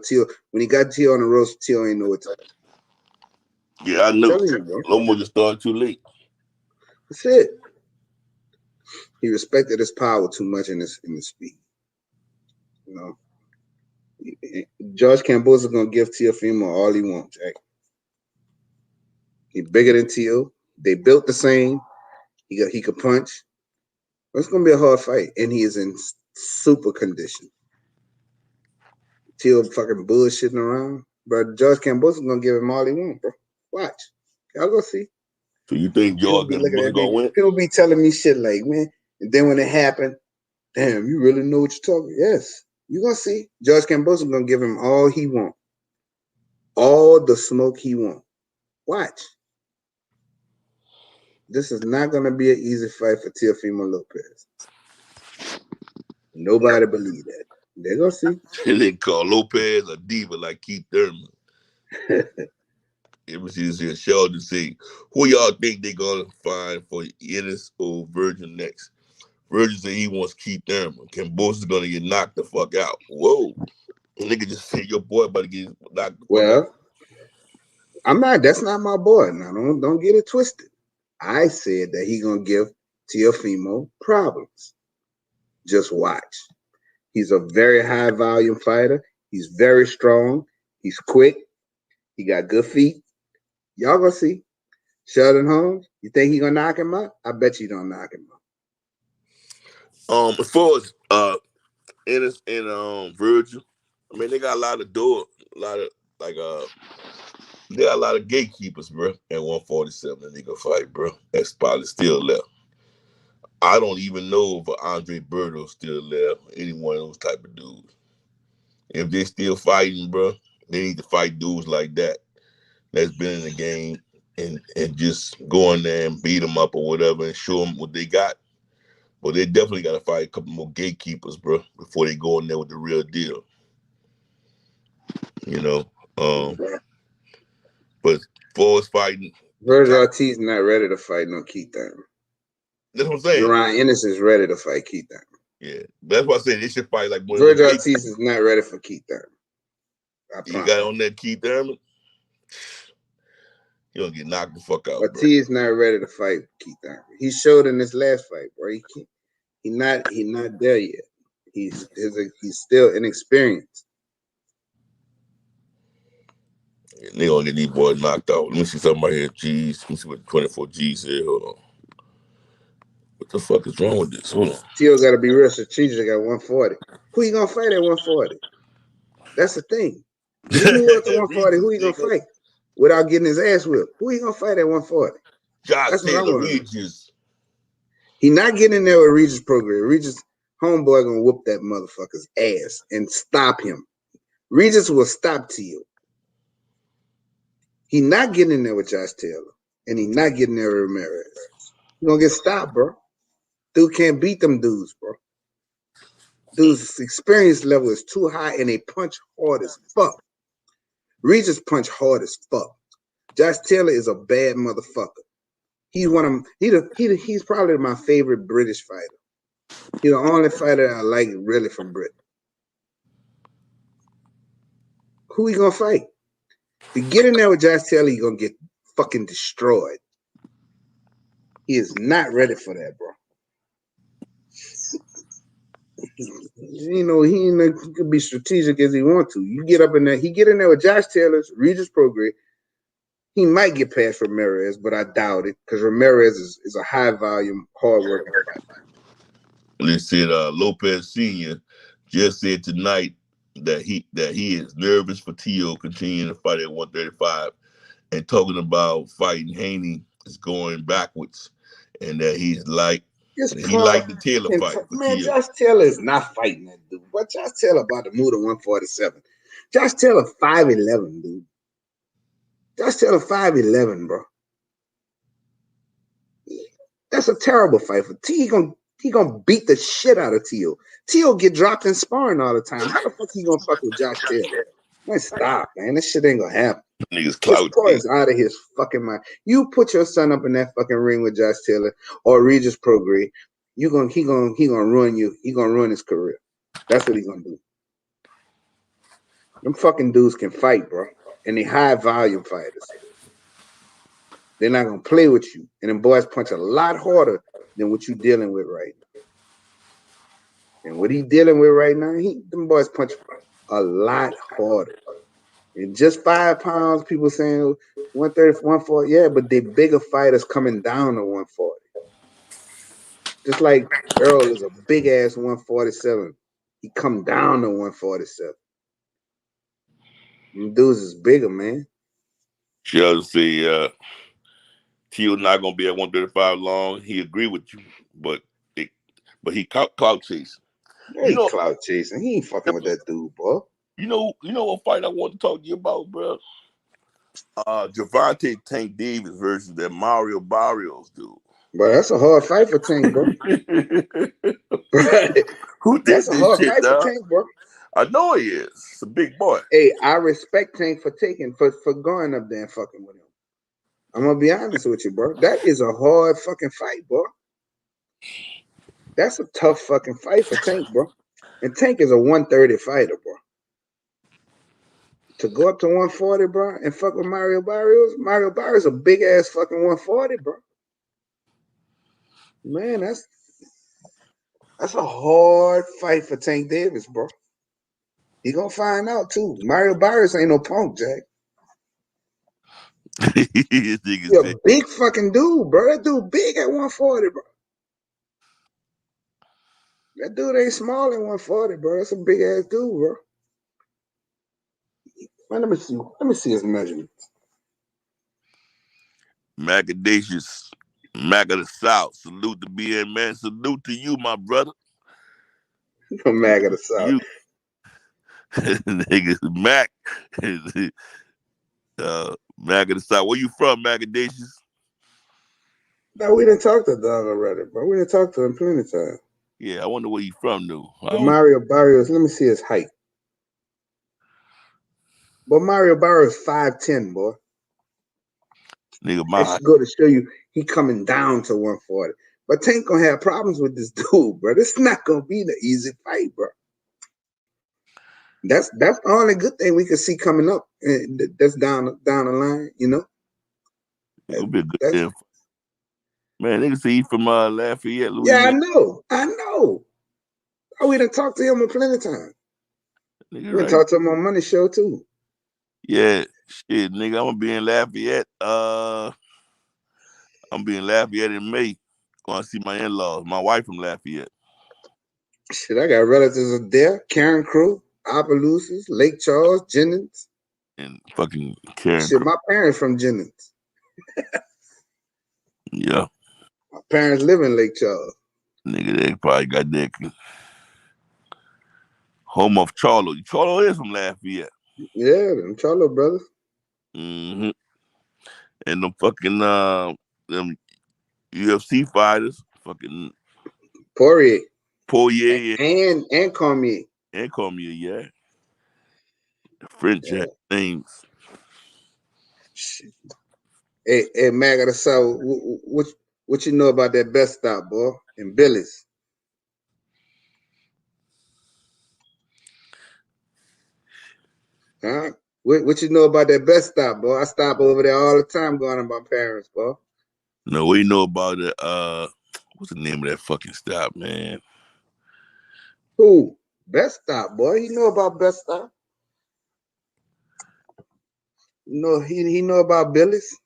When he got Teal on the roast, Teal ain't know what to do. Yeah, I know. Lomo just started too late. That's it. He respected his power too much in his speed. George Cambosa is gonna give Teofimo all he wants, Jack. He bigger than Teal. They built the same. He could punch. It's gonna be a hard fight, and he is in super condition. Teal fucking bullshitting around, but George Cambosa is gonna give him all he wants, bro. Watch, y'all go see. So you think George Cambosa gonna win? People be telling me shit like, man, and then when it happened, damn, you really know what you're talking? Yes, You gonna see. George Kambosos gonna give him all he want. All the smoke he want. Watch. This is not gonna be an easy fight for Teofimo Lopez. Nobody believe that. They're gonna see. They call Lopez a diva like Keith Thurman. Ever since here, Sheldon say, who y'all think they gonna find for Ennis or Virgin next? Virgin say he wants Keith Thurman. Kambosos is gonna get knocked the fuck out. Whoa. Nigga just said your boy about to get knocked the fuck out. I'm not. That's not my boy. Now don't get it twisted. I said that he gonna give Teofimo problems. Just watch. He's a very high volume fighter. He's very strong. He's quick. He got good feet. Y'all gonna see. Sheldon Holmes, you think he gonna knock him out? I bet you don't knock him out. As far as Ennis and Virgil, I mean they got a lot of they got a lot of gatekeepers, bro. At 147, and they gonna fight, bro. That spot is still left. I don't even know if Andre Berto's still left. Any one of those type of dudes. If they're still fighting, bro, they need to fight dudes like that. That's been in the game and just go in there and beat them up or whatever and show them what they got. But they definitely got to fight a couple more gatekeepers, bro, before they go in there with the real deal. You know, but as far as fighting, Virgil Ortiz not ready to fight no Keith Thurman. That's what I'm saying. Jerron Ennis is ready to fight Keith Thurman. Yeah, that's why I said they should fight like one Virgil Ortiz is not ready for Keith Thurman. You got on that Keith Thurman, you're gonna get knocked the fuck out. Ortiz not ready to fight Keith Thurman. He showed in this last fight, bro. He not there yet. He's still inexperienced. Yeah, they gonna get these boys knocked out. Let me see something right here. G's. Let me see what 24 G's here. Hold on. What the fuck is wrong with this? Hold on. Tio got to be real strategic at 140. Who you gonna fight at 140? That's the thing. If he move up to 140, who you gonna fight without getting his ass whipped? Who you gonna fight at 140? Josh Taylor Regis. He not getting in there with Regis program. Regis homeboy gonna whoop that motherfucker's ass and stop him. Regis will stop Tio. He not getting in there with Josh Taylor, and he not getting there with Ramirez. He gonna get stopped, bro. Dude can't beat them dudes, bro. Dude's experience level is too high, and they punch hard as fuck. Regis punch hard as fuck. Josh Taylor is a bad motherfucker. He's one of them. He's probably my favorite British fighter. He's the only fighter I like really from Britain. Who he gonna fight? If you get in there with Josh Taylor, you're gonna get fucking destroyed. He is not ready for that, bro. You know, he could be strategic as he want to. You get up in there, he get in there with Josh Taylor's Regis Prograis. He might get past Ramirez, but I doubt it because Ramirez is a high volume, hard working fighter. They said Lopez Sr. just said tonight that he is nervous for Tio continuing to fight at 135 and talking about fighting Haney is going backwards and that he's like he liked the Taylor fight. Man, Josh Taylor is not fighting that dude. What Josh Taylor about to move to 147? Josh Taylor 5'11", dude. Josh Taylor 5'11", bro. That's a terrible fight for T. He gonna beat the shit out of Tio. Tio get dropped in sparring all the time. How the fuck he gonna fuck with Josh Taylor? Man, stop, man. This shit ain't gonna happen. Niggas clout. This is out of his fucking mind. You put your son up in that fucking ring with Josh Taylor or Regis Prograis, he gonna ruin you. He gonna ruin his career. That's what he's gonna do. Them fucking dudes can fight, bro. And they high volume fighters. They're not gonna play with you. And them boys punch a lot harder than what you dealing with right now. And what he dealing with right now, them boys punch a lot harder. And just 5 pounds, people saying 130, 140, yeah, but they bigger fighters coming down to 140. Just like Earl is a big ass 147. He come down to 147. Them dudes is bigger, man. She'll say Tio's not gonna be at 135 long. He agree with you, but he clout chasing. He clout chasing. He ain't fucking with that dude, boy. You know what fight I want to talk to you about, bro? Javante Tank Davis versus that Mario Barrios dude. But that's a hard fight for Tank, bro. Who did that's a this hard shit, fight dog? for Tank, bro. I know he is. It's a big boy. Hey, I respect Tank for going up there and fucking with him. I'm gonna be honest with you, bro. That is a hard fucking fight, bro. That's a tough fucking fight for Tank, bro. And Tank is a 130 fighter, bro. To go up to 140, bro, and fuck with Mario Barrios a big ass fucking 140, bro. Man, that's a hard fight for Tank Davis, bro. He gonna find out too. Mario Barrios ain't no punk, Jack. He a big fucking dude, bro. That dude big at 140, bro. That dude ain't small at 140, bro. That's a big ass dude, bro. Man, let me see his measurements. Macadacious, Mac of the South. Salute to BN, man. Salute to you, my brother. Mac of the South. You. Niggas, Mac. Mac of the South. Where you from, Macadacious? No, we didn't talk to Doug already, bro. We didn't talk to him plenty of time. Yeah, I wonder where you from, though. Mario Barrios, let me see his height. But Mario Barrios 5'10", boy. Nigga, my height. Go to show you he coming down to 140. But Tank gonna have problems with this dude, bro. This is not gonna be the easy fight, bro. That's the only good thing we can see coming up. That's down the line, you know. It'll be a good damn. Man, nigga see he from Lafayette, Louisiana. Yeah, I know. Oh, we done talked to him a plenty of times. We done talked to him on Money Show too. Yeah, shit, nigga, I'm gonna be in Lafayette. I'm being Lafayette in May. Going to see my in-laws. My wife from Lafayette. Shit, I got relatives there. Karen Crew, Opelousas, Lake Charles, Jennings. And fucking Karen Shit, my parents from Jennings. Yeah. My parents live in Lake Charles. Nigga, they probably got that home of Charlo. Charlo is from Lafayette. Yeah, them Charlo brothers. Mm-hmm. And them fucking them UFC fighters, fucking Poirier, and Cormier. And Cormier, yeah. The French names. Shit. Hey, Mag of the South, what you know about that best stop, boy, in Billy's? Huh? What you know about that best stop, boy? I stop over there all the time going to my parents, boy. No, we know about it. What's the name of that fucking stop, man? Who? Best Stop, boy. You know about Best Stop? No, he know about Billy's.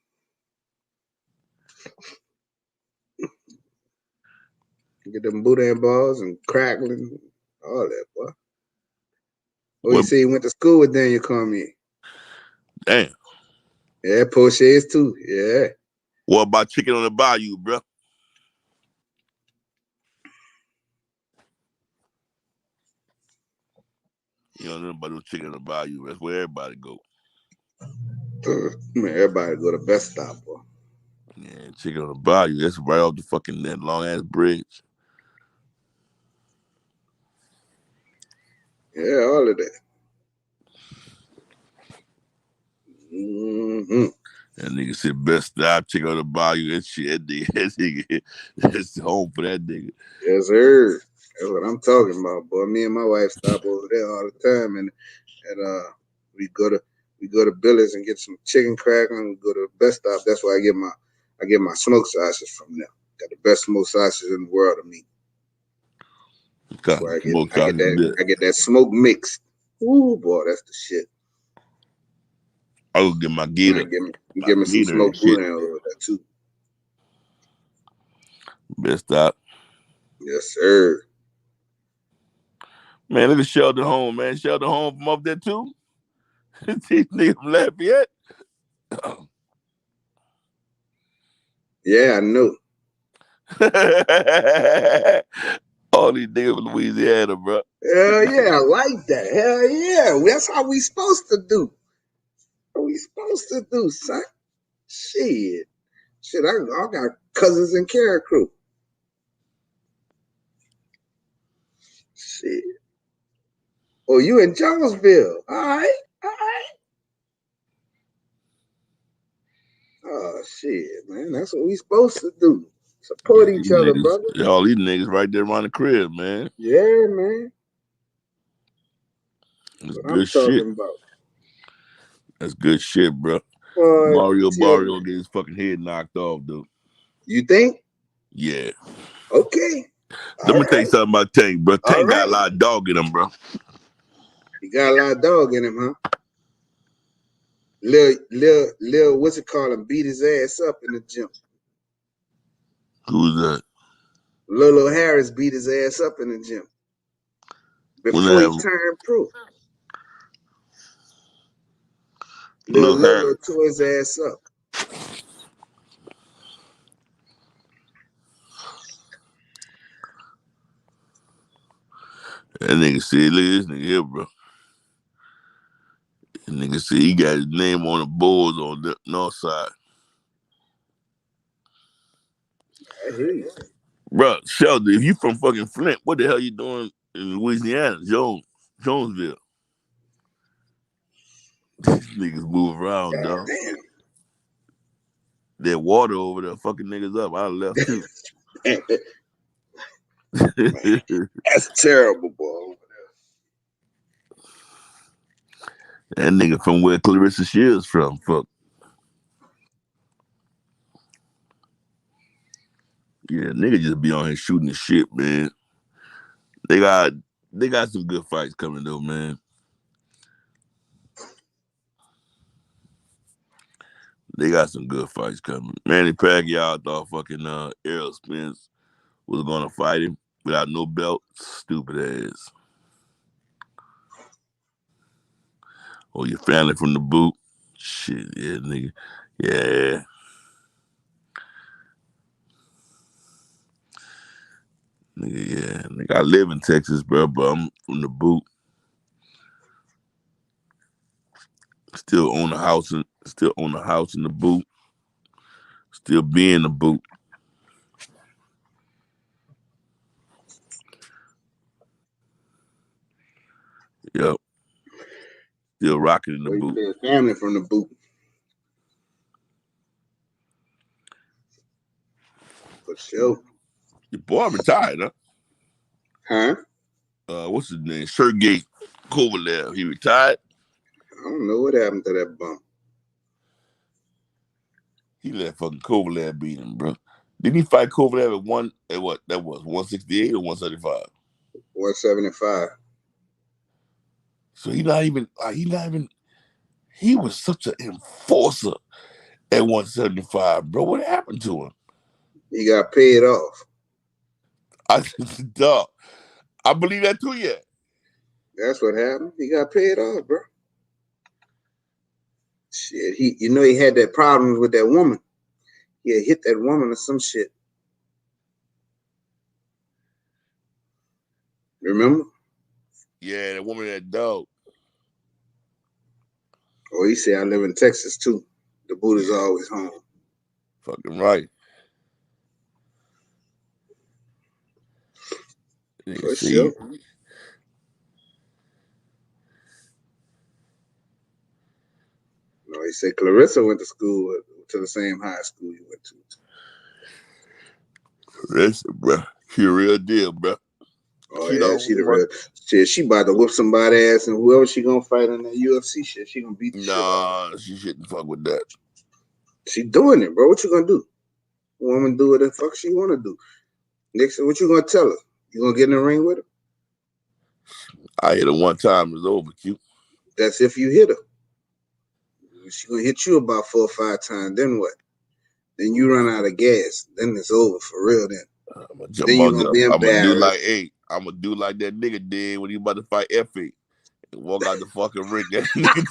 Get them boudin balls and crackling, all that, boy. Oh, you say he went to school with Daniel Cormier? Damn. Yeah, Porsches too. Yeah. What about chicken on the bayou, bro? You don't know about no chicken on the bayou. That's where everybody go. Man, everybody go to Best Stop, boy. Yeah, chicken on the bayou. That's right off the fucking that long ass bridge. Yeah, all of that. Mm-hmm. That nigga said Best Stop, chicken on the bayou. That shit, that nigga, that's home for that nigga. Yes, sir. That's what I'm talking about, boy. Me and my wife stop over there all the time, and we go to Billy's and get some chicken crackling. We go to Best Stop. That's why I get my smoked sausage from them. Got the best smoked sausage in the world of meat. That's why I get that smoke mix. Ooh, boy, that's the shit. I'll get my gator. Give me some smoked boudin over there too. Best Stop. Yes, sir. Man, look at Sheldon Home, man. Sheldon Home from up there too. These niggas from Lafayette. Yeah, I know. All these niggas from Louisiana, bro. Hell yeah, I like that. Hell yeah. That's how we supposed to do. What we supposed to do, son? Shit. I got cousins in Carrick Crew. Shit. Oh, you in Jonesville. All right. Oh, shit, man. That's what we supposed to do. Support each other, brother. All these niggas right there around the crib, man. Yeah, man. That's what good I'm shit. talking about. That's good shit, bro. Mario get his fucking head knocked off, dude. You think? Yeah. Okay. Let me tell you something about Tank, bro. Tank got a lot of dog in him, bro. He got a lot of dog in him, huh? Lil, what's it called? Him beat his ass up in the gym. Who's that? Lil Harris beat his ass up in the gym before he turned pro. Lil tore his ass up. That nigga said, look at this nigga here, bro. That nigga said he got his name on the boards on the north side. I hear you. Bro, Shelter, if you from fucking Flint, what the hell you doing in Louisiana? Jonesville. These niggas move around, dog. Damn. That water over there fucking niggas up. I left too. That's terrible, boy. That nigga from where Clarissa Shields from, fuck. Yeah, nigga just be on here shooting the shit, man. They got some good fights coming though, man. They got some good fights coming. Manny Pacquiao thought fucking Errol Spence was gonna fight him without no belt. Stupid ass. Oh, your family from the boot. Shit, yeah, nigga. Yeah. Nigga, yeah. Nigga, I live in Texas, bro, but I'm from the boot. Still own a house in the boot. Still be in the boot. Yep. Still rocking in the boot. Family from the boot. For sure. Your boy retired, huh? Huh? What's his name? Sergey Kovalev. He retired. I don't know what happened to that bump. He let fucking Kovalev beat him, bro. Didn't he fight Kovalev at what? That was 168 or 175? 175. So he was such an enforcer at 175, bro. What happened to him? He got paid off. Dog. I believe that too, yeah. That's what happened. He got paid off, bro. Shit, he had that problem with that woman. He had hit that woman or some shit. Remember? Yeah, that woman, that dog. Oh, he said, I live in Texas too. The boot is always home. Fucking right. For sure. No, he said Clarissa went to school to the same high school you went to. Listen, bro. She a real deal, bro. Oh, yeah, she the real shit. She about to whip somebody's ass, and whoever she gonna fight in that UFC shit, she gonna beat the shit out. Nah, she shouldn't fuck with that. She doing it, bro. What you gonna do? Woman do what the fuck she wanna do. Nixon, what you gonna tell her? You gonna get in the ring with her? I hit her one time, it's over, Q. That's if you hit her. She gonna hit you about 4 or 5 times. Then what? Then you run out of gas. Then it's over for real. Then you gonna be embarrassed. I'm gonna do like that nigga did when he about to fight Effie. And walk out the fucking ring. That nigga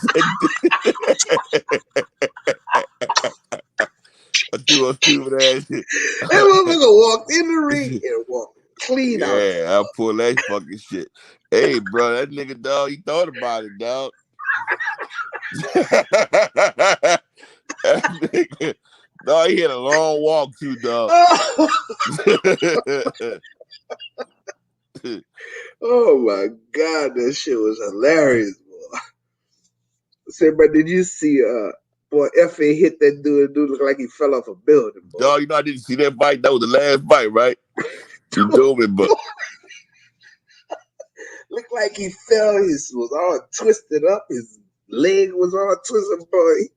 I threw a stupid ass shit. That motherfucker walked in the ring and walked clean out. Yeah, I pull that fucking shit. Hey, bro, that nigga, dog, he thought about it, dog. That nigga, dog, he had a long walk too, dog. Oh my God, that shit was hilarious, boy. Say, bro, did you see boy F.A. hit that dude? Dude looked like he fell off a building, boy. Dog, you know I didn't see that fight. That was the last fight, right? You told me, but looked like he fell. His was all twisted up. His leg was all twisted, boy. He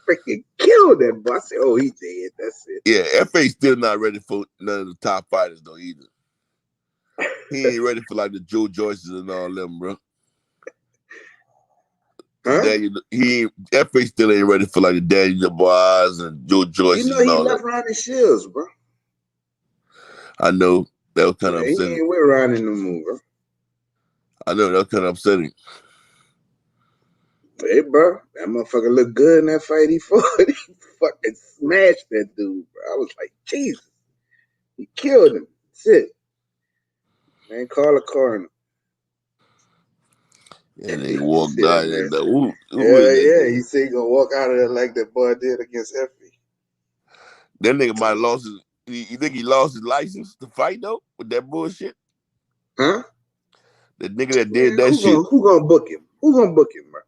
freaking killed that boy. I said, oh, he dead. That's it. yeah, FA still not ready for none of the top fighters though either. He ain't ready for like the Joe Joyces and all them, bro. Huh? FA still ain't ready for like the Danny Dubois and Joe Joyces. You know he left Ronnie Shields, bro. I know that was kind of upsetting. He ain't with Ronnie no more, bro. I know that was kind of upsetting. Hey, bro, that motherfucker looked good in that fight he fought. He fucking smashed that dude, bro. I was like, Jesus. He killed him. That's it. Man, call a coroner. And they walked out and he said he gonna walk out of there like that boy did against Effie. That nigga might have lost his. You think he lost his license to fight though with that bullshit? Huh? The nigga that did that shit. Who gonna book him? Who gonna book him, bro?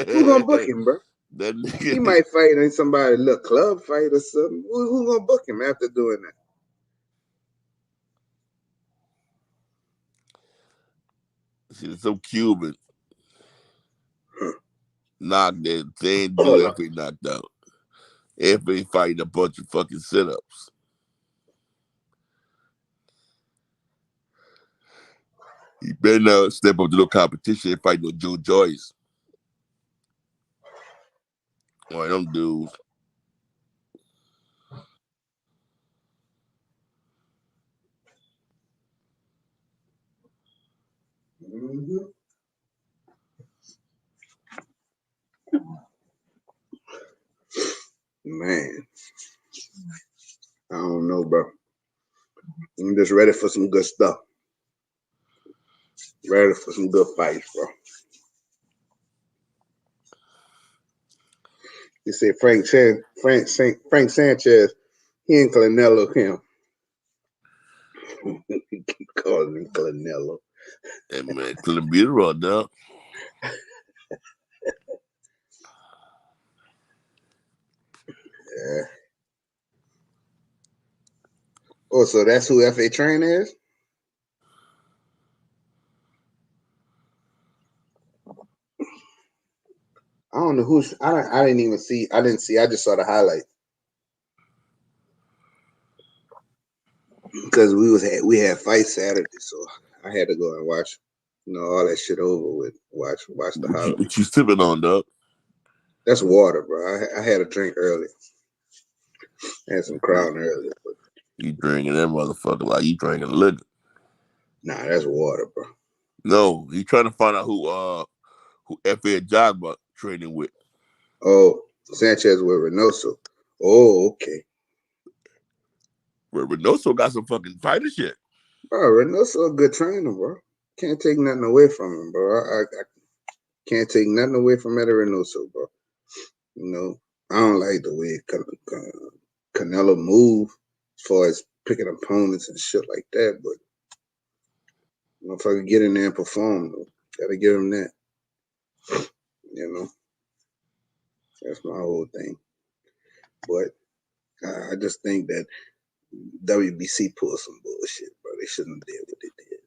Who gonna book him, bro? That nigga. He might fight in somebody's little club fight or something. Who gonna book him after doing that? See, some Cuban knocked that same dude F.A. knocked out. F.A. fighting a bunch of fucking sit-ups. He better not step up to no competition and fight no Joe Joyce. Boy, them dudes. Mm-hmm. Man, I don't know, bro. I'm just ready for some good stuff. Ready for some good fights, bro. You say Frank Sanchez, he ain't Canelo him. He keep calling him Canelo. Hey man, couldn't be right now. Yeah. Oh, so that's who F.A. Train is? I don't know who's. I didn't even see. I didn't see. I just saw the highlight because we had fight Saturday, so I had to go and watch. You know, all that shit over with. Watch the highlight. What you sipping on, dog? That's water, bro. I had a drink earlier. I had some Crown earlier. But You drinking that motherfucker like you drinking liquor. nah, that's water, bro. No, he trying to find out who F.A. Jagba training with. Oh, Sanchez with Reynoso. Oh, okay. Where Reynoso got some fucking fighter shit. Bro, Reynoso a good trainer, bro. Can't take nothing away from him, bro. I can't take nothing away from Eddie Reynoso, bro. You know, I don't like the way Canelo move as far as picking opponents and shit like that, but motherfucker get in there and perform, though. Gotta give him that. You know, that's my whole thing. But I just think that WBC pulled some bullshit, bro. They shouldn't have did what they did.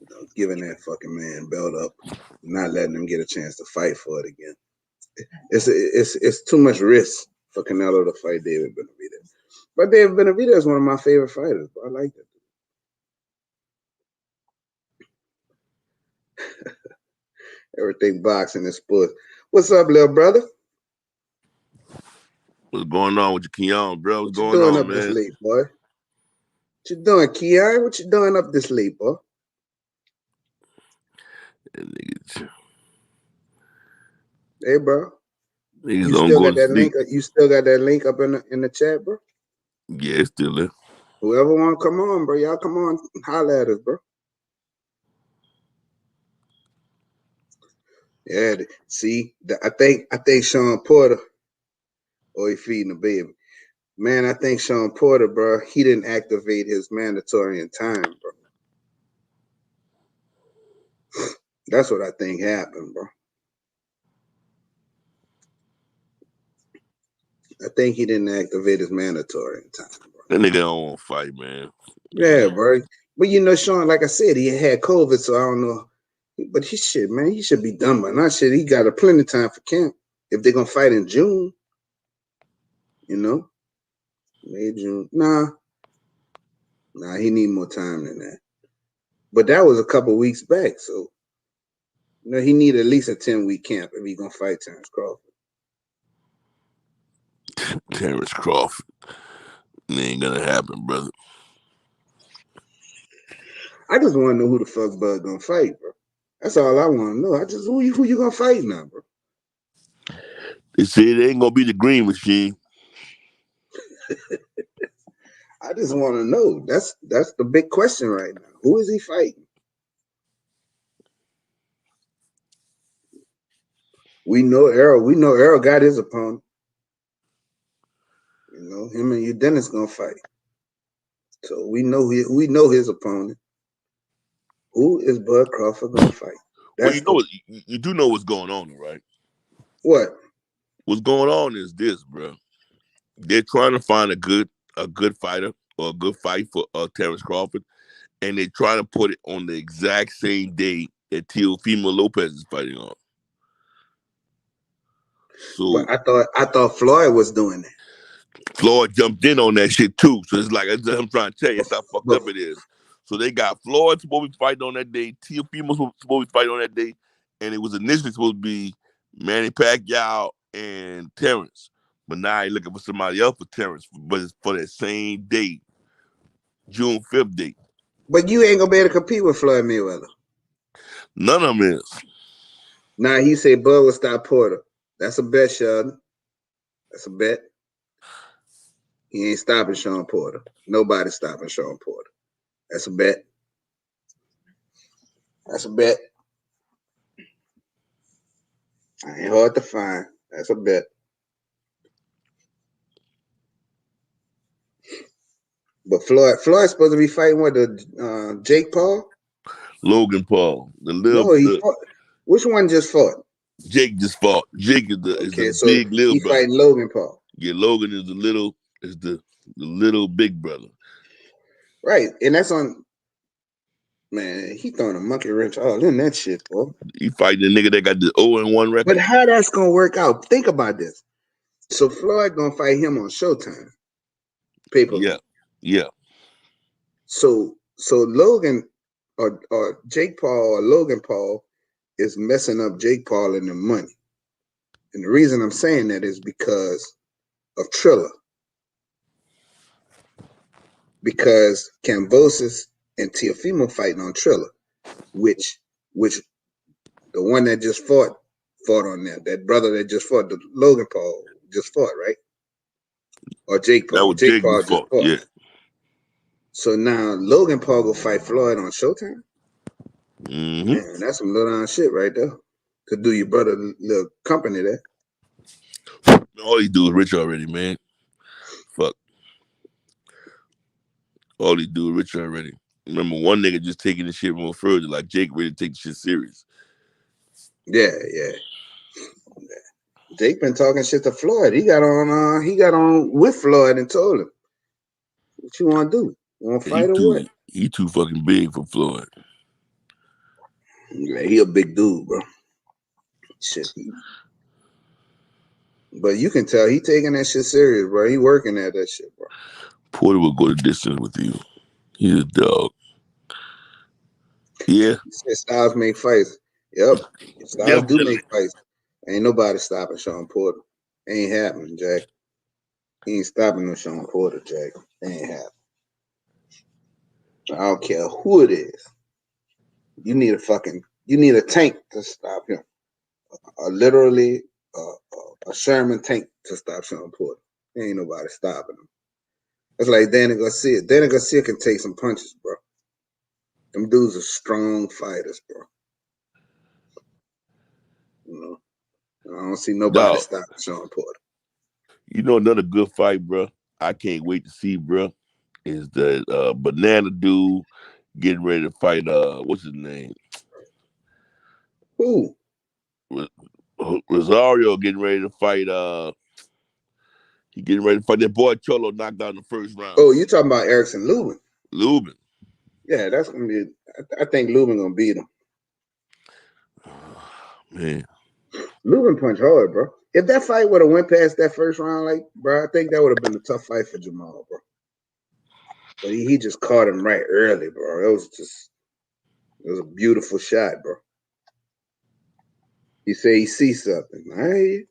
You know, giving that fucking man belt up, not letting him get a chance to fight for it again. It's too much risk for Canelo to fight David Benavidez. But David Benavidez is one of my favorite fighters. Bro. I like that. Everything boxing and sports. What's up, little brother? What's going on with your Keon, bro? What's going doing on, up man? this late, boy? What you doing, Keon? What you doing up this late, boy? Hey, bro. You still got that link? You still got that link up in the chat, bro? Yeah, it's still there. Whoever want to come on, bro, y'all come on, holler at us, bro. Yeah, see, I think Sean Porter, he feeding the baby. Man, I think Sean Porter, bro, he didn't activate his mandatory in time, bro. That's what I think happened, bro. I think he didn't activate his mandatory in time, bro. That nigga don't want to fight, man. Yeah, bro. But Sean, like I said, he had COVID, so I don't know. But he should be done by now. Shit, he got a plenty of time for camp. If they're gonna fight in June, May, June. Nah, he need more time than that. But that was a couple weeks back, so he need at least a 10-week camp if he gonna fight Terrence Crawford. Terrence Crawford. It ain't gonna happen, brother. I just want to know who the fuck Bud gonna fight, bro. That's all I want to know. Who you gonna fight now, bro? They say it ain't gonna be the Green Machine. I just want to know. That's the big question right now. Who is he fighting? We know Errol got his opponent. Him and Dennis gonna fight. So we know his opponent. Who is Bud Crawford gonna fight? Well, you do know what's going on, right? What? What's going on is this, bro. They're trying to find a good fighter or a good fight for Terrence Crawford, and they're trying to put it on the exact same day that Teofimo Lopez is fighting on. So, but I thought Floyd was doing that. Floyd jumped in on that shit too. So it's like, I'm trying to tell you, that's how fucked up it is. So they got Floyd supposed to be fighting on that day, Teofimo supposed to be fighting on that day, and it was initially supposed to be Manny Pacquiao and Terrence. But now he's looking for somebody else for Terrence, but it's for that same date, June 5th date. But you ain't gonna be able to compete with Floyd Mayweather. None of them is. Now he said Bud will stop Porter. That's a bet, Sheldon. That's a bet. He ain't stopping Sean Porter. Nobody's stopping Sean Porter. That's a bet. That's a bet. I ain't hard to find. That's a bet. But Floyd's supposed to be fighting with the Jake Paul? Logan Paul. Fought. Which one just fought? Jake just fought. Jake is the big little he brother. Fighting Logan Paul. Yeah, Logan is the little big brother. Right. And that's on. Man, he throwing a monkey wrench all in that shit, boy. He fighting the nigga that got the 0-1 record. But how that's gonna work out? Think about this. So Floyd gonna fight him on Showtime. Pay-per-view. Yeah. So Logan or Jake Paul or Logan Paul is messing up Jake Paul and the money. And the reason I'm saying that is because of Triller. Because Kambosos and Teofimo fighting on Triller, which the one that just fought on that brother that just fought, the Logan Paul just fought, right? Or Jake Paul. That was Jake Paul just fought. Yeah. So now Logan Paul go fight Floyd on Showtime? Mm-hmm. Man, that's some low down shit right there. To do your brother little company there. All he do is rich already, man. Fuck. All he do is rich already. Remember, one nigga just taking the shit more further. Like Jake really take the shit serious. Yeah. Jake been talking shit to Floyd. He got on with Floyd and told him, "What you want to do? You want to fight or what?" He too fucking big for Floyd. Yeah, he a big dude, bro. Shit. But you can tell he taking that shit serious, bro. He working at that shit, bro. Porter will go the distance with you. He's a dog. Yeah. He said Styles make fights. Yep. Styles do make fights. Ain't nobody stopping Sean Porter. Ain't happening, Jack. He ain't stopping no Sean Porter, Jack. Ain't happening. I don't care who it is. You need a tank to stop him. Literally a Sherman tank to stop Sean Porter. Ain't nobody stopping him. That's like Danny Garcia. Danny Garcia can take some punches, bro. Them dudes are strong fighters, bro. You know, I don't see nobody Dog, stopping Sean Porter. you know another good fight, bro. I can't wait to see, bro. Is the banana dude getting ready to fight? What's his name? Who? Rosario getting ready to fight. He getting ready to fight that boy Cholo knocked out in the first round. Oh, you talking about Erickson Lubin? Lubin. Yeah, that's gonna be. I think Lubin gonna beat him. Man, Lubin punched hard, bro. If that fight would have went past that first round, like, bro, I think that would have been a tough fight for Jamal, bro. But he just caught him right early, bro. It was a beautiful shot, bro. He said he sees something. I hear you.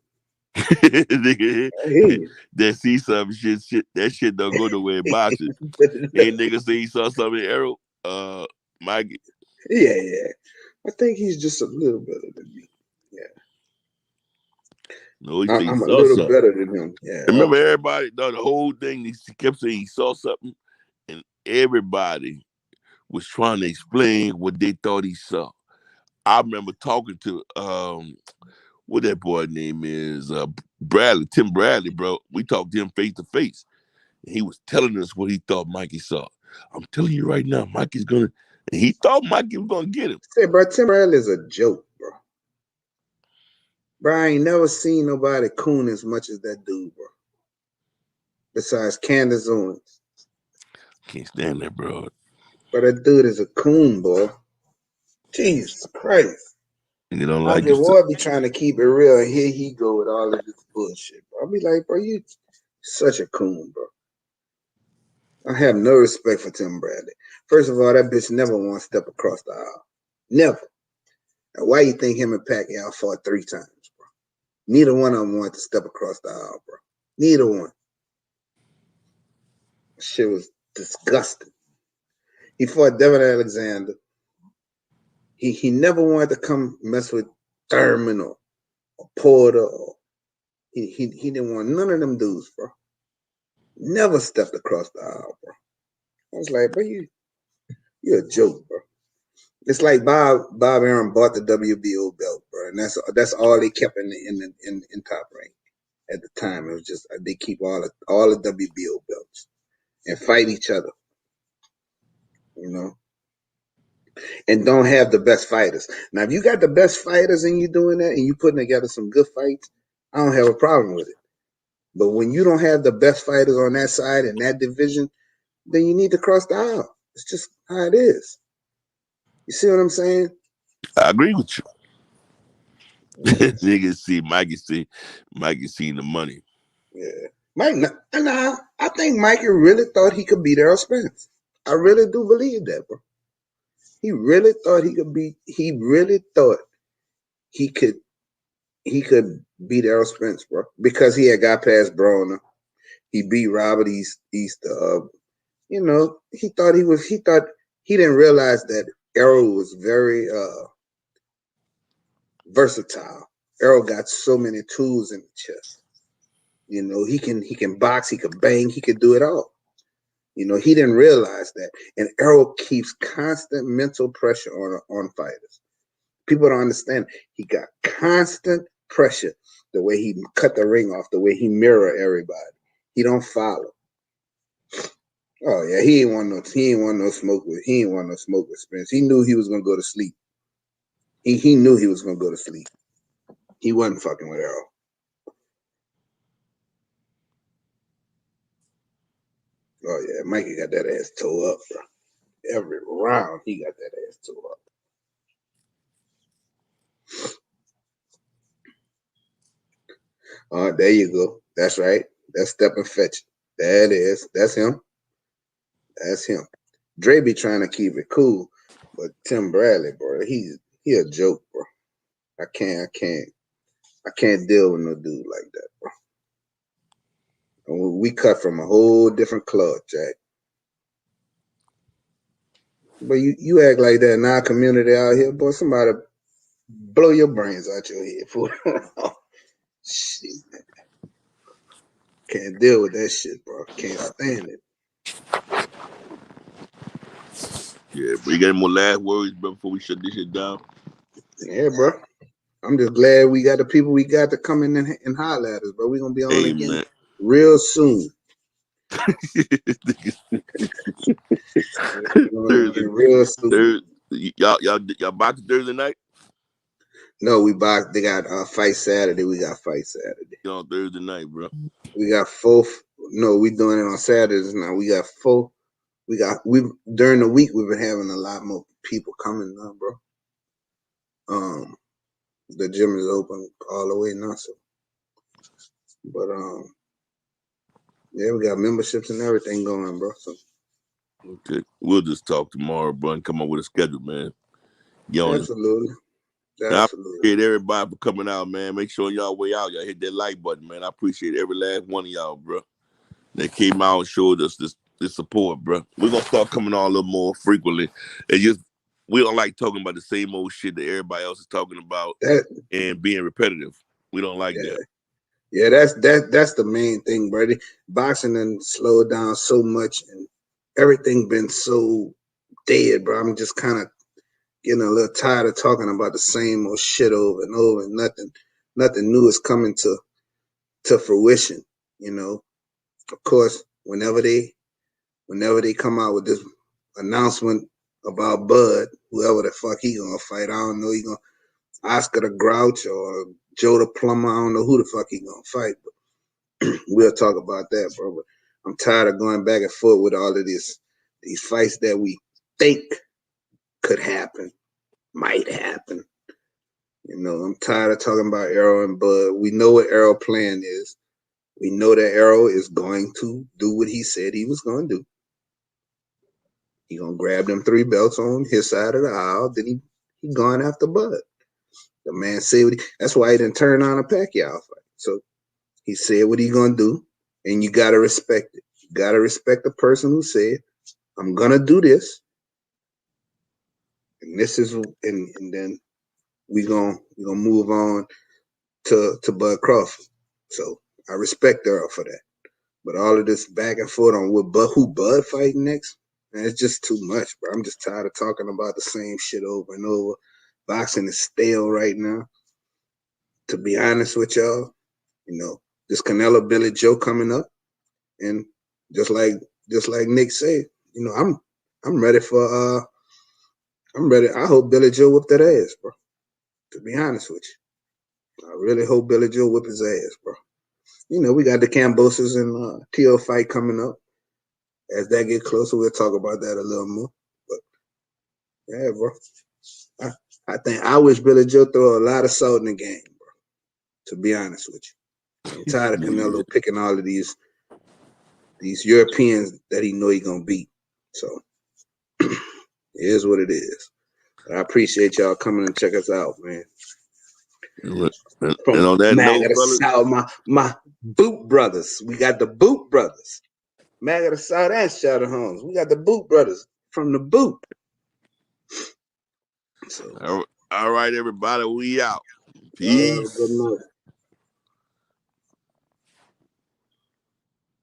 nigga, I hear you. that see some shit. That shit don't go nowhere in boxing. Ain't nigga say he saw something in Arrow. Mike. Yeah. I think he's just a little better than me. Yeah. No, he said he I'm a saw little something. better than him. Yeah. Remember, everybody, the whole thing, he kept saying he saw something, and everybody was trying to explain what they thought he saw. I remember talking to what that boy name is, Bradley, Tim Bradley, bro. We talked to him face to face, and he was telling us what he thought Mikey saw. I'm telling you right now, Mikey's gonna. And he thought Mikey was gonna get him. Say, bro, Tim Bradley is a joke, bro. Bro, I ain't never seen nobody coon as much as that dude, bro. Besides Candace Owens. Can't stand that, bro. But that dude is a coon, boy. Jesus Christ. And you don't like Andre it. Ward be trying to keep it real, and here he go with all of this bullshit, bro. I'll be like, bro, you such a coon, bro. I have no respect for Tim Bradley. First of all, that bitch never want to step across the aisle. Never. Now, why you think him and Pacquiao fought 3 times, bro? Neither one of them wanted to step across the aisle, bro. Neither one. Shit was disgusting. He fought Devin Alexander. He never wanted to come mess with Thurman or Porter. Or he didn't want none of them dudes, bro. Never stepped across the aisle, bro. I was like, bro, you're a joke, bro. It's like Bob Arum bought the WBO belt, bro, and that's all they kept in Top Rank at the time. It was just they keep all the WBO belts and fight each other, you know, and don't have the best fighters. Now, if you got the best fighters and you doing that and you putting together some good fights, I don't have a problem with it. But when you don't have the best fighters on that side in that division, then you need to cross the aisle. It's just how it is. You see what I'm saying? I agree with you. Yeah. Niggas see Mikey seen the money. Yeah. I think Mikey really thought he could beat Errol Spence. I really do believe that, bro. He really thought he could beat beat Errol Spence, bro. Because he had got past Broner. He beat Robert Easter. You know, he didn't realize that Errol was very versatile. Errol got so many tools in the chest. You know, he can box, he can bang, he can do it all. You know, he didn't realize that. And Errol keeps constant mental pressure on fighters. People don't understand. He got constant pressure. The way he cut the ring off, the way he mirror everybody. He don't follow. Oh yeah, he ain't want no smoke with Spence. He knew he was gonna go to sleep. He knew he was gonna go to sleep. He wasn't fucking with Errol. Oh yeah, Mikey got that ass toe up, bro. Every round he got that ass toe up. There you go. That's right. That's Step and Fetch. There it is. That's him. That's him. Dre be trying to keep it cool, but Tim Bradley, bro, he a joke, bro. I can't deal with no dude like that, bro. And we cut from a whole different cloth, Jack. But you act like that in our community out here, boy. Somebody blow your brains out your head, fool. Shit. Can't deal with that shit, bro. Can't stand it. Yeah, but you got any more last words, bro, before we shut this shit down? Yeah, bro. I'm just glad we got the people we got to come in and holler at us, bro. We're gonna be on again real soon. Real soon. Y'all boxing Thursday night? No, we box. They got fight Saturday. We got fight Saturday. On Thursday night, bro. We got 4. No, we doing it on Saturdays now. We got 4. We during the week we've been having a lot more people coming now, bro. The gym is open all the way now, so. But yeah, we got memberships and everything going, bro. So. Okay, we'll just talk tomorrow, bro, and come up with a schedule, man. Absolutely. I appreciate everybody for coming out, man. Make sure y'all way out. Y'all hit that like button, man. I appreciate every last one of y'all, bro. That came out and showed us this support, bro. We're gonna start coming on a little more frequently. We don't like talking about the same old shit that everybody else is talking about and being repetitive. We don't like that. Yeah, that's the main thing, buddy. Boxing and slowed down so much, and everything been so dead, bro. I'm just kind of getting a little tired of talking about the same old shit over and over, and nothing new is coming to fruition. You know, of course, whenever they come out with this announcement about Bud, whoever the fuck he gonna fight, I don't know. He gonna Oscar the Grouch or Joe the Plumber. I don't know who the fuck he gonna fight, but we'll talk about that, bro. But I'm tired of going back and forth with all of these fights that we think could happen, might happen. You know, I'm tired of talking about Arrow and Bud. We know what Arrow plan is. We know that Arrow is going to do what he said he was going to do. He gonna grab them 3 belts on his side of the aisle. Then he gone after Bud. The man said what that's why he didn't turn on a Pacquiao fight. So he said what he gonna do, and you gotta respect it. You gotta respect the person who said, "I'm gonna do this," and this is, and then we gonna move on to Bud Crawford. So I respect Earl for that. But all of this back and forth on who Bud fighting next, man, it's just too much, bro. I'm just tired of talking about the same shit over and over. Boxing is stale right now. To be honest with y'all, you know, this Canelo Billy Joe coming up, and just like Nick said, you know, I'm ready for I'm ready. I hope Billy Joe whip that ass, bro. To be honest with you, I really hope Billy Joe whip his ass, bro. You know, we got the Cambosos and T.O. fight coming up. As that get closer, we'll talk about that a little more. But yeah, bro, I wish Billy Joe throw a lot of salt in the game, bro. To be honest with you, I'm tired of Canelo picking all of these Europeans that he know he gonna beat. So it is what it is. But I appreciate y'all coming and check us out, man. And on that note, South, my Boot Brothers. We got the Boot Brothers. Mag of the South and Shadow Homes. We got the Boot Brothers from the Boot. So all right, everybody, we out. Peace. Good night.